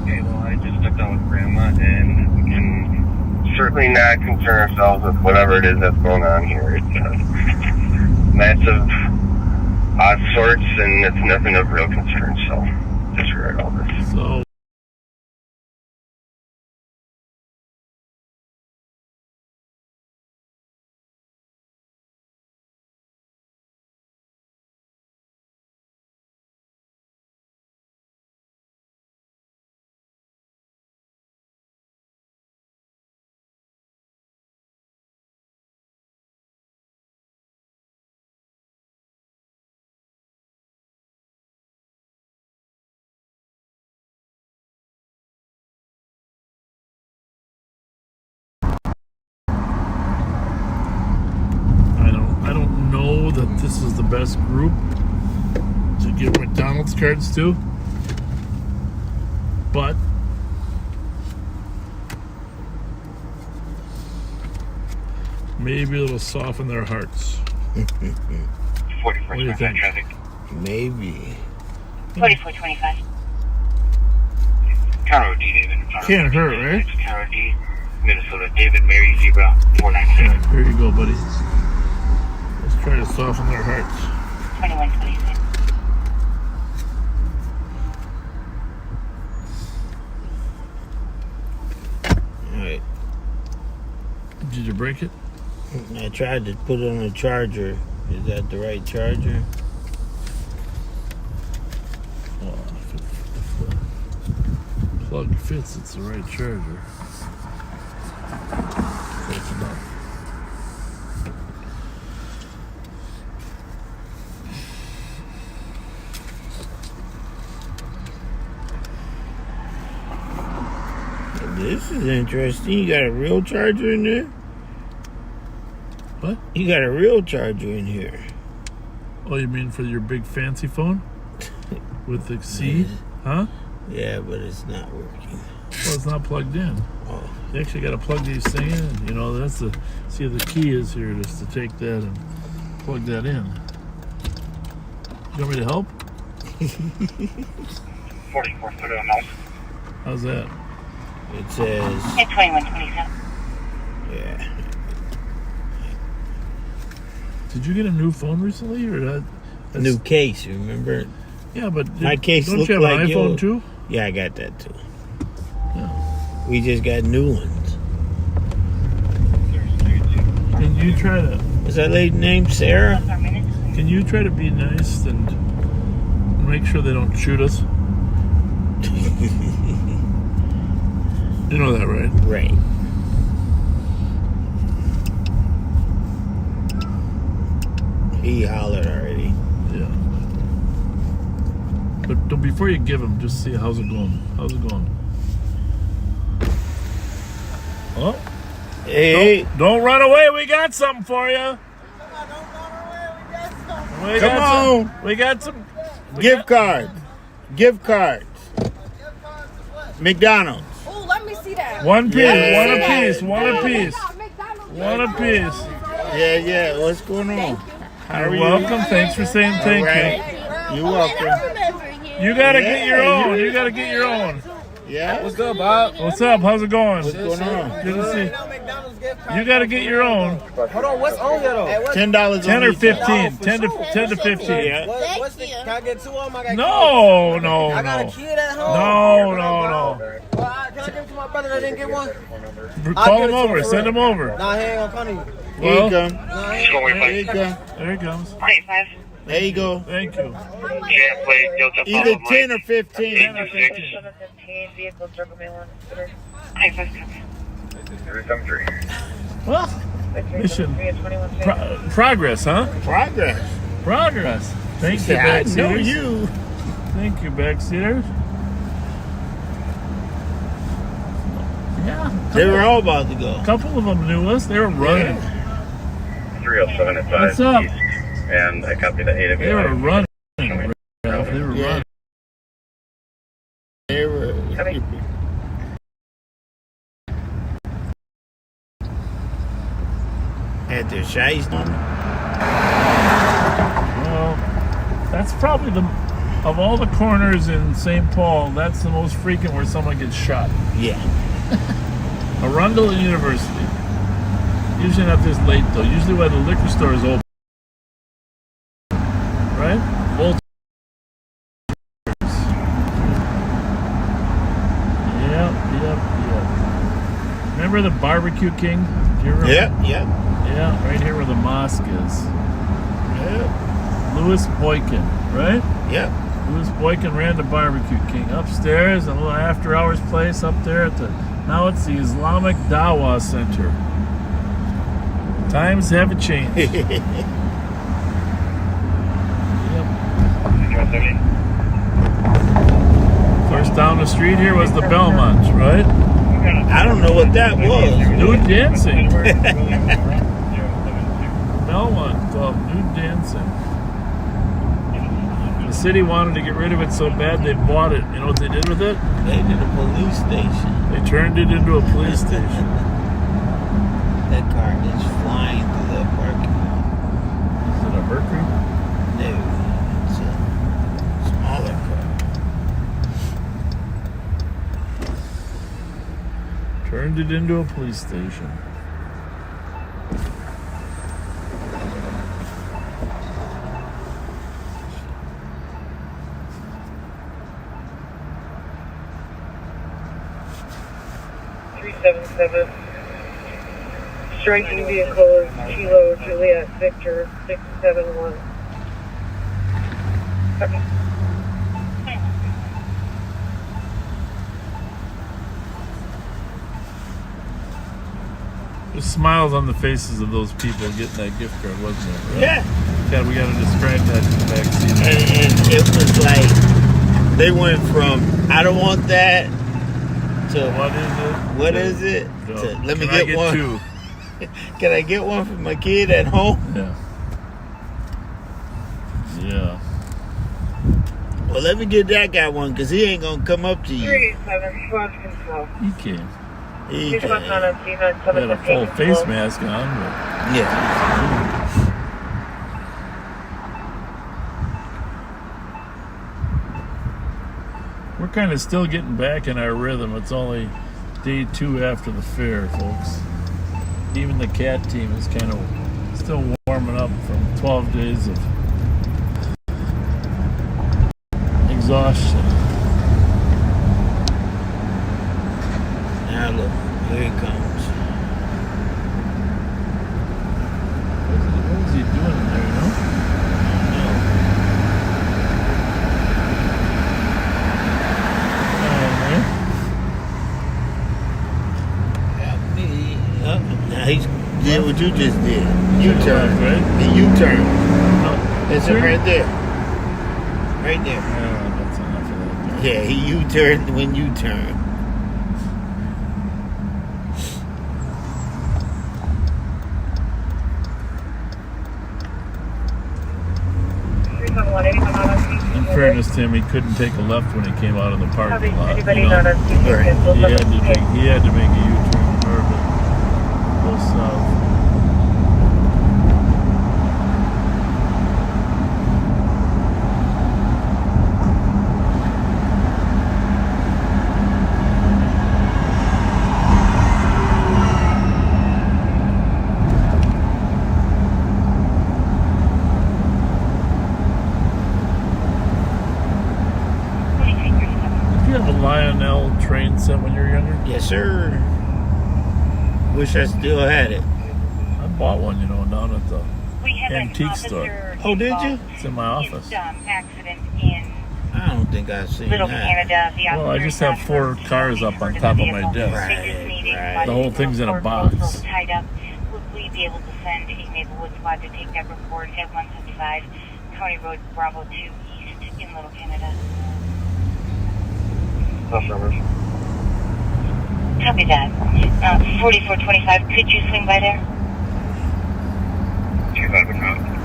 Okay, well, I just stepped out with Grandma, and we can certainly not concern ourselves with whatever it is that's going on here. It's massive odd sorts, and it's nothing of real concern, so disregard all this. so I don't know that this is the best group to give McDonald's cards to, but maybe it'll soften their hearts. 44 What do you think? traffic. Maybe. 4425. Carro D, David. Can't hurt, right? Carro D, Minnesota. David, Mary, Zebra, 496. Yeah, here you go, buddy. Let's try to soften their hearts. 2126. Alright. Did you break it? I tried to put it on a charger. Is that the right charger? Well, if the plug fits, it's the right charger. Close enough. This is interesting. You got a real charger in there? What? You got a real charger in here. Oh, you mean for your big fancy phone? With the C? Huh? Yeah, but it's not working. Well, it's not plugged in. Oh. You actually got to plug these things in. You know, that's the... See, the key is here just to take that and plug that in. You want me to help? 44 foot on house. How's that? It says, At 2127. yeah. Did you get a new phone recently, or that's New case, you remember? Yeah, but My case don't looked you have like an iPhone yours. too? Yeah, I got that too. Yeah. We just got new ones. Can you try to? Is that lady named Sarah? Can you try to be nice and make sure they don't shoot us? You know that, right? Right. He hollered already. Yeah. But before you give him, just see how's it going. How's it going? Oh, Hey, don't run away. We got something for you. come on. We got some. Gift cards. Gift cards. McDonald's. Oh, let me see that. One piece. Yeah. One apiece. One apiece. McDonald's. One apiece. Yeah. What's going on? How are You're you? welcome. Thanks for saying thank Right. You're welcome. you. You gotta get your Yeah, own. you- You gotta get your own. Yeah? What's good, Bob? What's up? How's it going? What's going on? Good to see. You gotta get your own. Hold on, what's on here though? $10 10 on or each. 15. 10 to 15. Yeah. What's the, can I get two of them? I got No, kids. no, I got a no. kid at home. No. Well, can I give it to my brother that didn't get one? Call him over. Send him over. Nah, he ain't gonna come to you. Here you Well, go. Nah, he He's going There you by go. there he comes. 25. There you go. Thank you. Jet plate, Delta Either Papa 10 or Mike. 15. 715, vehicle circle me one. 25. 373. Well, mission. 21. Progress, huh? Progress. Progress. Thank you, I know backseaters. you. Thank you, backseaters. Yeah. They were all about to go. A couple of them knew us. They were running. 307 at 5 What's up? east. And I copied the 8 of They were running. Ralph. They were Yeah. running. Copy. Had their shies on them. Well, that's probably of all the corners in St. Paul, that's the most frequent where someone gets shot. Yeah. Arundel and University. Usually not this late though. Usually when the liquor store is open. Right? Old. Yep. Remember the Barbecue King? Do you remember? Yep. Yeah, right here where the mosque is. Yep. Louis Boykin, right? Yep. Louis Boykin ran the Barbecue King upstairs, a little after hours place up there at now it's the Islamic Dawah Center. Times haven't changed. Yep. Of course, down the street here was the Belmont, right? I don't know what that was. Nude dancing. Belmont Club, nude dancing. The city wanted to get rid of it so bad they bought it. You know what they did with it? They did a police station. They turned it into a police station. That car is flying through that parking lot. Is it a Mercury? No, it's a smaller car. Turned it into a police station. Striking vehicle is Kilo Juliet Victor 671. Copy. There's smiles on the faces of those people getting that gift card, wasn't there? Right? Yeah. God, we got to describe that in the back seat. And it was like they went from I don't want that to What is it? To So, let me can I get one. two? Can I get one for my kid at home? Yeah. Yeah. Well, let me get that guy one because he ain't gonna come up to you. 387, squad control. He came. He He's can't. on a He had a full face mask on. Yeah. We're kind of still getting back in our rhythm. It's only day 2 after the fair, folks. Even the cat team is kind of still warming up from 12 days of exhaustion. Now look, here he comes. What was he doing in there, you know? Now he did what you just did. U-turn. Right? The U-turn. No. That's it right there. Right there. That's enough of that. Yeah, he U-turned when you turn. In fairness to him, he couldn't take a left when he came out of the parking lot. Anybody You know? not on He had to make a U-turn in order to go south. Did you have a Lionel train set when you were younger? Yes, sir. Wish I still had it. I bought one, you know, down at the We have antique an store. Oh, did you? It's in my office. Accident in I don't think I've seen Little that. Canada. The Well, I just have 4 cars up on top of my desk. Right. The whole thing's in a box. Tied up. Would we be able to send a Maplewood squad to take that report at 175 County Road Bravo 2 East in Little Canada? Affirmative. Copy that. 4425, could you swing by there? 25 now.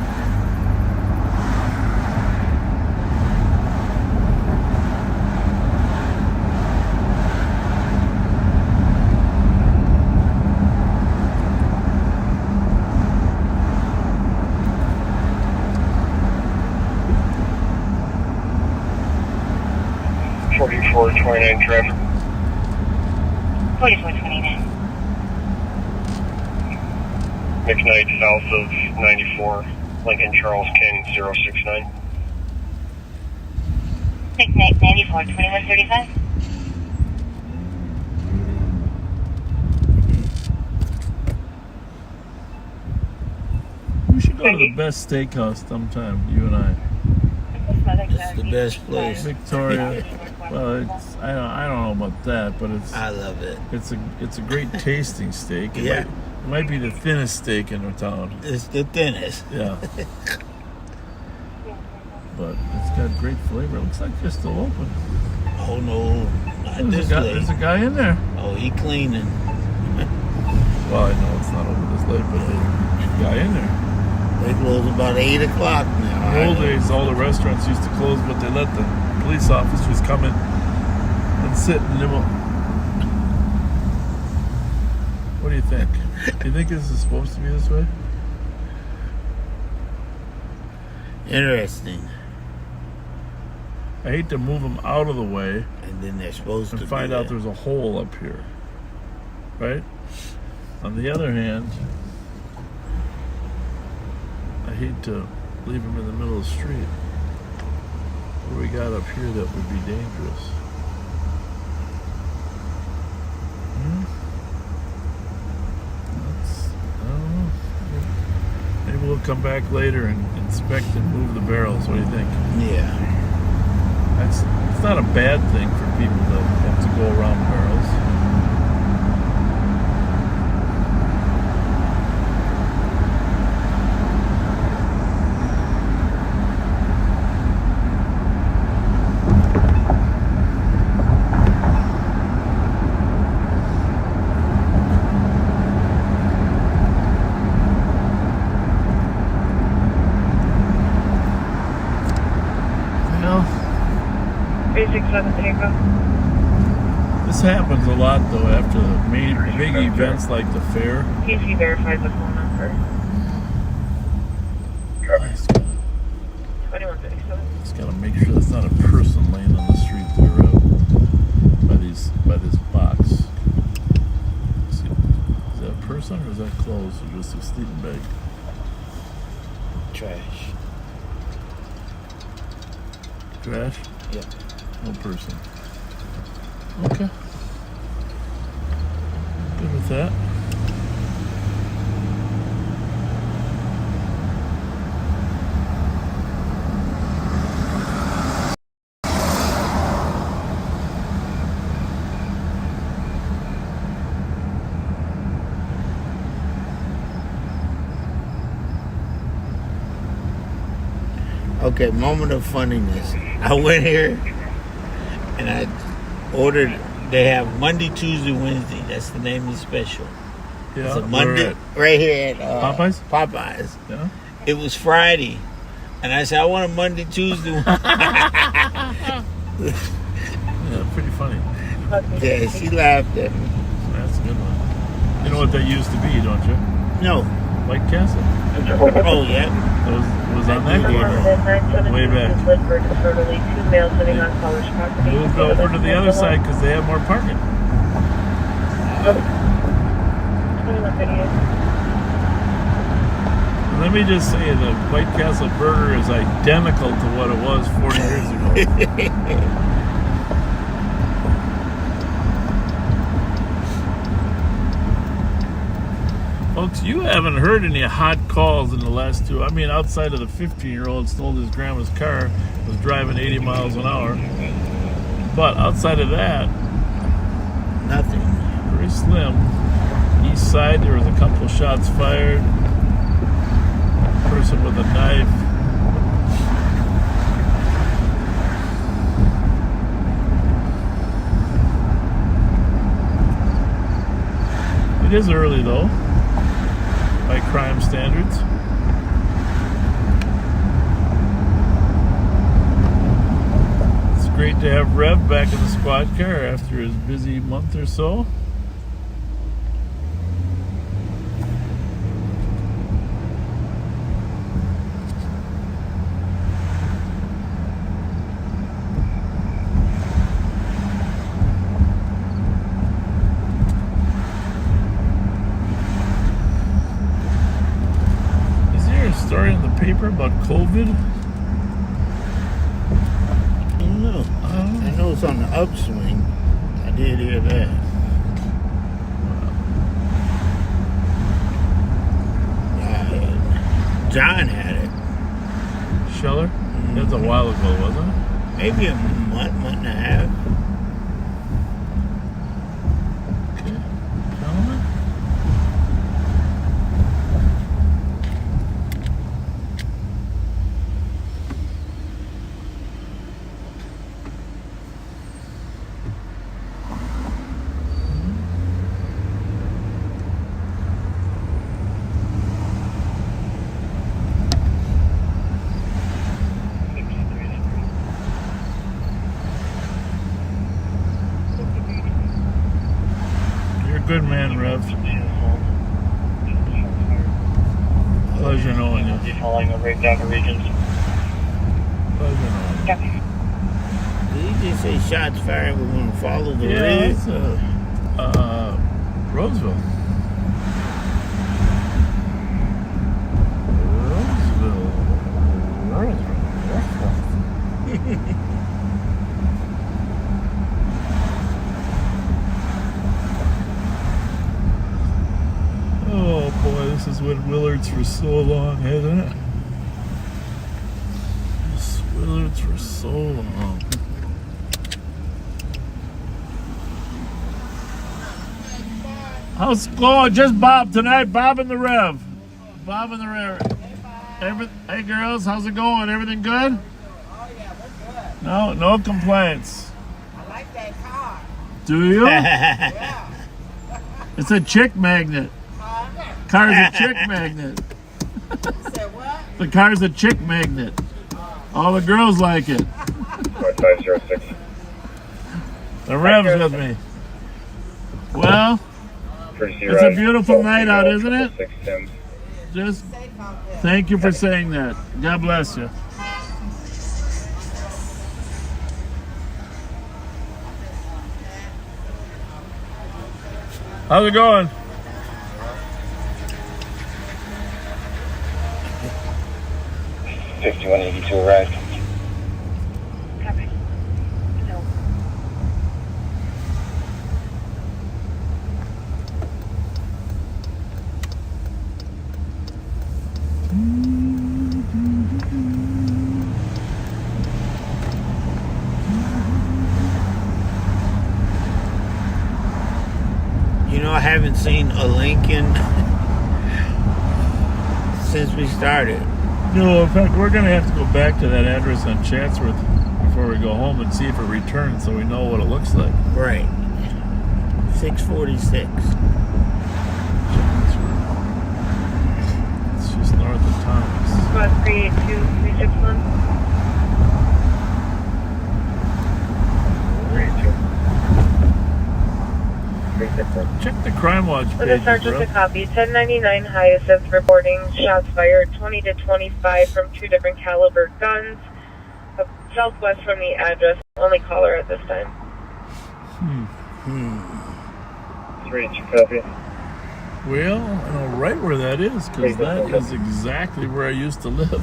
4429 traffic. 4429. McKnight south of 94, Lincoln Charles King 069. McKnight 94, 2135. We should go to the best steakhouse sometime, you and I. It's the best place. Victoria. Well, I don't know about that, but I love it. It's a great tasting steak. It might be the thinnest steak in the town. It's the thinnest. Yeah. But it's got great flavor. It looks like they're still open. Oh no, not this late. There's a guy in there. Oh, he cleaning. Well, I know it's not over this late, but there's a guy in there. They close about 8 o'clock now. In the old days, all the restaurants used to close, but they let the police officers come in and sit and nibble. What do you think? Do you think this is supposed to be this way? Interesting. I hate to move them out of the way And then they're supposed to and find out there's a hole up here. Right? On the other hand, I hate to leave them in the middle of the street. What do we got up here that would be dangerous? I don't know. Maybe we'll come back later and inspect and move the barrels. What do you think? Yeah. It's not a bad thing for people to have to go around barrels. This happens a lot though after the big events like the fair. He verifies the phone number. 2137. Just gotta make sure there's not a person laying on the street there by this box. Is that a person or is that clothes or just a sleeping bag? Trash. Trash? Yeah. No person. Okay. Good with that. Okay, moment of funniness. I went here and I ordered. They have Monday, Tuesday, Wednesday. That's the name of the special. Yeah. It's a Monday right here at Popeyes. Popeyes. Yeah. It was Friday, and I said I want a Monday, Tuesday. Yeah, pretty funny. Yeah, she laughed at me. That's a good one. You know what that used to be, don't you? No. White Castle. Oh yeah. It was on that corner way back. Moved over to the other side because they have more parking. And let me just say, the White Castle burger is identical to what it was 40 years ago. Folks, you haven't heard any hot calls in the last two. I mean, outside of the 15-year-old stole his grandma's car, was driving 80 miles an hour. But outside of that, nothing. Very slim. East side, there was a couple shots fired. Person with a knife. It is early though, by crime standards. It's great to have Rev back in the squad car after his busy month or so. about COVID? I don't know. I know it's on the upswing. I did hear that. John had it. Scheller? That was a while ago, wasn't it? Maybe a month and a half. Okay. Gentlemen? Good man, Rev. Pleasure knowing you. Following a breakdown of regions. Pleasure knowing you. Did he just say shots fired? We're going to follow the red? It's Roseville. Oh boy, this is what Willard's for so long, hasn't it? This Willard's for so long. How's it going? Just Bob tonight. Bob and the Rev. Bob and the Rev. Hey girls, how's it going? Everything good? Oh yeah, we're good. No complaints. I like that car. Do you? Yeah. It's a chick magnet. Car's a chick magnet. You said what? The car's a chick magnet. All the girls like it. 506. The Rev's with me. Well, it's a beautiful night out, isn't it? Just thank you for saying that. God bless you. How's it going? $51.82 arrived. Copy. No. You know, I haven't seen a Lincoln since we started. No, in fact, we're going to have to go back to that address on Chatsworth before we go home and see if it returns so we know what it looks like. Right. 646. It's just north of Thomas. Squad 382361. 361. Check the crime watch With a pages, sergeant bro. to copy, 1099 Hyacinth reporting shots fired 20 to 25 from two different caliber guns. Southwest from the address. Only caller at this time. 3, copy. Well, I know right where that is because that is exactly where I used to live. 21.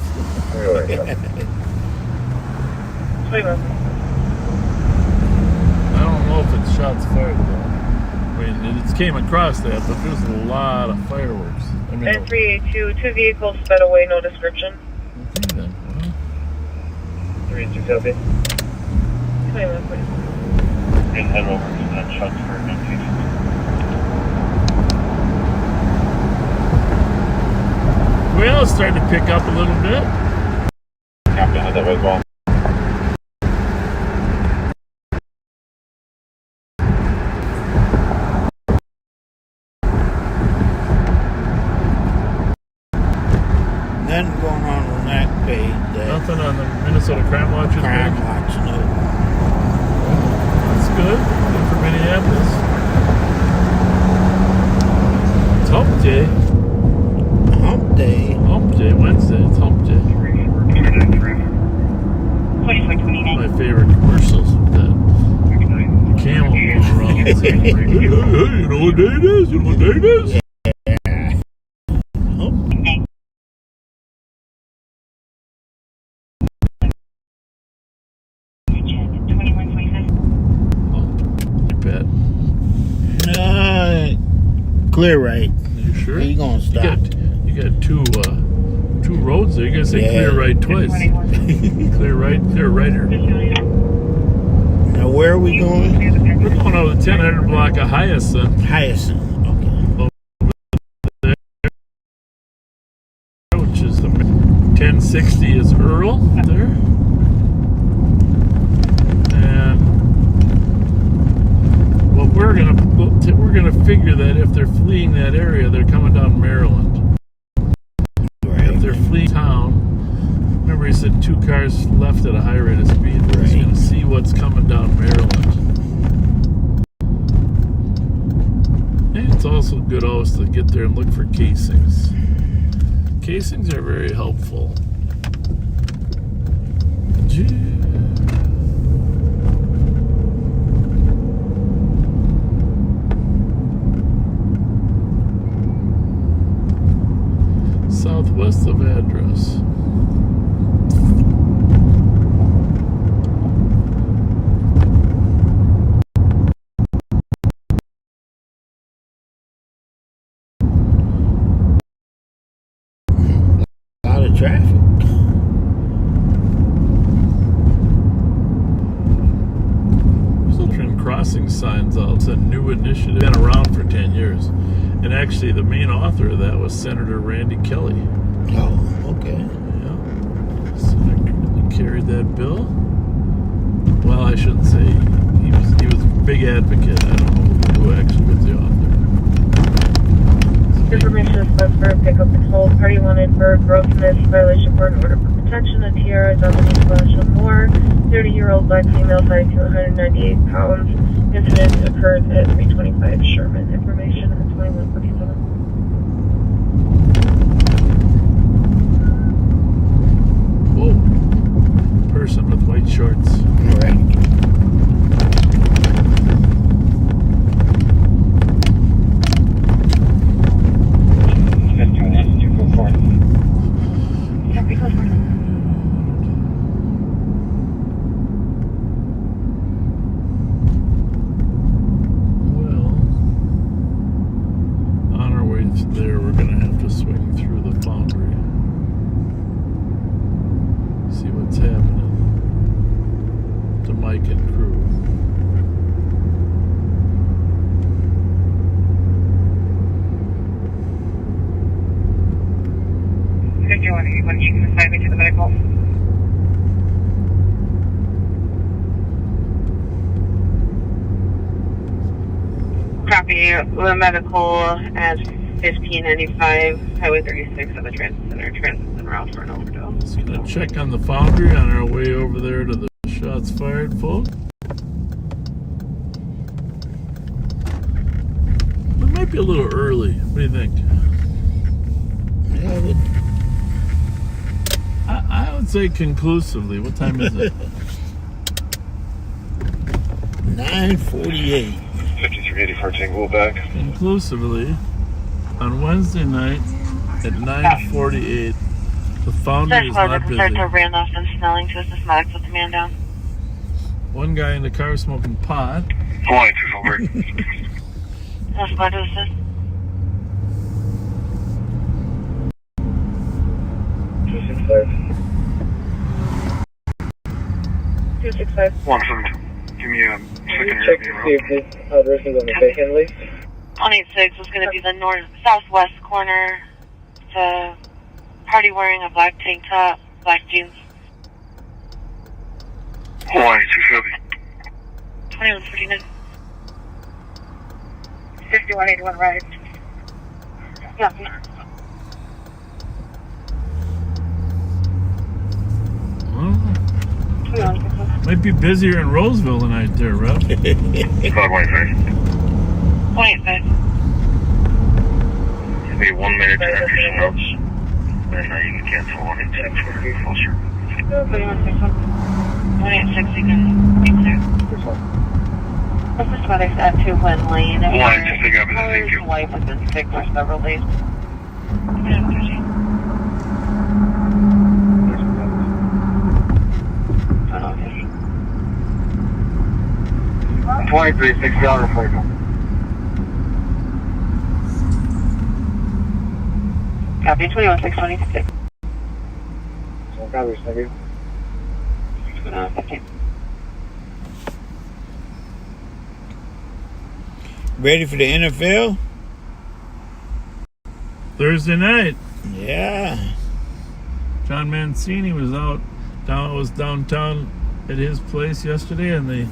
I don't know if it's shots fired though. I mean, it came across that, but there's a lot of fireworks. I mean, And 382, two vehicles sped away, no description. okay then. Well, 3, copy. 21, please. And head over to that shots for notation. well, it's starting to pick up a little bit. Copy, head that way as well. Nothing going on that page. Nothing on the Minnesota Crime Watchers Crime page. Watch, no. That's good. Good for Minneapolis. It's hump day. Hump day. Hump day. Wednesday. It's hump day. 4429. My favorite commercials with that camel going around saying, hey, you know what day it is? You know what day it is? clear right. You sure? You gonna stop? You got two roads there. You gotta say clear right twice. Clear right, clear righter. Now where are we going? We're going over the 1000 block of Hyacinth. Hyacinth. Which is the 1060 is Earl there, and well, we're gonna figure that if they're fleeing that area, they're coming down Maryland. Right. If they're fleeing town, remember he said 2 cars left at a high rate of speed. We're just gonna see what's coming down Maryland. And it's also good always to get there and look for casings. Casings are very helpful. Southwest of address. Traffic. Children crossing signs out. It's a new initiative. Been around for 10 years. And actually the main author of that was Senator Randy Kelly. Oh, okay. Yeah. Senator carried that bill. Well, I shouldn't say he was a big advocate. I don't know who actually was the author. Information is bus for pickup and hold. Party wanted for grossness, violation for an order for protection. A tiara is on the knee flash or more. 30-year-old black female, size 298 pounds. Incident occurred at 325 Sherman. Information at 2147. Whoa. Person with white shorts. All right. There, we're gonna have to swing through the foundry. See what's happening to Mike and crew. If you want you can assign me to the medical. Copy the medical as 1595, Highway 36 at the Transit Center. Transit Center out for an overdose. Just gonna check on the foundry on our way over there to the shots fired, folks. We might be a little early. What do you think? I would say conclusively. What time is it? 9:48. 5384 Tango back. Conclusively, on Wednesday night at 9:48, the foundry is not busy. Randolph and Snelling to assist medics with the man down. One guy in the car smoking pot. Hawaii 2 That's what to assist. 265. 265. 172. Give me a second Check to see if this address is on the vacant list. 186 is going to be the southwest corner. The party wearing a black tank top, black jeans. Hawaii 270. 2149. 5181 right. Yeah. Might be busier in Roseville tonight there, Rob. 515. 185. Give me 1 minute to enter some notes. Then you can cancel 186 for full service. 186, you can be clear. This is medics at 2 Glen Lane. Thank you. His wife has been sick for several days. 2360 for you. Copy 21626. Copy, thank you. 15. Ready for the NFL? Thursday night, Yeah. John Mancini was downtown at his place yesterday, and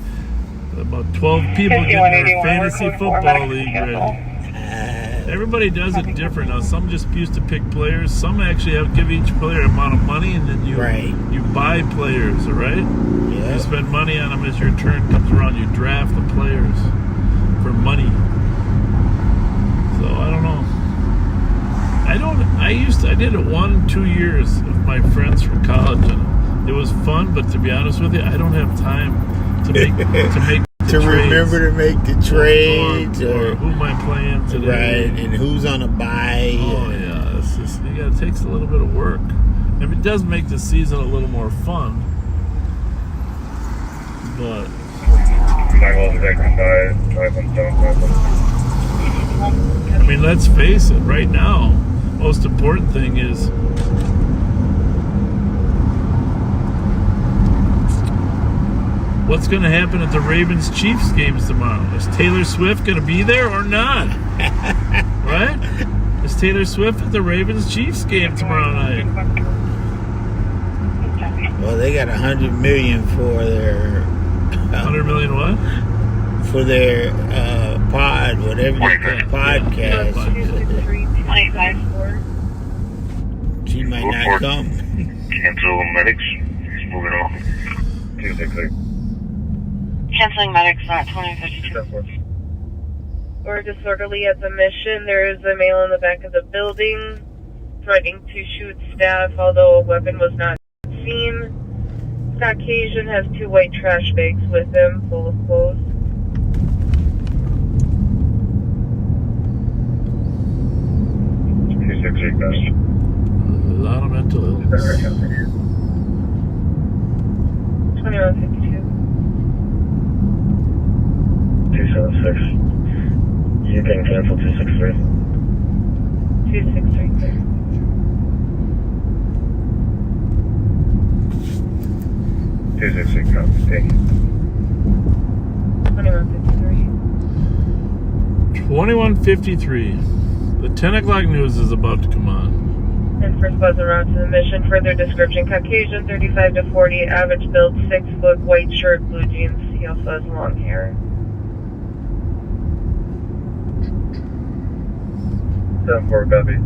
about 12 people getting their fantasy football league ready. Everybody does it different. Now, some just used to pick players. Some actually give each player an amount of money, and then you buy players, all right? Yeah. You spend money on them as your turn comes around. You draft the players for money. So I don't know. I did it 1-2 years with my friends from college, and it was fun. But to be honest with you, I don't have time to make to remember to make the trades or who am I playing today, right? And who's on a bye. Oh yeah, it's just it takes a little bit of work. I mean, it does make the season a little more fun, but. I mean, let's face it, right now, most important thing is what's going to happen at the Ravens-Chiefs games tomorrow. Is Taylor Swift going to be there or not? Right? Is Taylor Swift at the Ravens-Chiefs game tomorrow night? Well, they got $100 million for their... $100 million what? For their pod, whatever podcast. She might not come. Cancel medics. He's moving on. 268. Canceling medics on 2052. Or disorderly at the mission. There is a male in the back of the building threatening to shoot staff, although a weapon was not seen. Caucasian has 2 white trash bags with him, full of clothes. A lot of mental illness. 2152. 276. You can cancel 263. 263. Thank you. 2153. 2153. The 10 o'clock news is about to come on. And first buzz en route to the mission. Further description: Caucasian, 35 to 40, average build, 6 foot, white shirt, blue jeans. He also has long hair. 7-4, copy.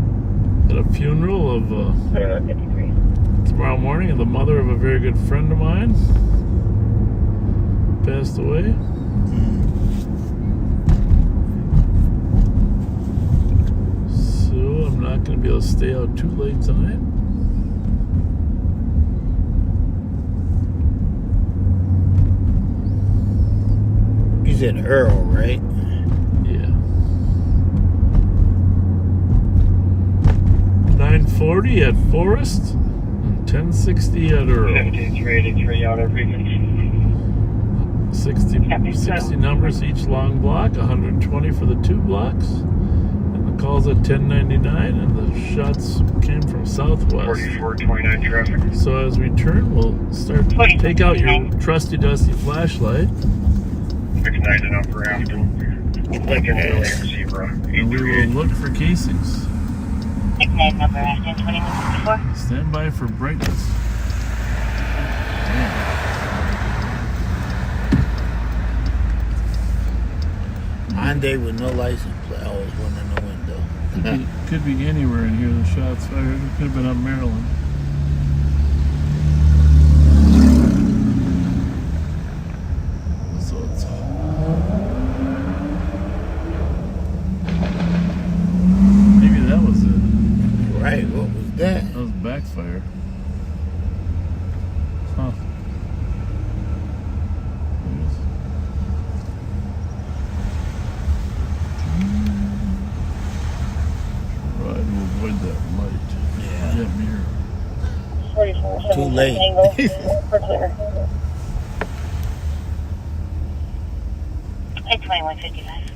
At a funeral of 2153. tomorrow morning, and the mother of a very good friend of mine passed away. So I'm not going to be able to stay out too late tonight. He's in Earl, right? Yeah. 940 at Forest and 1060 at Earl. 5383 out of Regents. 60 numbers each long block, 120 for the 2 blocks. And the calls at 1099, and the shots came from southwest. 4429 traffic. So as we turn, we'll start take out your trusty dusty flashlight, 69 and upper after. Lincoln Alien Zebra. and we will look for casings. 69 number Ashton 2154. Stand by for brightness. Hyundai with no license plate. Always one in the window. Could be anywhere in here. The shots fired. It could have been up Maryland. So it's maybe that was it. Right, what was that? That was backfire. Huh. Try to avoid that light. Yeah. That mirror. 44. Too late. For clear. At 2155.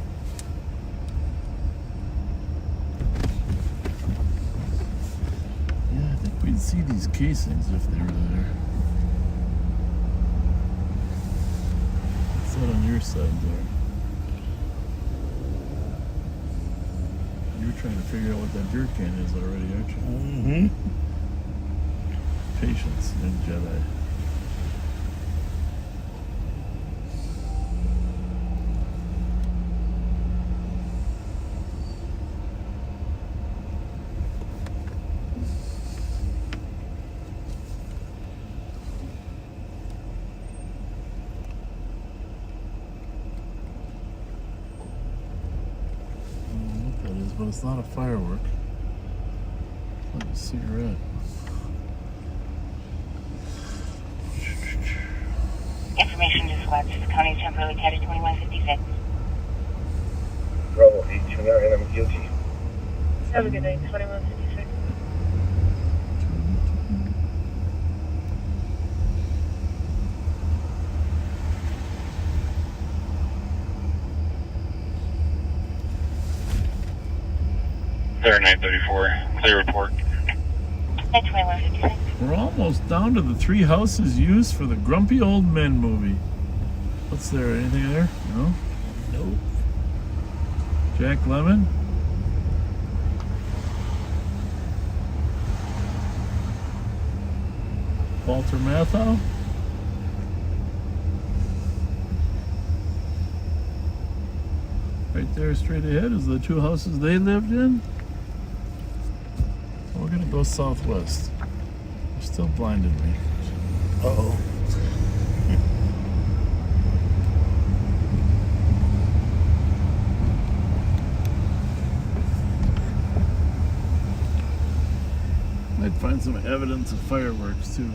see these casings if they were there. What's that on your side there? You're trying to figure out what that beer can is already, aren't you? Mm-hmm. Patience in Jedi. But it's not a firework. It's like a cigarette. Information dispatch. County temporarily catered 2156. Bravo 829, I'm guilty. Have a good night, 2156. There, 934. Clear report. At 2156. We're almost down to the 3 houses used for the Grumpy Old Men movie. What's there? Anything there? No? Nope. Jack Lemmon? Walter Matthau? Right there straight ahead is the 2 houses they lived in. We're gonna go southwest. You're still blinding me. Uh-oh. Might find some evidence of fireworks too.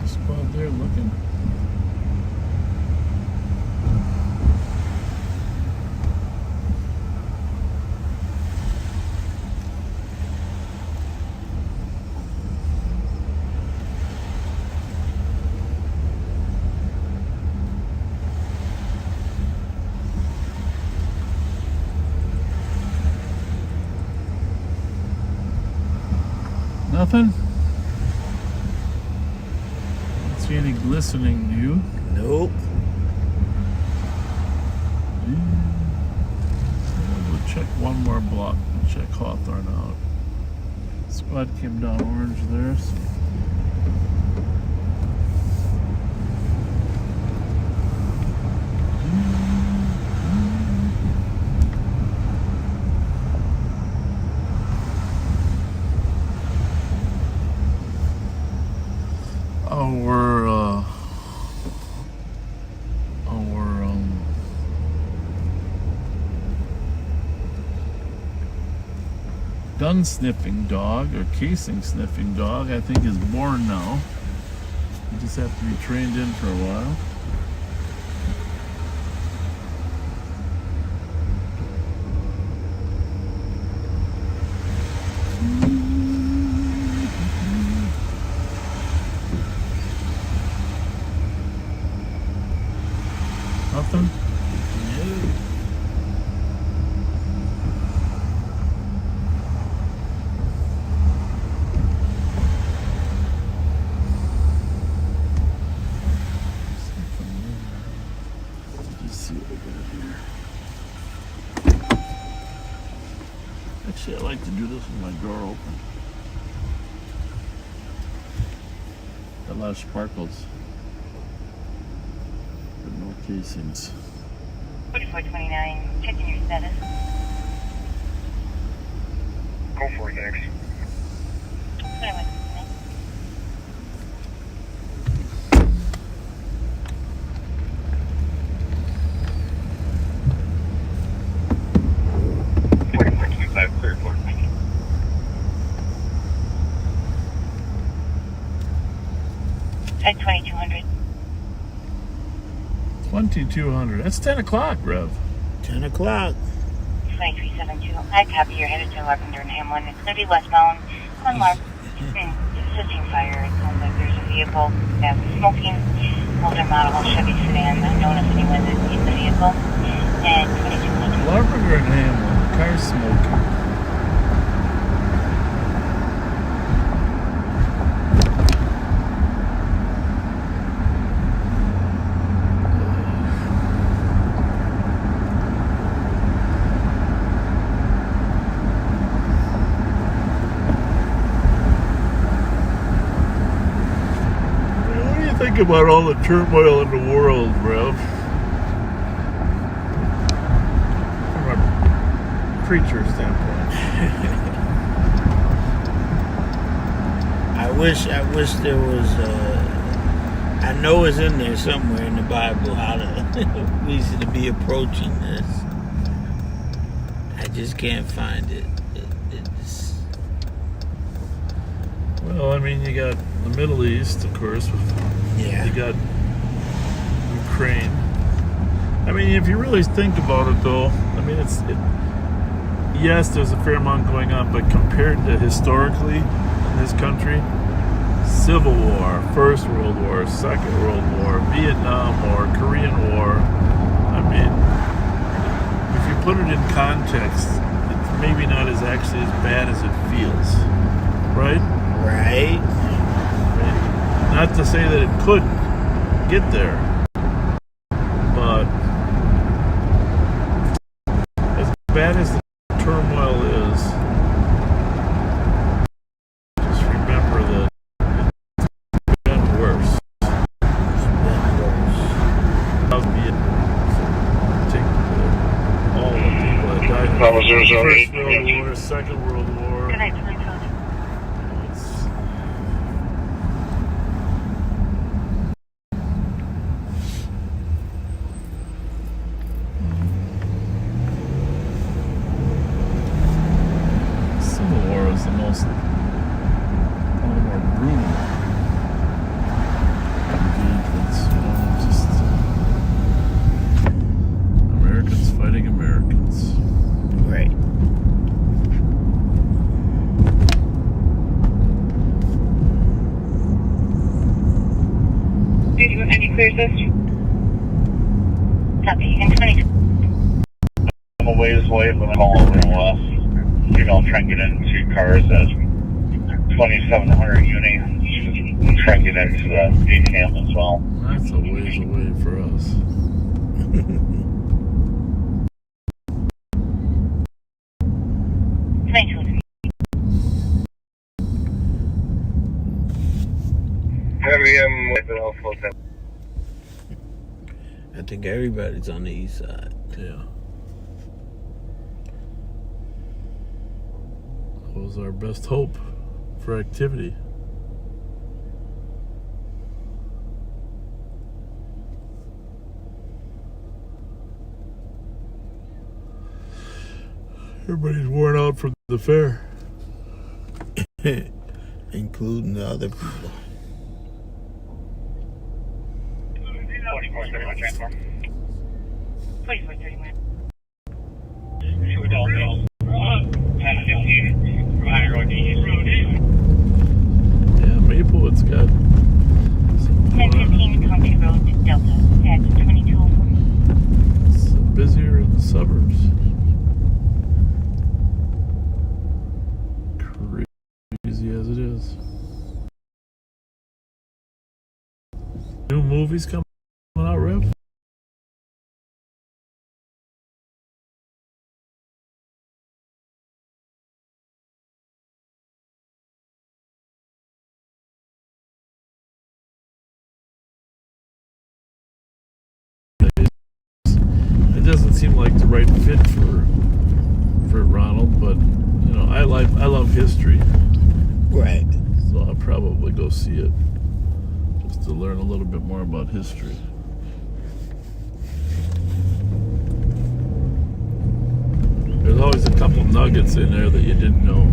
Squad there looking. Nothing? Don't see any glistening, do you? Nope. We'll check one more block. We'll check Hawthorne out. Squad came down orange there. So. Gun sniffing dog or casing sniffing dog, I think, is born now. You just have to be trained in for a while. Nothing? No. 'Cause Actually, I like to do this with my door open. Got a lot of sparkles, but no casings. 4429. Checking your status. Go for it, next. 2159. Clear report. At 2200. 2200. That's 10 o'clock, Rev. 10 o'clock. 2372. I copy. You're headed to Lavender and Hamlin. It's going to be westbound. Unmarked. Assisting fire. It sounds like there's a vehicle that's smoking. older model Chevy sedan, unknown if anyone is in the vehicle. And 2200. Larberger and Hamlin, car smoking. What do you think about all the turmoil in the world, Rev? From a preacher standpoint. I wish there was. I know it's in there somewhere in the Bible how to we should be approaching this. I just can't find it. It's Well, I mean, you got the Middle East, of course. yeah. You got Ukraine. I mean, if you really think about it, though, I mean, yes, there's a fair amount going on, but compared to historically in this country, Civil War, First World War, Second World War, Vietnam War, Korean War, I mean, if you put it in context, it's maybe not as actually as bad as it feels, right? Right. Not to say that it couldn't get there, but as bad as the turmoil is, just remember that it's been worse. Take all the people that died in the First World War, Second World War. Good night, 2200. It's, Civil War was the most, one of the more brutal engagements, you know, just Americans fighting Americans. Right. Any clear this? Copy. And 22. I'm a ways away, but I'm all over the female trying to get into cars at 2700 uni. She's trying to get into the ATM as well. That's a ways away for us. I think everybody's on the east side. Yeah. That was our best hope for activity. Everybody's worn out from the fair. Including the other people. 2431 transform. 2431. Yeah, Maplewood's got some 1015 County Road, Delta, at 2204. It's busier in the suburbs. Crazy as it is. New movies coming out, Rev? It doesn't seem like the right fit for Ronald, but you know, I love history, Right. so I'll probably go see it just to learn a little bit more about history. There's always a couple nuggets in there that you didn't know.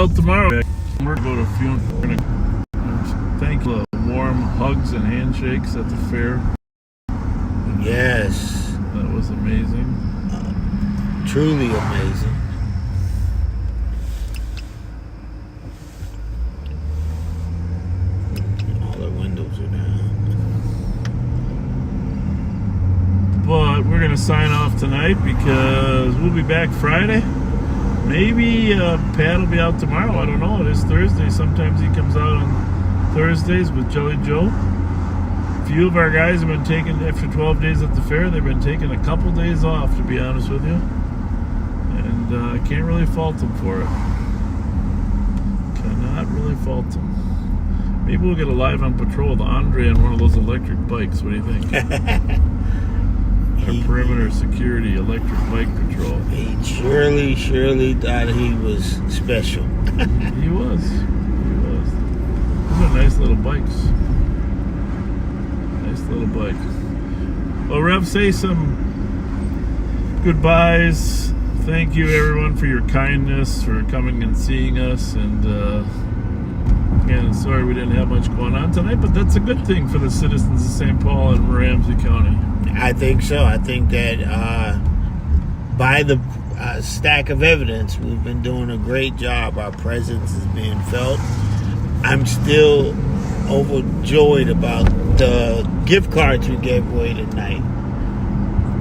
out tomorrow. We're going to go to funeral. We're gonna thank you. Warm hugs and handshakes at the fair. Yes. That was amazing. Truly amazing. All the windows are down. But we're going to sign off tonight because we'll be back Friday. Maybe Pat will be out tomorrow. I don't know. It is Thursday. Sometimes he comes out on Thursdays with Jelly Joe. A few of our guys have been taking, after 12 days at the fair, they've been taking a couple days off, to be honest with you. And I can't really fault them for it. Cannot really fault them. Maybe we'll get a live on patrol with Andre on one of those electric bikes. What do you think? Our perimeter security electric bike patrol. He surely thought he was special. He was. Those are nice little bikes. Nice little bikes. Well, Rev, say some goodbyes. Thank you, everyone, for your kindness, for coming and seeing us. And again, sorry we didn't have much going on tonight, but that's a good thing for the citizens of St. Paul and Ramsey County. I think so. I think that by the stack of evidence, we've been doing a great job. Our presence is being felt. I'm still overjoyed about the gift cards we gave away tonight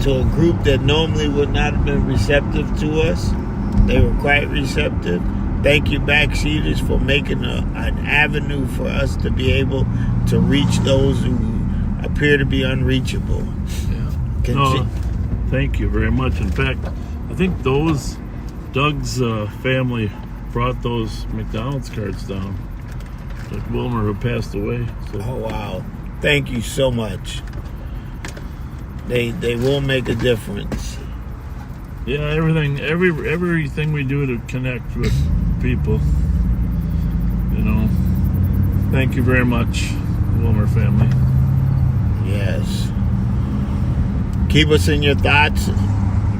to a group that normally would not have been receptive to us. They were quite receptive. Thank you, backseaters, for making an avenue for us to be able to reach those who appear to be unreachable. Yeah. No, thank you very much. In fact, I think Doug's family brought those McDonald's cards down. Like Wilmer, who passed away. So. Oh wow! Thank you so much. They will make a difference. Yeah, everything we do to connect with people. You know. Thank you very much, Wilmer family. Yes. Keep us in your thoughts.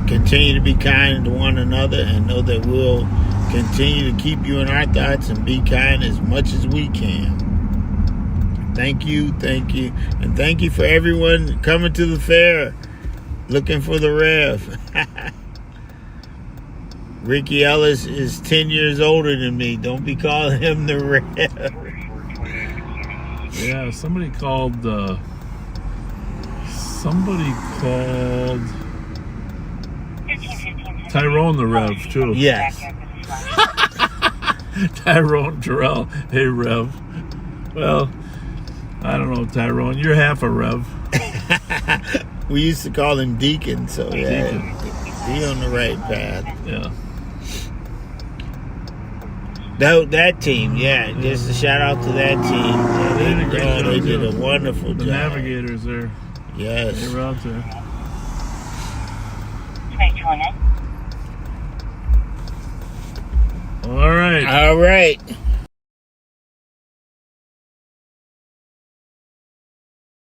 Continue to be kind to one another, and know that we'll continue to keep you in our thoughts and be kind as much as we can. Thank you. And thank you for everyone coming to the fair looking for the Rev. Ricky Ellis is 10 years older than me. Don't be calling him the Rev. Yeah, somebody called Tyrone the Rev, too. Yes. Tyrone Terrell. Hey, Rev. Well, I don't know, Tyrone. You're half a Rev. We used to call him Deacon, so yeah. Deacon. He on the right path. Yeah. That team, yeah. Just a shout out to that team. Yeah, they did a wonderful job. The Navigators there. Yes. They were out there. Right, All right. All right.